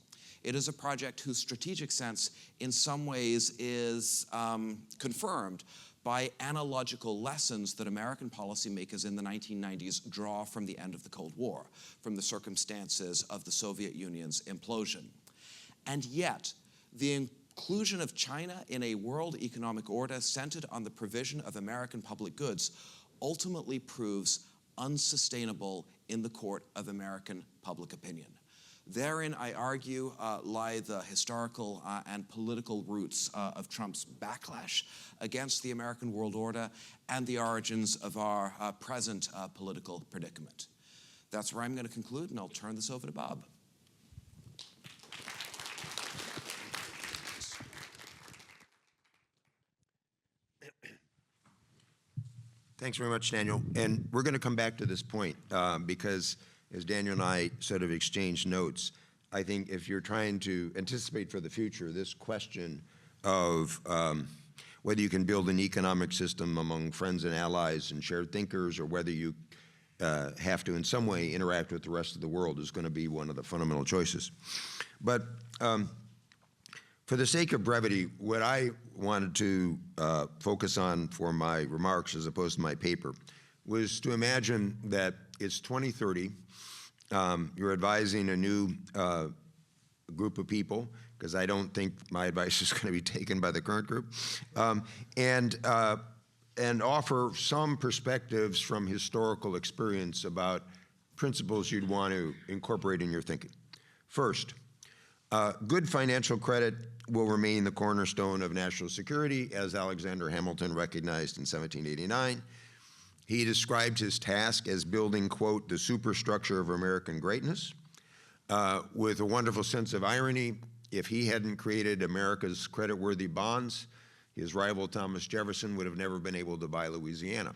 It is a project whose strategic sense in some ways is confirmed by analogical lessons that American policymakers in the 1990s draw from the end of the Cold War, from the circumstances of the Soviet Union's implosion. And yet, the inclusion of China in a world economic order centered on the provision of American public goods ultimately proves unsustainable in the court of American public opinion. Therein, I argue, lie the historical and political roots of Trump's backlash against the American world order and the origins of our present political predicament. That's where I'm going to conclude, and I'll turn this over to Bob. Thanks very much, Daniel. And we're going to come back to this point because as Daniel and I sort of exchanged notes, I think if you're trying to anticipate for the future, this question of whether you can build an economic system among friends and allies and shared thinkers, or whether you have to in some way interact with the rest of the world is going to be one of the fundamental choices. But for the sake of brevity, what I wanted to focus on for my remarks as opposed to my paper was to imagine that it's 2030, you're advising a new group of people, because I don't think my advice is going to be taken by the current group, and offer some perspectives from historical experience about principles you'd want to incorporate in your thinking. First, good financial credit will remain the cornerstone of national security, as Alexander Hamilton recognized in 1789. He described his task as building, quote, the superstructure of American greatness. With a wonderful sense of irony, if he hadn't created America's credit-worthy bonds, his rival Thomas Jefferson would have never been able to buy Louisiana.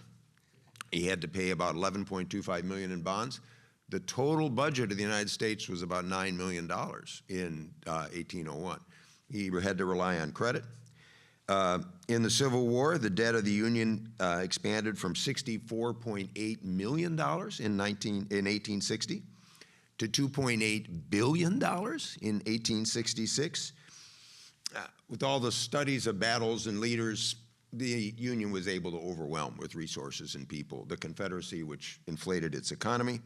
He had to pay about $11.25 million in bonds. The total budget of the United States was about $9 million in 1801. He had to rely on credit. In the Civil War, the debt of the Union expanded from $64.8 million in 1860 to $2.8 billion in 1866. With all the studies of battles and leaders, the Union was able to overwhelm with resources and people the Confederacy, which inflated its economy.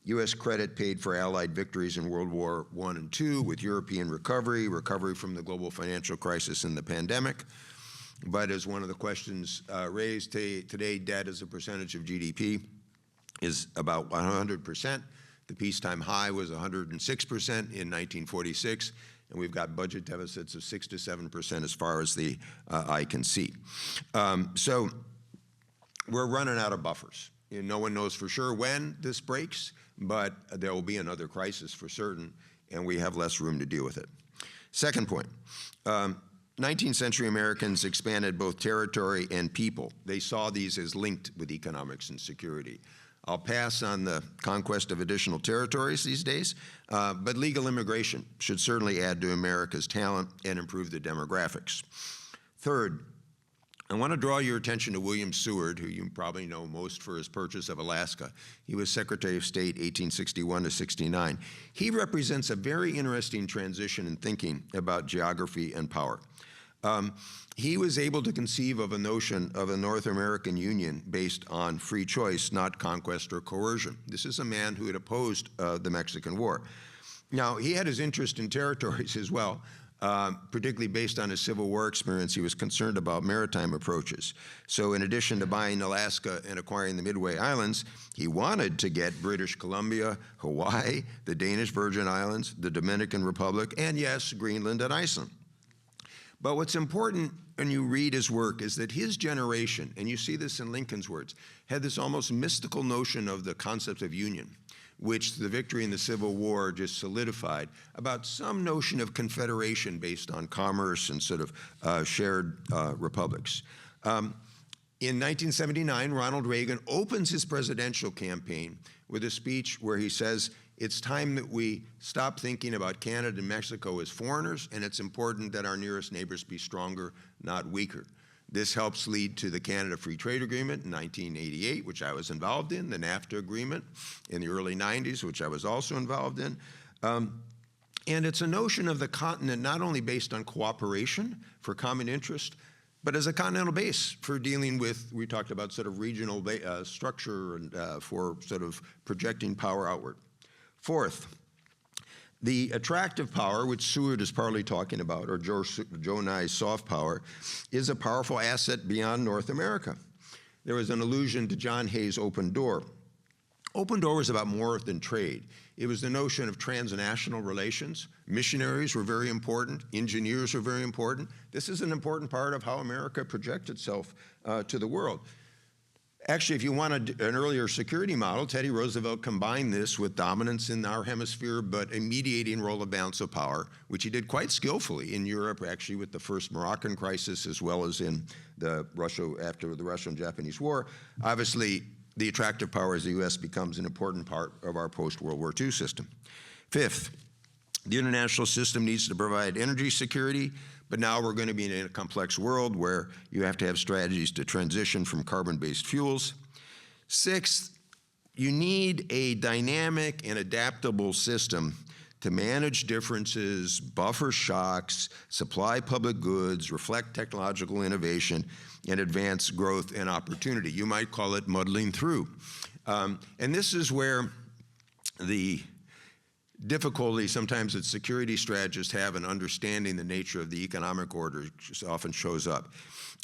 U.S. credit paid for Allied victories in World War I and II, with European recovery from the global financial crisis and the pandemic. But as one of the questions raised today, debt as a percentage of GDP is about 100%. The peacetime high was 106% in 1946, and we've got budget deficits of 6 to 7% as far as the eye can see. So we're running out of buffers. No one knows for sure when this breaks, but there will be another crisis for certain, and we have less room to deal with it. Second point, 19th century Americans expanded both territory and people. They saw these as linked with economics and security. I'll pass on the conquest of additional territories these days, but legal immigration should certainly add to America's talent and improve the demographics. Third, I want to draw your attention to William Seward, who you probably know most for his purchase of Alaska. He was Secretary of State 1861 to 69. He represents a very interesting transition in thinking about geography and power. He was able to conceive of a notion of a North American Union based on free choice, not conquest or coercion. This is a man who had opposed the Mexican War. Now, he had his interest in territories as well. Particularly based on his Civil War experience, he was concerned about maritime approaches. So in addition to buying Alaska and acquiring the Midway Islands, he wanted to get British Columbia, Hawaii, the Danish Virgin Islands, the Dominican Republic, and yes, Greenland and Iceland. But what's important when you read his work is that his generation, and you see this in Lincoln's words, had this almost mystical notion of the concept of union, which the victory in the Civil War just solidified, about some notion of confederation based on commerce and sort of shared republics. In 1979, Ronald Reagan opens his presidential campaign with a speech where he says, it's time that we stop thinking about Canada and Mexico as foreigners, and it's important that our nearest neighbors be stronger, not weaker. This helps lead to the Canada Free Trade Agreement in 1988, which I was involved in, the NAFTA agreement in the early 90s, which I was also involved in. And it's a notion of the continent not only based on cooperation for common interest, but as a continental base for dealing with, we talked about sort of regional structure and for sort of projecting power outward. Fourth, the attractive power, which Seward is partly talking about, or Joe Nye's soft power, is a powerful asset beyond North America. There was an allusion to John Hay's Open Door. Open Door was about more than trade. It was the notion of transnational relations. Missionaries were very important. Engineers were very important. This is an important part of how America projects itself to the world. Actually, if you want an earlier security model, Teddy Roosevelt combined this with dominance in our hemisphere, but a mediating role of balance of power, which he did quite skillfully in Europe, actually with the first Moroccan crisis, as well as in after the Russo-Japanese War. Obviously, the attractive power as the U.S. becomes an important part of our post-World War II system. Fifth, the international system needs to provide energy security, but now we're going to be in a complex world where you have to have strategies to transition from carbon-based fuels. Sixth, you need a dynamic and adaptable system to manage differences, buffer shocks, supply public goods, reflect technological innovation, and advance growth and opportunity. You might call it muddling through. And this is where the difficulty sometimes that security strategists have in understanding the nature of the economic order often shows up.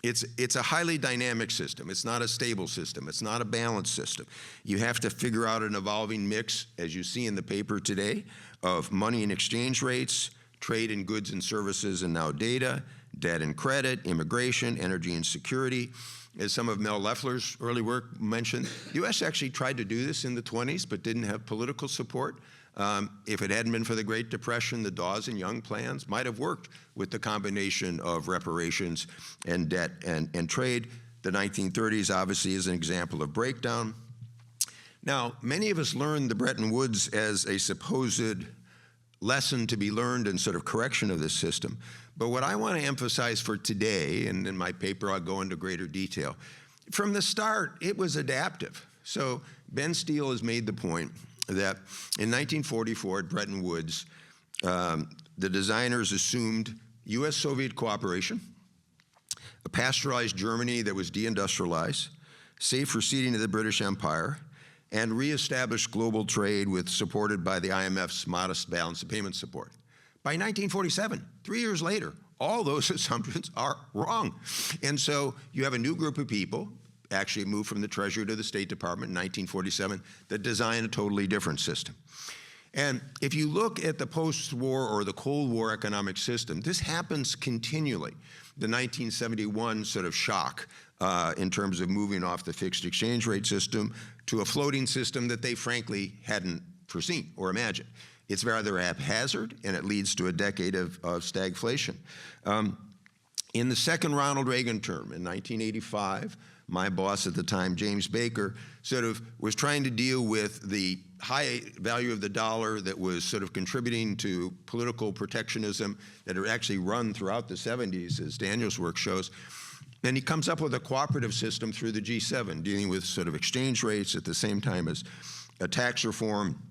It's a highly dynamic system. It's not a stable system. It's not a balanced system. You have to figure out an evolving mix, as you see in the paper today, of money and exchange rates, trade in goods and services, and now data, debt and credit, immigration, energy and security. As some of Mel Leffler's early work mentioned, the U.S. actually tried to do this in the 20s, but didn't have political support. If it hadn't been for the Great Depression, the Dawes and Young plans might have worked with the combination of reparations and debt and trade. The 1930s obviously is an example of breakdown. Now, many of us learned the Bretton Woods as a supposed lesson to be learned and sort of correction of this system. But what I want to emphasize for today, and in my paper I'll go into greater detail, from the start it was adaptive. So Ben Steele has made the point that in 1944 at Bretton Woods, the designers assumed U.S.-Soviet cooperation, a pasteurized Germany that was deindustrialized, safe receding of the British Empire, and reestablished global trade supported by the IMF's modest balance of payment support. By 1947, 3 years later, all those assumptions are wrong. And so you have a new group of people, actually moved from the Treasury to the State Department in 1947, that designed a totally different system. And if you look at the post-war or the Cold War economic system, this happens continually. The 1971 sort of shock in terms of moving off the fixed exchange rate system to a floating system that they frankly hadn't foreseen or imagined. It's rather haphazard, and it leads to a decade of stagflation. In the second Ronald Reagan term in 1985, my boss at the time, James Baker, sort of was trying to deal with the high value of the dollar that was sort of contributing to political protectionism that had actually run throughout the 70s, as Daniel's work shows. And he comes up with a cooperative system through the G7, dealing with sort of exchange rates at the same time as a tax reform,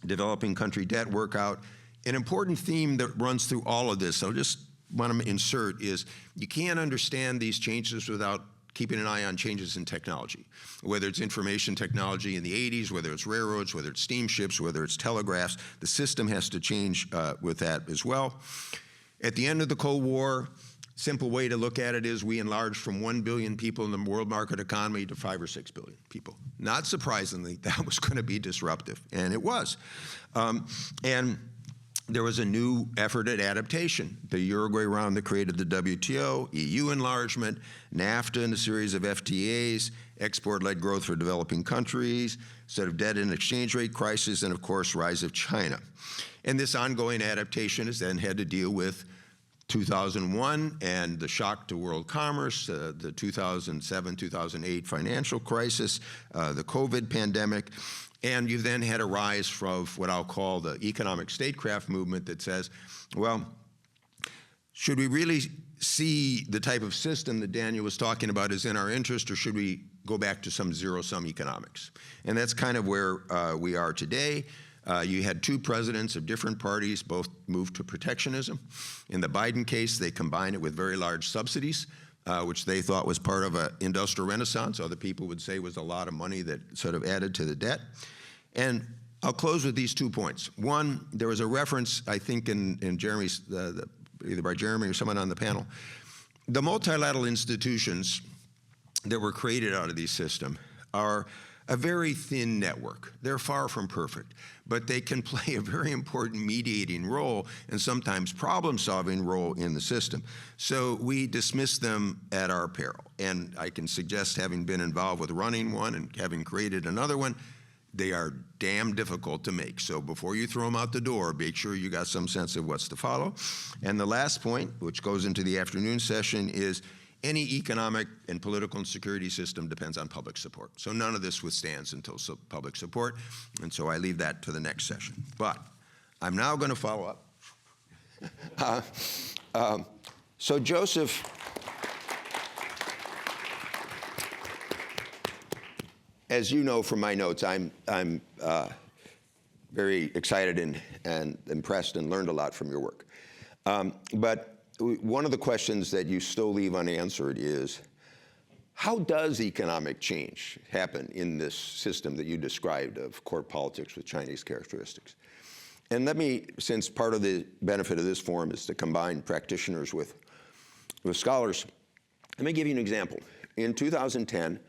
developing country debt workout. An important theme that runs through all of this, I just want to insert, is you can't understand these changes without keeping an eye on changes in technology, whether it's information technology in the 80s, whether it's railroads, whether it's steamships, whether it's telegraphs. The system has to change with that as well. At the end of the Cold War, simple way to look at it is we enlarged from 1 billion people in the world market economy to 5 or 6 billion people. Not surprisingly, that was going to be disruptive, and it was. And there was a new effort at adaptation. The Uruguay round that created the WTO, EU enlargement, NAFTA and a series of FTAs, export-led growth for developing countries, sort of debt and exchange rate crisis, and of course, rise of China. And this ongoing adaptation has then had to deal with 2001 and the shock to world commerce, the 2007-2008 financial crisis, the COVID pandemic, and you've then had a rise from what I'll call the economic statecraft movement that says, well, should we really see the type of system that Daniel was talking about as in our interest, or should we go back to some zero-sum economics? And that's kind of where we are today. You had two presidents of different parties, both moved to protectionism. In the Biden case, they combined it with very large subsidies, which they thought was part of an industrial renaissance. Other people would say was a lot of money that sort of added to the debt. And I'll close with these 2 points. One, there was a reference, I think, in Jeremy's, either by Jeremy or someone on the panel. The multilateral institutions that were created out of these systems are a very thin network. They're far from perfect, but they can play a very important mediating role and sometimes problem-solving role in the system. So we dismiss them at our peril. And I can suggest, having been involved with running one and having created another one, they are damn difficult to make. So before you throw them out the door, make sure you got some sense of what's to follow. And the last point, which goes into the afternoon session, is any economic and political and security system depends on public support. So none of this withstands until public support. And so I leave that to the next session. But I'm now going to follow up. So Joseph, as you know from my notes, I'm very excited and impressed and learned a lot from your work. But one of the questions that you still leave unanswered is, how does economic change happen in this system that you described of court politics with Chinese characteristics? And let me, since part of the benefit of this forum is to combine practitioners with scholars, let me give you an example. In 2010,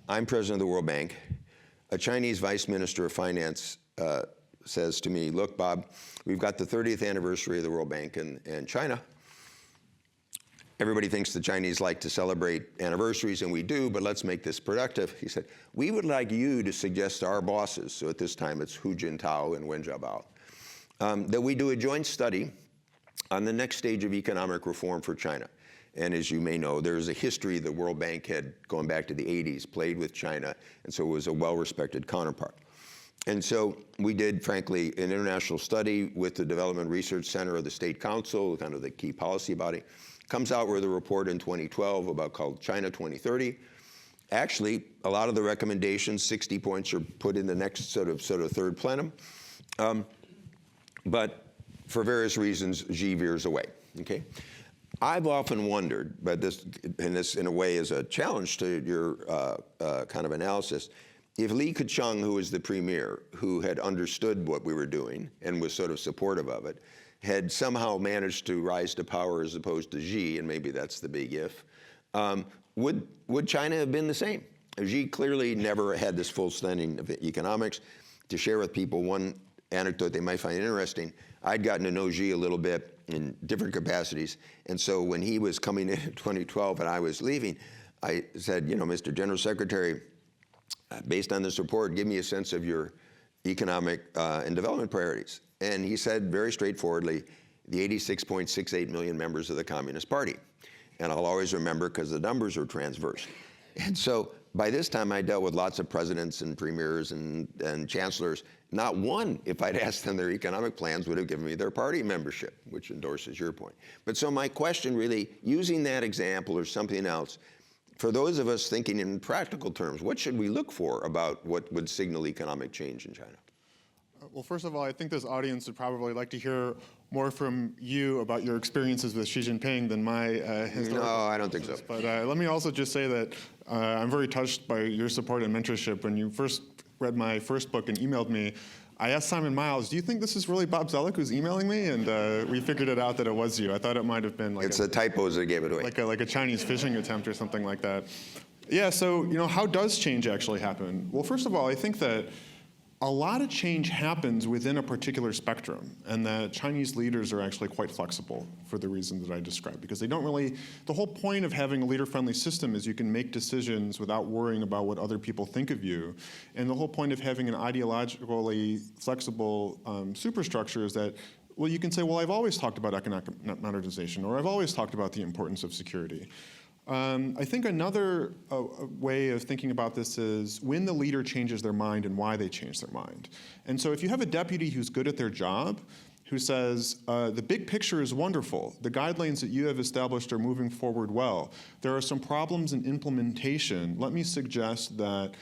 I'm president of the World Bank. A Chinese vice minister of finance says to me, look, Bob, we've got the 30th anniversary of the World Bank in China. Everybody thinks the Chinese like to celebrate anniversaries, and we do, but let's make this productive. He said, we would like you to suggest to our bosses, so at this time it's Hu Jintao and Wen Jiabao, that we do a joint study on the next stage of economic reform for China. And as you may know, there's a history the World Bank had, going back to the 80s, played with China, and so it was a well-respected counterpart. And so we did, frankly, an international study with the Development Research Center of the State Council, kind of the key policy body. Comes out with a report in 2012 called China 2030. Actually, a lot of the recommendations, 60 points, are put in the next sort of third plenum. But for various reasons, Xi veers away, okay? I've often wondered, but this in a way is a challenge to your kind of analysis, if Li Keqiang, who was the premier, who had understood what we were doing and was sort of supportive of it, had somehow managed to rise to power as opposed to Xi, and maybe that's the big if, would China have been the same? Xi clearly never had this full understanding of economics. To share with people one anecdote they might find interesting, I'd gotten to know Xi a little bit in different capacities, and so when he was coming in 2012 and I was leaving, I said, you know, Mr. General Secretary, based on this report, give me a sense of your economic and development priorities. And he said very straightforwardly, the 86.68 million members of the Communist Party. And I'll always remember because the numbers are transverse. And so by this time, I dealt with lots of presidents and premiers and chancellors. Not one, if I'd asked them their economic plans, would have given me their party membership, which endorses your point. But so my question really, using that example or something else, for those of us thinking in practical terms, what should we look for about what would signal economic change in China? Well, first of all, I think this audience would probably like to hear more from you about your experiences with Xi Jinping than my historical. No, I don't think so. But let me also just say that I'm very touched by your support and mentorship. When you first read my first book and emailed me, I asked Simon Miles, do you think this is really Bob Zoellick who's emailing me? And we figured it out that it was you. I thought it might have been like it's the typos that gave it away. Like a Chinese phishing attempt or something like that. Yeah, so how does change actually happen? Well, first of all, I think that a lot of change happens within a particular spectrum, and that Chinese leaders are actually quite flexible for the reasons that I described, because they don't really, the whole point of having a leader-friendly system is you can make decisions without worrying about what other people think of you. And the whole point of having an ideologically flexible superstructure is that, well, you can say, well, I've always talked about economic modernization, or I've always talked about the importance of security. I think another way of thinking about this is when the leader changes their mind and why they change their mind. And so if you have a deputy who's good at their job, who says, the big picture is wonderful. The guidelines that you have established are moving forward well. There are some problems in implementation. Let me suggest that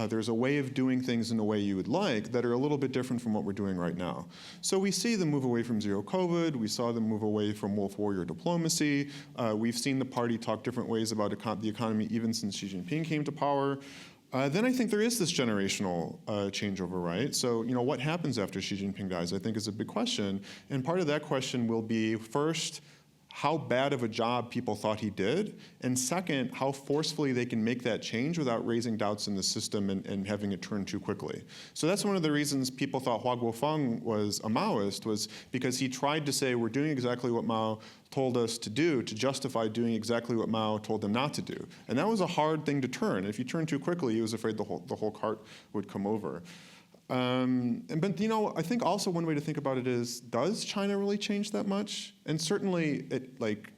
there's a way of doing things in a way you would like that are a little bit different from what we're doing right now. So we see them move away from zero COVID. We saw them move away from wolf warrior diplomacy. We've seen the party talk different ways about the economy even since Xi Jinping came to power. Then I think there is this generational changeover, right? So, what happens after Xi Jinping dies, I think, is a big question. And part of that question will be, first, how bad of a job people thought he did, and second, how forcefully they can make that change without raising doubts in the system and having it turn too quickly. So that's one of the reasons people thought Hua Guofeng was a Maoist, was because he tried to say, we're doing exactly what Mao told us to do, to justify doing exactly what Mao told them not to do. And that was a hard thing to turn. If you turn too quickly, he was afraid the whole cart would come over. But I think also one way to think about it is, does China really change that much? And certainly, like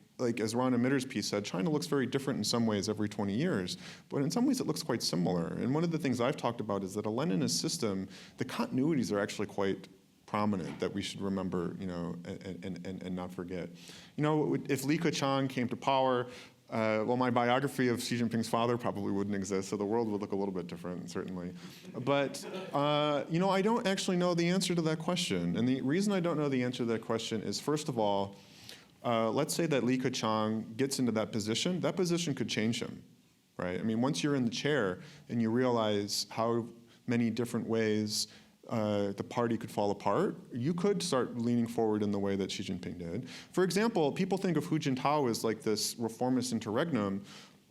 as Ron Emitter's piece said, China looks very different in some ways every 20 years, but in some ways it looks quite similar. And one of the things I've talked about is that a Leninist system, the continuities are actually quite prominent that we should remember, and not forget. If Li Keqiang came to power, well, my biography of Xi Jinping's father probably wouldn't exist, so the world would look a little bit different, certainly. But, I don't actually know the answer to that question. And the reason I don't know the answer to that question is, first of all, let's say that Li Keqiang gets into that position could change him, right? I mean, once you're in the chair and you realize how many different ways the party could fall apart, you could start leaning forward in the way that Xi Jinping did. For example, people think of Hu Jintao as like this reformist interregnum.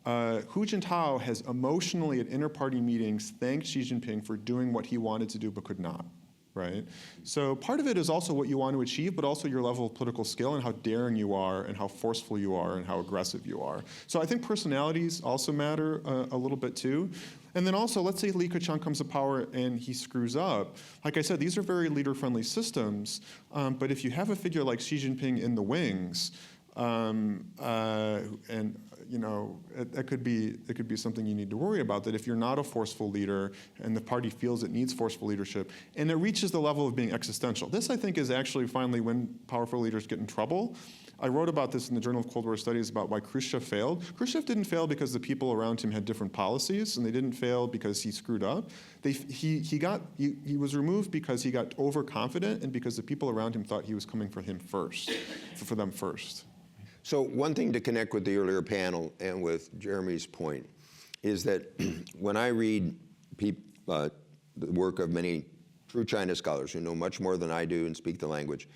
Hu Jintao has emotionally at inter-party meetings thanked Xi Jinping for doing what he wanted to do but could not, right? So part of it is also what you want to achieve, but also your level of political skill and how daring you are and how forceful you are and how aggressive you are. So I think personalities also matter a little bit too. And then also, let's say Li Keqiang comes to power and he screws up. Like I said, these are very leader-friendly systems, but if you have a figure like Xi Jinping in the wings, it could be something you need to worry about, that if you're not a forceful leader and the party feels it needs forceful leadership, and it reaches the level of being existential. This, I think, is actually finally when powerful leaders get in trouble. I wrote about this in the Journal of Cold War Studies about why Khrushchev failed. Khrushchev didn't fail because the people around him had different policies, and they didn't fail because he screwed up. He was removed because he got overconfident and because the people around him thought he was coming for them first. So one thing to connect with the earlier panel and with Jeremy's point is that when I read the work of many true China scholars who know much more than I do and speak the language,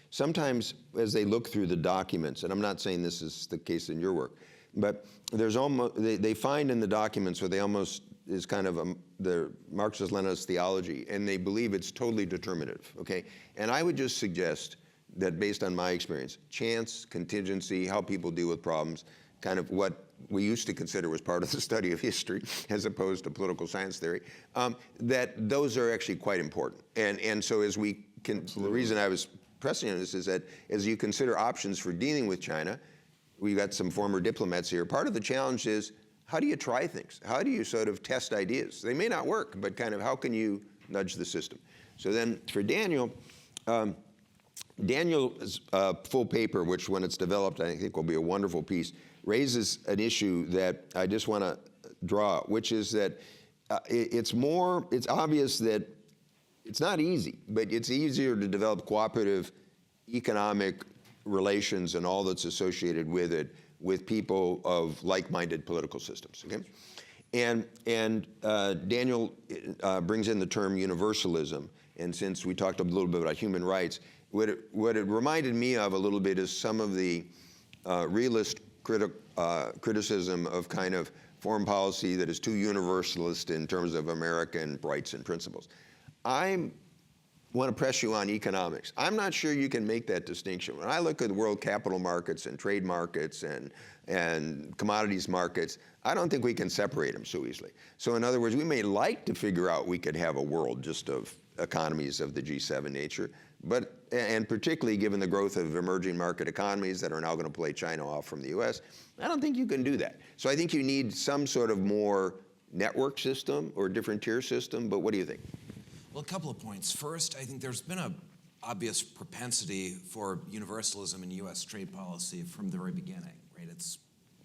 sometimes as they look through the documents, and I'm not saying this is the case in your work, but there's almost, they find in the documents where they almost is kind of the Marxist-Leninist theology, and they believe it's totally determinative, okay? And I would just suggest that based on my experience, chance, contingency, how people deal with problems, kind of what we used to consider was part of the study of history as opposed to political science theory, that those are actually quite important. And so as we can, the reason I was pressing on this is that as you consider options for dealing with China, we've got some former diplomats here. Part of the challenge is, how do you try things? How do you sort of test ideas? They may not work, but kind of how can you nudge the system? So then for Daniel's full paper, which when it's developed, I think will be a wonderful piece, raises an issue that I just want to draw, which is that it's obvious that it's not easy, but it's easier to develop cooperative economic relations and all that's associated with it with people of like-minded political systems, okay? And Daniel brings in the term universalism, and since we talked a little bit about human rights, what it reminded me of a little bit is some of the realist criticism of kind of foreign policy that is too universalist in terms of American rights and principles. I want to press you on economics. I'm not sure you can make that distinction. When I look at the world capital markets and trade markets and commodities markets, I don't think we can separate them so easily. So in other words, we may like to figure out we could have a world just of economies of the G7 nature, and particularly given the growth of emerging market economies that are now going to play China off from the US, I don't think you can do that. So I think you need some sort of more network system or different tier system, but what do you think? Well, a couple of points. First, I think there's been a obvious propensity for universalism in U.S. trade policy from the very beginning, right? It's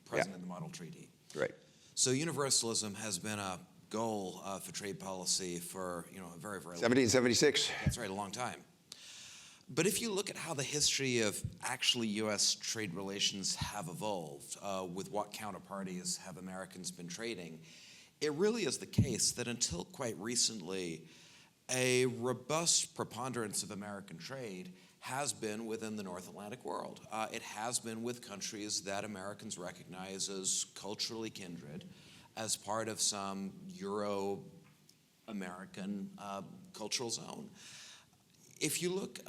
present in the Model Treaty. Right. So universalism has been a goal for trade policy for a very, very long 1776. That's right, a long time. But if you look at how the history of actually U.S. trade relations have evolved, with what counterparties have Americans been trading, it really is the case that until quite recently, a robust preponderance of American trade has been within the North Atlantic world. It has been with countries that Americans recognize as culturally kindred, as part of some Euro-American cultural zone. If you look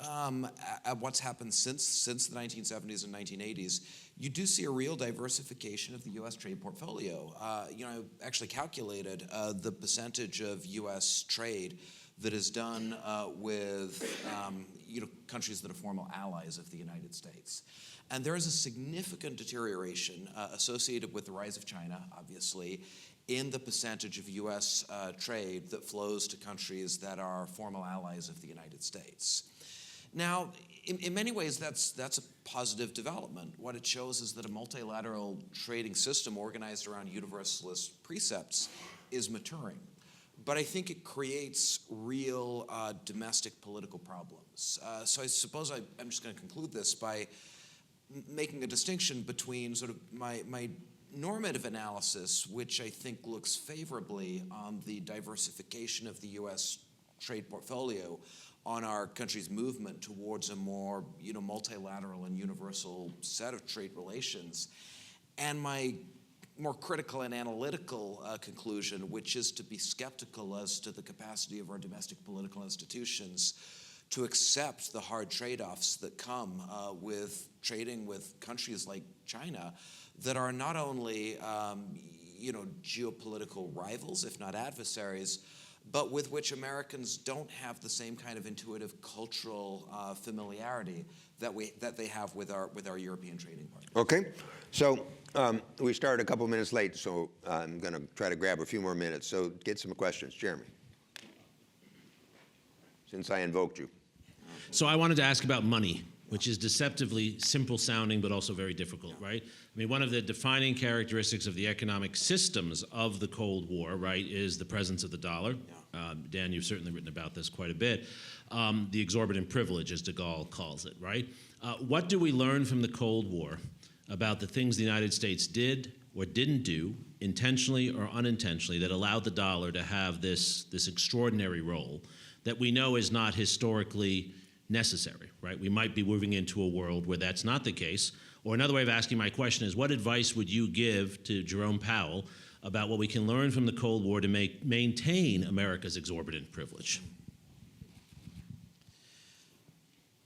at what's happened since the 1970s and 1980s, you do see a real diversification of the U.S. trade portfolio. I actually calculated the percentage of U.S. trade that is done with countries that are formal allies of the United States. And there is a significant deterioration associated with the rise of China, obviously, in the percentage of U.S. trade that flows to countries that are formal allies of the United States. Now, in many ways, that's a positive development. What it shows is that a multilateral trading system organized around universalist precepts is maturing. But I think it creates real domestic political problems. So I suppose I'm just going to conclude this by making a distinction between sort of my normative analysis, which I think looks favorably on the diversification of the U.S. trade portfolio, on our country's movement towards a more multilateral and universal set of trade relations, and my more critical and analytical conclusion, which is to be skeptical as to the capacity of our domestic political institutions to accept the hard trade-offs that come with trading with countries like China that are not only geopolitical rivals, if not adversaries, but with which Americans don't have the same kind of intuitive cultural familiarity that they have with our European trading partners. Okay, so we started a couple minutes late, so I'm going to try to grab a few more minutes. So get some questions. Jeremy, since I invoked you. So I wanted to ask about money, which is deceptively simple sounding, but also very difficult, right? I mean, one of the defining characteristics of the economic systems of the Cold War, right, is the presence of the dollar. Dan, you've certainly written about this quite a bit. The exorbitant privilege, as de Gaulle calls it, right? What do we learn from the Cold War about the things the United States did or didn't do, intentionally or unintentionally, that allowed the dollar to have this extraordinary role that we know is not historically necessary, right? We might be moving into a world where that's not the case. Or another way of asking my question is, what advice would you give to Jerome Powell about what we can learn from the Cold War to maintain America's exorbitant privilege?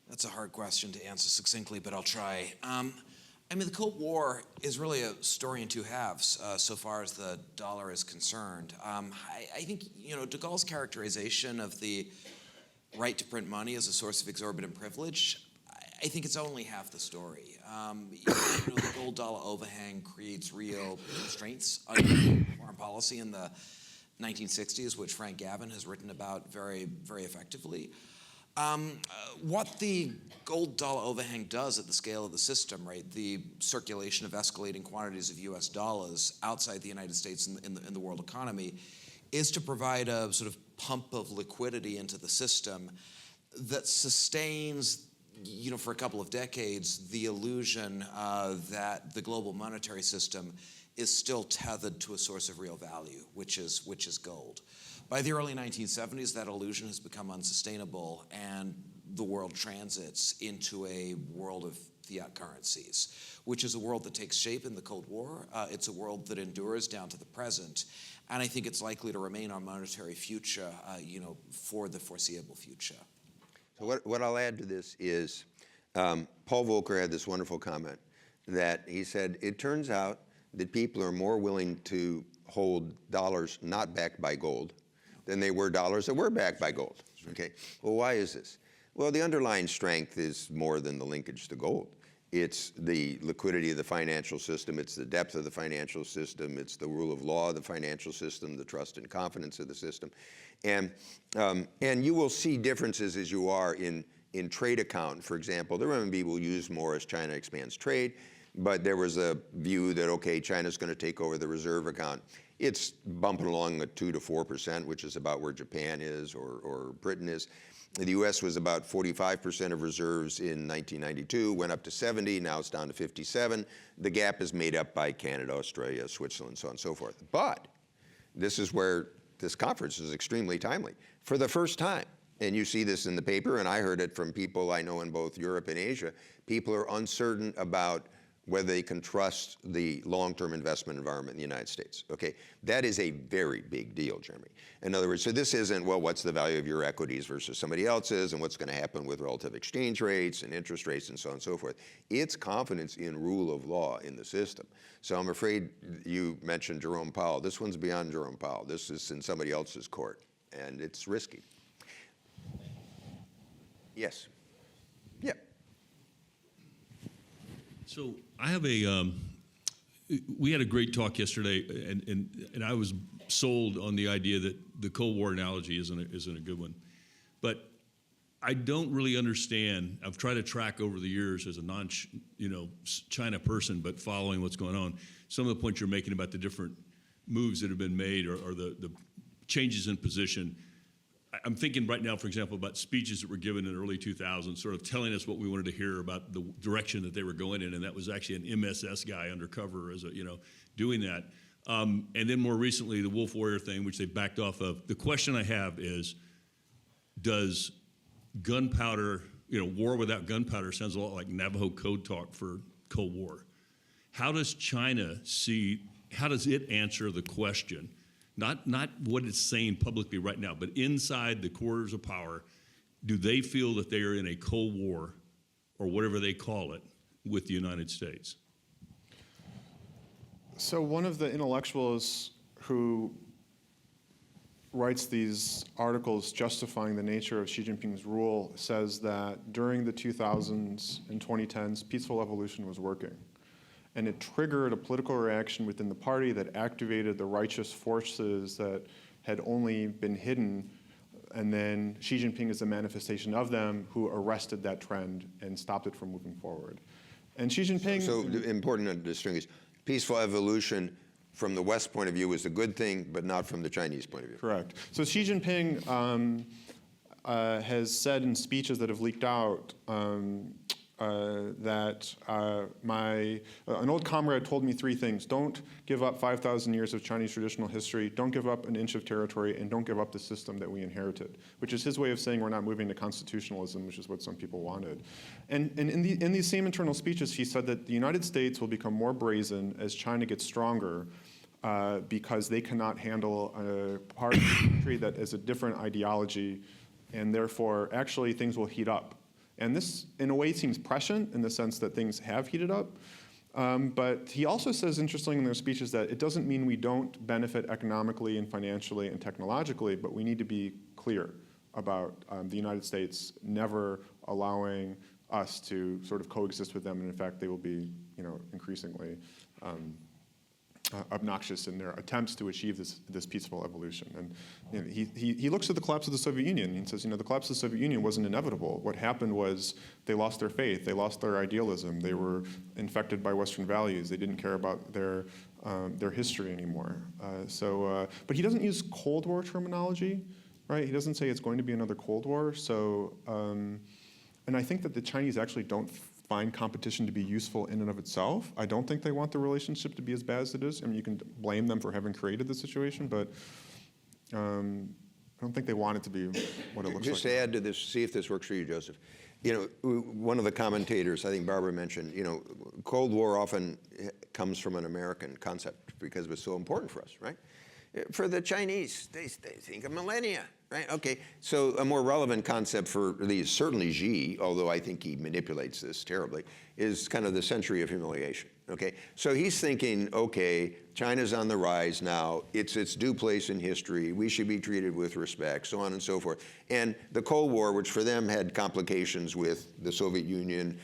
That's a hard question to answer succinctly, but I'll try. I mean, the Cold War is really a story in two halves, so far as the dollar is concerned. I think, de Gaulle's characterization of the right to print money as a source of exorbitant privilege, I think it's only half the story. The gold dollar overhang creates real constraints on foreign policy in the 1960s, which Frank Gavin has written about very, very effectively. What the gold dollar overhang does at the scale of the system, right, the circulation of escalating quantities of US dollars outside the United States in the world economy, is to provide a sort of pump of liquidity into the system that sustains, for a couple of decades, the illusion that the global monetary system is still tethered to a source of real value, which is gold. By the early 1970s, that illusion has become unsustainable, and the world transits into a world of fiat currencies, which is a world that takes shape in the Cold War. It's a world that endures down to the present, and I think it's likely to remain our monetary future, for the foreseeable future. So what I'll add to this is, Paul Volcker had this wonderful comment that he said, it turns out that people are more willing to hold dollars not backed by gold than they were dollars that were backed by gold. Okay, well, why is this? Well, the underlying strength is more than the linkage to gold. It's the liquidity of the financial system. It's the depth of the financial system. It's the rule of law of the financial system, the trust and confidence of the system. And you will see differences as you are in in trade account, for example, the renminbi will use more as China expands trade, but there was a view that, okay, China's going to take over the reserve account. It's bumping along at 2 to 4%, which is about where Japan is or Britain is. The U.S. was about 45% of reserves in 1992, went up to 70, now it's down to 57. The gap is made up by Canada, Australia, Switzerland, so on and so forth. But this is where this conference is extremely timely. For the first time, and you see this in the paper, and I heard it from people I know in both Europe and Asia, people are uncertain about whether they can trust the long-term investment environment in the United States, okay? That is a very big deal, Jeremy. In other words, so this isn't, well, what's the value of your equities versus somebody else's, and what's going to happen with relative exchange rates and interest rates and so on and so forth. It's confidence in rule of law in the system. So I'm afraid you mentioned Jerome Powell. This one's beyond Jerome Powell. This is in somebody else's court, and it's risky. Yes. Yeah. So I have we had a great talk yesterday, and I was sold on the idea that the Cold War analogy isn't a good one. But I don't really understand. I've tried to track over the years as a China person, but following what's going on, some of the points you're making about the different moves that have been made or the changes in position. I'm thinking right now, for example, about speeches that were given in the early 2000s, sort of telling us what we wanted to hear about the direction that they were going in, and that was actually an MSS guy undercover as doing that. And then more recently, the Wolf Warrior thing, which they backed off of. The question I have is, does gunpowder, war without gunpowder sounds a lot like Navajo code talk for Cold War. How does China how does it answer the question? Not what it's saying publicly right now, but inside the corridors of power, do they feel that they are in a Cold War, or whatever they call it, with the United States? So one of the intellectuals who writes these articles justifying the nature of Xi Jinping's rule says that during the 2000s and 2010s, peaceful evolution was working. And it triggered a political reaction within the party that activated the righteous forces that had only been hidden. And then Xi Jinping is a manifestation of them, who arrested that trend and stopped it from moving forward. And Xi Jinping... So important to distinguish. Peaceful evolution from the West point of view is a good thing, but not from the Chinese point of view. Correct. So Xi Jinping has said in speeches that have leaked out that an old comrade told me 3 things. Don't give up 5,000 years of Chinese traditional history, don't give up an inch of territory, and don't give up the system that we inherited, which is his way of saying we're not moving to constitutionalism, which is what some people wanted. And in these same internal speeches, he said that the United States will become more brazen as China gets stronger because they cannot handle a part of the country that is a different ideology, and therefore actually things will heat up. And this, in a way, seems prescient in the sense that things have heated up. But he also says, interestingly in their speeches, that it doesn't mean we don't benefit economically and financially and technologically, but we need to be clear about the United States never allowing us to sort of coexist with them. And in fact, they will be, increasingly obnoxious in their attempts to achieve this peaceful evolution. And he looks at the collapse of the Soviet Union and says, the collapse of the Soviet Union wasn't inevitable. What happened was they lost their faith, they lost their idealism, they were infected by Western values, they didn't care about their history anymore. But he doesn't use Cold War terminology, right? He doesn't say it's going to be another Cold War. So, and I think that the Chinese actually don't find competition to be useful in and of itself. I don't think they want the relationship to be as bad as it is. I mean, you can blame them for having created the situation, but I don't think they want it to be what it looks like. Just to add to this, see if this works for you, Joseph. One of the commentators, I think Barbara mentioned, Cold War often comes from an American concept because it was so important for us, right? For the Chinese, they think of millennia, right? Okay, so a more relevant concept for these, certainly Xi, although I think he manipulates this terribly, is kind of the century of humiliation, okay? So he's thinking, okay, China's on the rise now, it's its due place in history, we should be treated with respect, so on and so forth. And the Cold War, which for them had complications with the Soviet Union,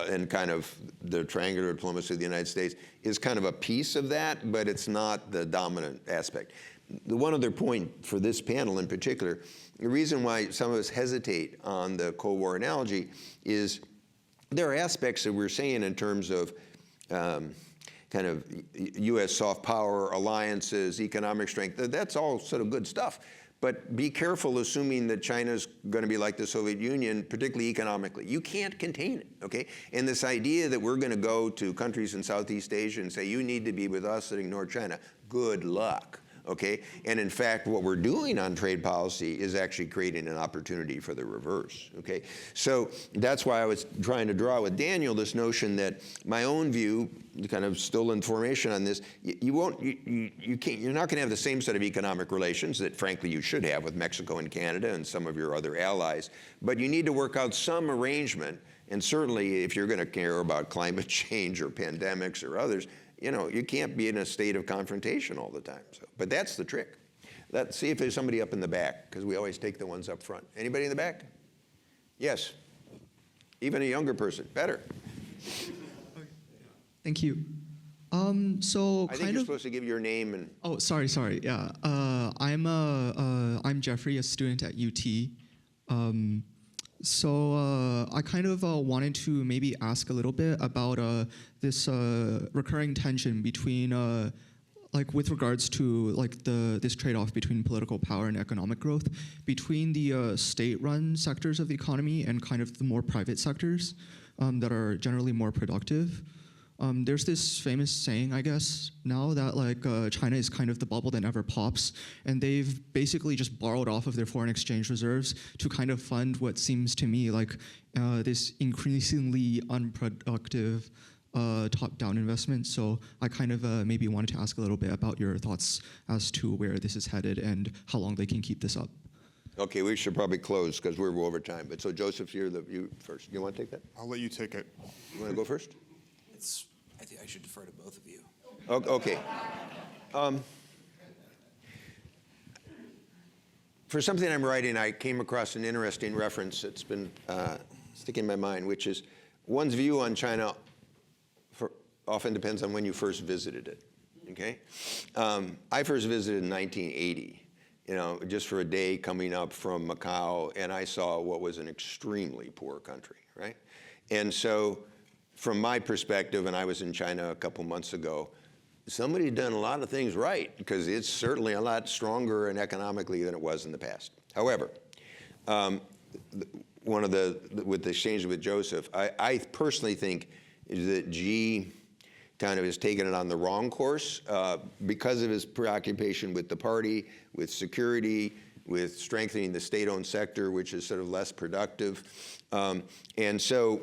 and kind of the triangular diplomacy of the United States, is kind of a piece of that, but it's not the dominant aspect. the one other point for this panel in particular, the reason why some of us hesitate on the Cold War analogy is there are aspects that we're saying in terms of kind of U.S. soft power, alliances, economic strength. That's all sort of good stuff. But be careful assuming that China's going to be like the Soviet Union, particularly economically. You can't contain it, okay? And this idea that we're going to go to countries in Southeast Asia and say, you need to be with us and ignore China, good luck. Okay? And in fact, what we're doing on trade policy is actually creating an opportunity for the reverse. Okay? So that's why I was trying to draw with Daniel this notion that my own view, kind of still in formation on this, you're not going to have the same set of economic relations that frankly you should have with Mexico and Canada and some of your other allies, but you need to work out some arrangement. And certainly if you're going to care about climate change or pandemics or others, you know, you can't be in a state of confrontation all the time. So, but that's the trick. Let's see if there's somebody up in the back, because we always take the ones up front. Anybody in the back? Yes. Even a younger person. Better. Thank you. So I think you're supposed to give your name and. Oh, sorry. Yeah. I'm Jeffrey, a student at UT. So I kind of wanted to maybe ask a little bit about this recurring tension between, like with regards to like this trade-off between political power and economic growth, between the state-run sectors of the economy and kind of the more private sectors that are generally more productive. There's this famous saying, I guess, now that like China is kind of the bubble that never pops, and they've basically just borrowed off of their foreign exchange reserves to kind of fund what seems to me like this increasingly unproductive top-down investment. So I kind of maybe wanted to ask a little bit about your thoughts as to where this is headed and how long they can keep this up. Okay, we should probably close because we're over time. But so Joseph, you first. You want to take that? I'll let you take it. You want to go first? I think I should defer to both of you. Okay. For something I'm writing, I came across an interesting reference that's been sticking in my mind, which is one's view on China often depends on when you first visited it. Okay, I first visited in 1980. You know, just for a day coming up from Macau, and I saw what was an extremely poor country, right? And so, from my perspective, and I was in China a couple months ago, somebody had done a lot of things right, because it's certainly a lot stronger and economically than it was in the past. However, with the exchange with Joseph, I personally think that Xi kind of has taken it on the wrong course because of his preoccupation with the party, with security, with strengthening the state-owned sector, which is sort of less productive. And so,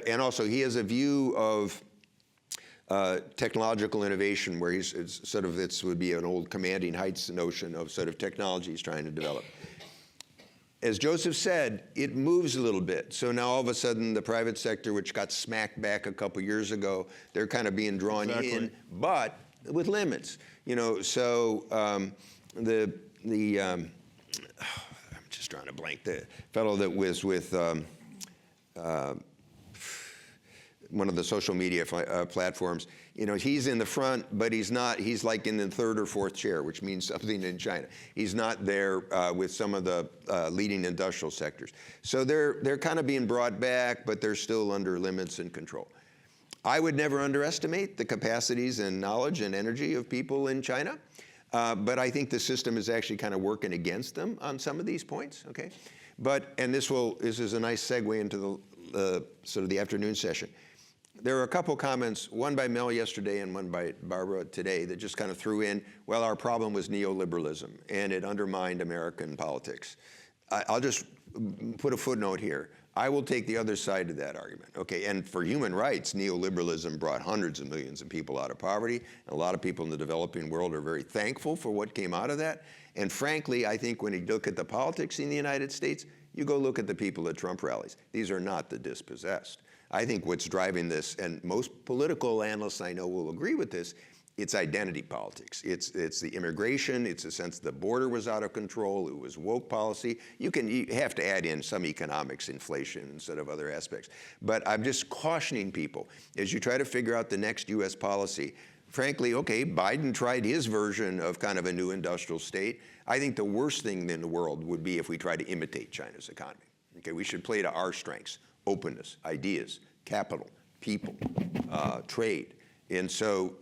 and also he has a view of technological innovation where this would be an old commanding heights notion of sort of technology he's trying to develop. As Joseph said, it moves a little bit. So now all of a sudden the private sector, which got smacked back a couple years ago, they're kind of being drawn in, but with limits. You know, so I'm just drawing a blank. The fellow that was with one of the social media platforms, you know, he's in the front, but he's not, he's like in the third or fourth chair, which means something in China. He's not there with some of the leading industrial sectors. So they're kind of being brought back, but they're still under limits and control. I would never underestimate the capacities and knowledge and energy of people in China, but I think the system is actually kind of working against them on some of these points, okay? But, and this is a nice segue into the sort of the afternoon session. There were a couple comments, one by Mel yesterday and one by Barbara today, that just kind of threw in, well, our problem was neoliberalism, and it undermined American politics. I'll just put a footnote here. I will take the other side of that argument, okay? And for human rights, neoliberalism brought hundreds of millions of people out of poverty, and a lot of people in the developing world are very thankful for what came out of that. And frankly, I think when you look at the politics in the United States, you go look at the people at Trump rallies. These are not the dispossessed. I think what's driving this, and most political analysts I know will agree with this, it's identity politics. It's the immigration. It's the sense the border was out of control. It was woke policy. You have to add in some economics, inflation, instead of other aspects. But I'm just cautioning people, as you try to figure out the next U.S. policy, frankly, okay, Biden tried his version of kind of a new industrial state. I think the worst thing in the world would be if we tried to imitate China's economy. Okay, we should play to our strengths: openness, ideas, capital, people, trade. And so,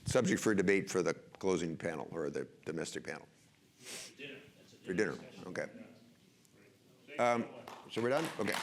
subject for debate for the closing panel or the domestic panel. For dinner. Okay. So we're done? Okay.